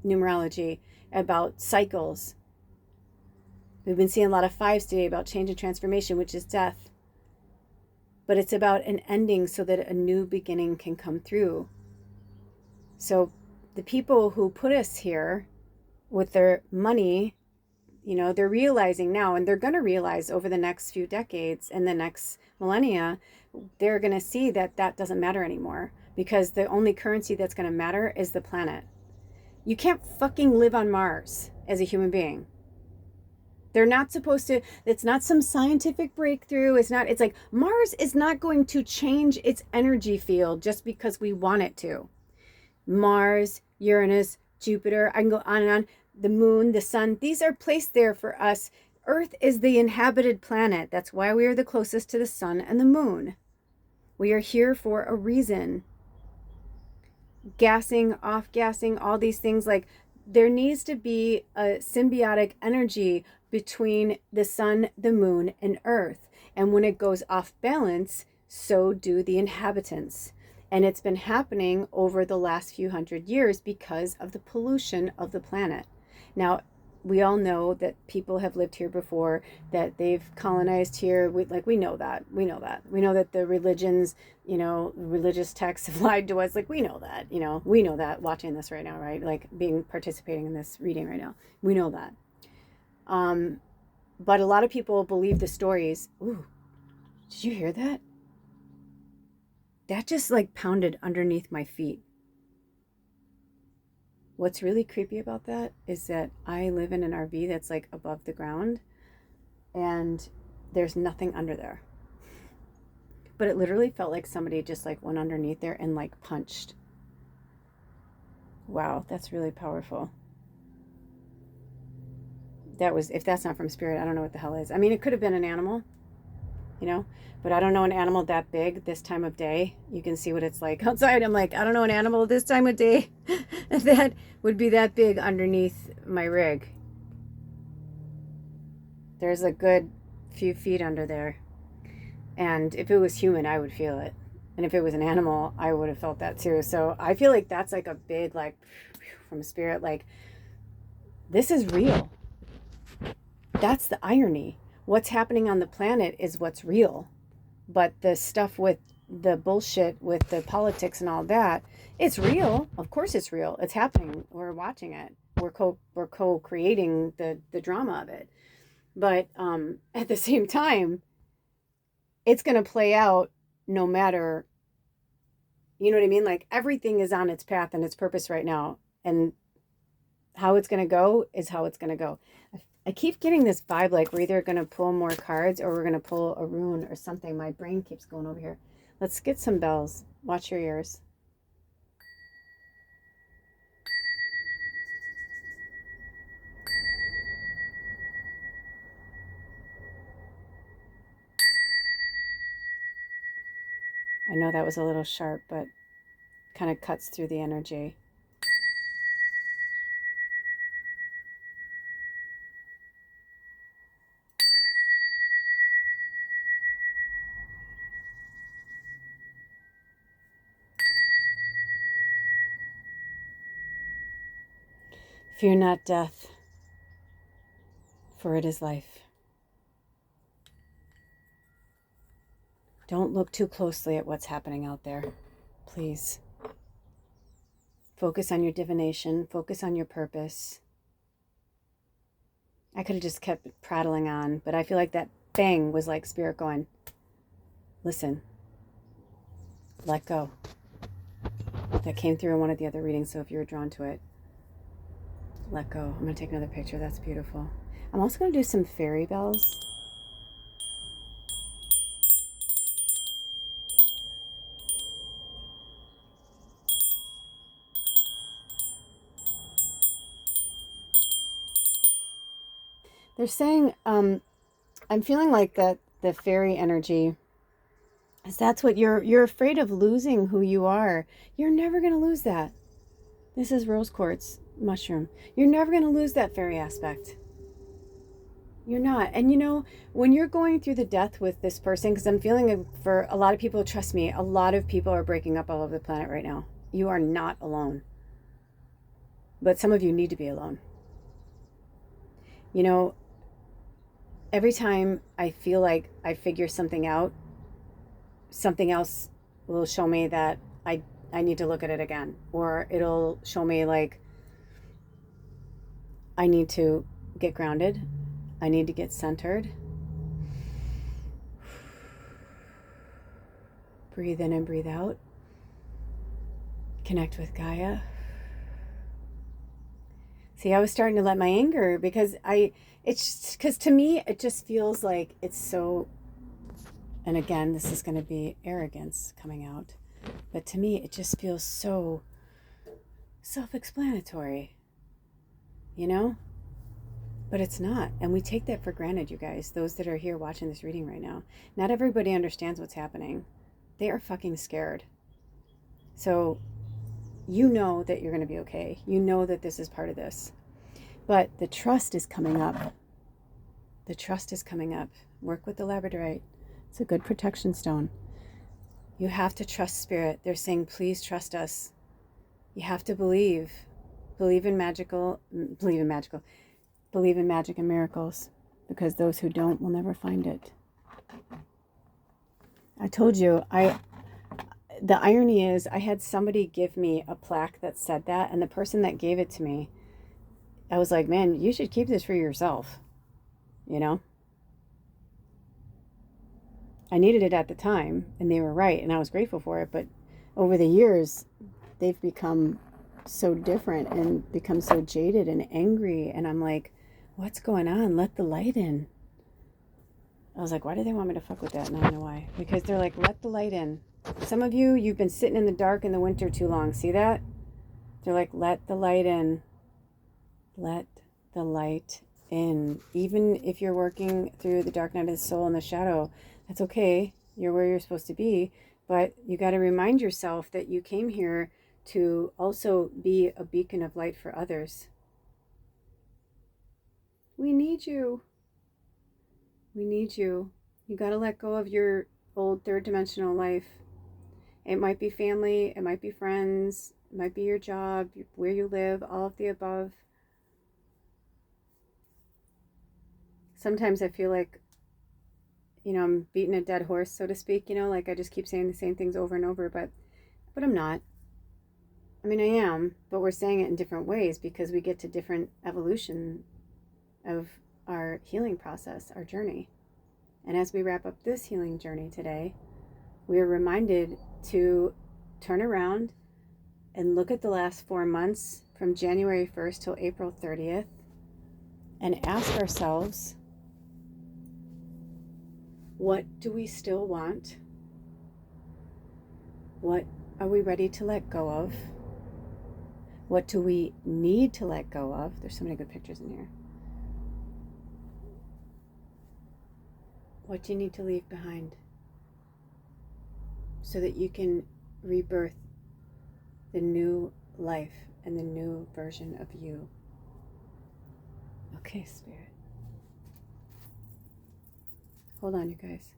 numerology about cycles. We've been seeing a lot of 5s today about change and transformation, which is death. But it's about an ending so that a new beginning can come through. So the people who put us here with their money, they're realizing now, and they're going to realize over the next few decades and the next millennia, they're going to see that that doesn't matter anymore, because the only currency that's going to matter is the planet. You can't fucking live on Mars as a human being. They're not supposed to, it's not some scientific breakthrough. It's like Mars is not going to change its energy field just because we want it to. Mars, Uranus, Jupiter, I can go on and on. The moon, the sun, these are placed there for us. Earth is the inhabited planet. That's why we are the closest to the sun and the moon. We are here for a reason. Gassing, off gassing, all these things, like there needs to be a symbiotic energy between the sun, the moon, and Earth. And when it goes off balance, so do the inhabitants. And it's been happening over the last few hundred years because of the pollution of the planet. Now, we all know that people have lived here before, that they've colonized here. We know that. We know that the religions, religious texts have lied to us. Like, we know that, we know that watching this right now, right? Like participating in this reading right now. We know that. But a lot of people believe the stories. Ooh, did you hear that? That just like pounded underneath my feet. What's really creepy about that is that I live in an RV that's like above the ground and there's nothing under there. But it literally felt like somebody just like went underneath there and like punched. Wow, that's really powerful. If that's not from spirit, I don't know what the hell is. I mean, it could have been an animal, but I don't know an animal that big this time of day. You can see what it's like outside. I'm like, I don't know an animal this time of day that would be that big underneath my rig. There's a good few feet under there. And if it was human, I would feel it. And if it was an animal, I would have felt that too. So I feel like that's like a big, like, from spirit, like, this is real. That's the irony. What's happening on the planet is what's real. But the stuff with the bullshit with the politics and all that, it's real. Of course it's real. It's happening. We're watching it. We're co-creating the drama of it. But at the same time, it's going to play out no matter, you know what I mean? Like everything is on its path and its purpose right now. And how it's going to go is how it's going to go. I keep getting this vibe like we're either going to pull more cards or we're going to pull a rune or something. My brain keeps going over here. Let's get some bells. Watch your ears. I know that was a little sharp, but kind of cuts through the energy. Fear not death, for it is life. Don't look too closely at what's happening out there, please. Focus on your divination. Focus on your purpose. I could have just kept prattling on, but I feel like that bang was like spirit going, listen, let go. That came through in one of the other readings, so if you were drawn to it, let go. I'm going to take another picture. That's beautiful. I'm also going to do some fairy bells. They're saying, I'm feeling like that the fairy energy is that's what you're afraid of losing who you are. You're never going to lose that. This is rose quartz mushroom. You're never going to lose that fairy aspect. You're not. And when you're going through the death with this person, because I'm feeling for a lot of people, trust me, a lot of people are breaking up all over the planet right now. You are not alone. But some of you need to be alone. Every time I feel like I figure something out, something else will show me that I I need to look at it again. Or it'll show me like, I need to get grounded. I need to get centered. Breathe in and breathe out. Connect with Gaia. See, I was starting to let my anger, because it's because to me, it just feels like it's so, and again, this is going to be arrogance coming out, but to me, it just feels so self-explanatory, you know? But it's not. And we take that for granted, you guys, those that are here watching this reading right now. Not everybody understands what's happening. They are fucking scared. So you know that you're going to be okay. You know that this is part of this. But the trust is coming up. The trust is coming up. Work with the labradorite. It's a good protection stone. You have to trust spirit. They're saying, please trust us. You have to believe. Believe in magic and miracles. Because those who don't will never find it. I told you, the irony is I had somebody give me a plaque that said that, and the person that gave it to me, I was like, man, you should keep this for yourself, you know? I needed it at the time, and they were right, and I was grateful for it, but over the years, they've become so different and become so jaded and angry, and I'm like, what's going on? Let the light in. I was like, why do they want me to fuck with that? Now I know why. Because they're like, let the light in. Some of you, you've been sitting in the dark in the winter too long. See that? They're like, let the light in. Let the light in. Even if you're working through the dark night of the soul and the shadow, that's okay. You're where you're supposed to be. But you got to remind yourself that you came here to also be a beacon of light for others. We need you. We need you. You got to let go of your old third dimensional life. It might be family, it might be friends, it might be your job, where you live, all of the above. Sometimes I feel like, I'm beating a dead horse, so to speak, like I just keep saying the same things over and over, but I'm not. I mean, I am, but we're saying it in different ways because we get to different evolution of our healing process, our journey. And as we wrap up this healing journey today, we are reminded to turn around and look at the last 4 months from January 1st till April 30th and ask ourselves, what do we still want? What are we ready to let go of? What do we need to let go of? There's so many good pictures in here. What do you need to leave behind so that you can rebirth the new life and the new version of you? Okay, Spirit. Hold on, you guys.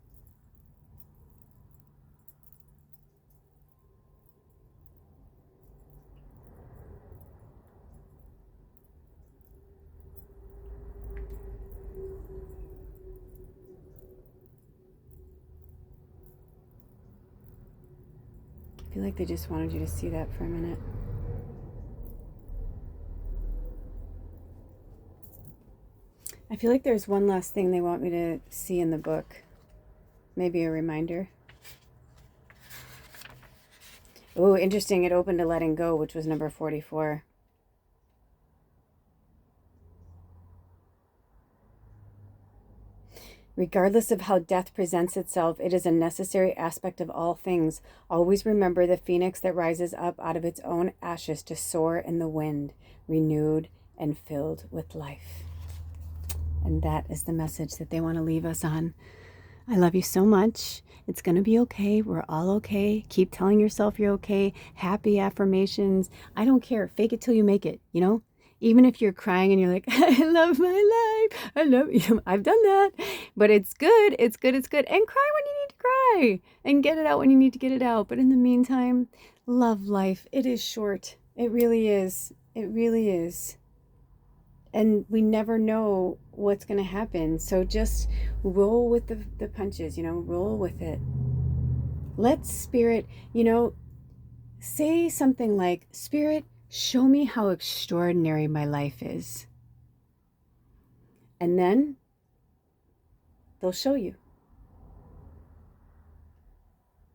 I feel like they just wanted you to see that for a minute. I feel like there's one last thing they want me to see in the book. Maybe a reminder. Oh, interesting. It opened to letting go, which was number 44. Regardless of how death presents itself, it is a necessary aspect of all things. Always remember the phoenix that rises up out of its own ashes to soar in the wind, renewed and filled with life. And that is the message that they want to leave us on. I love you so much. It's going to be okay. We're all okay. Keep telling yourself you're okay. Happy affirmations. I don't care. Fake it till you make it, Even if you're crying and you're like, I love my life. I love you. I've done that. But it's good. It's good. It's good. And cry when you need to cry. And get it out when you need to get it out. But in the meantime, love life. It is short. It really is. It really is. And we never know what's going to happen. So just roll with the punches, roll with it. Let spirit, say something like, Spirit, show me how extraordinary my life is. And then they'll show you.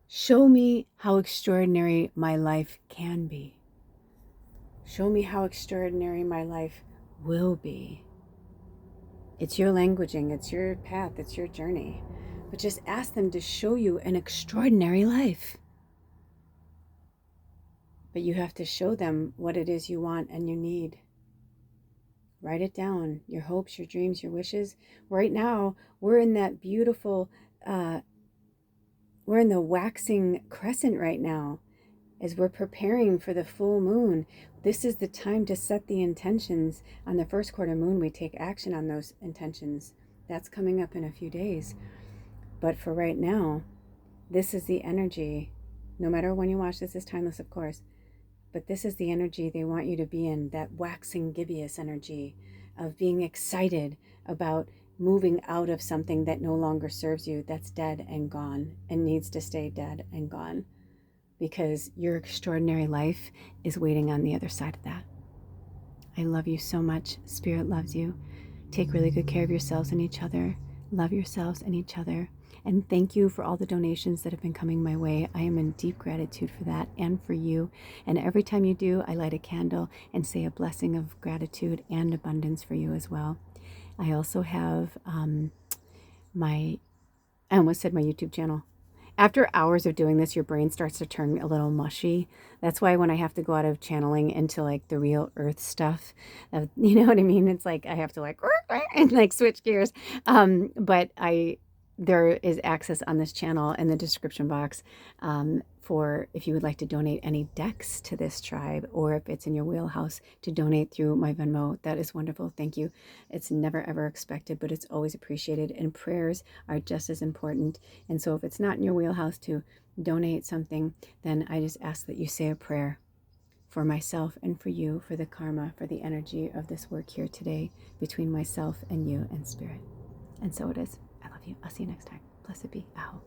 Show me how extraordinary my life can be. Show me how extraordinary my life will be. It's your languaging, it's your path, it's your journey. But just ask them to show you an extraordinary life. But you have to show them what it is you want and you need. Write it down, your hopes, your dreams, your wishes. Right now, we're in that beautiful, we're in the waxing crescent right now. As we're preparing for the full moon, this is the time to set the intentions. On the first quarter moon, we take action on those intentions. That's coming up in a few days. But for right now, this is the energy. No matter when you watch this is timeless, of course. But this is the energy they want you to be in, that waxing gibbous energy of being excited about moving out of something that no longer serves you, that's dead and gone and needs to stay dead and gone. Because your extraordinary life is waiting on the other side of that. I love you so much. Spirit loves you. Take really good care of yourselves and each other. Love yourselves and each other. And thank you for all the donations that have been coming my way. I am in deep gratitude for that and for you. And every time you do, I light a candle and say a blessing of gratitude and abundance for you as well. I also have I almost said my YouTube channel. After hours of doing this, your brain starts to turn a little mushy. That's why when I have to go out of channeling into like the real earth stuff, you know what I mean? It's like I have to like and like switch gears. But there is access on this channel in the description box for if you would like to donate any decks to this tribe, or if it's in your wheelhouse to donate through my Venmo. That is wonderful. Thank you. It's never ever expected, but it's always appreciated, and prayers are just as important. And so if it's not in your wheelhouse to donate something, then I just ask that you say a prayer for myself and for you, for the karma, for the energy of this work here today between myself and you and Spirit. And so it is. I love you. I'll see you next time. Blessed be. Ow.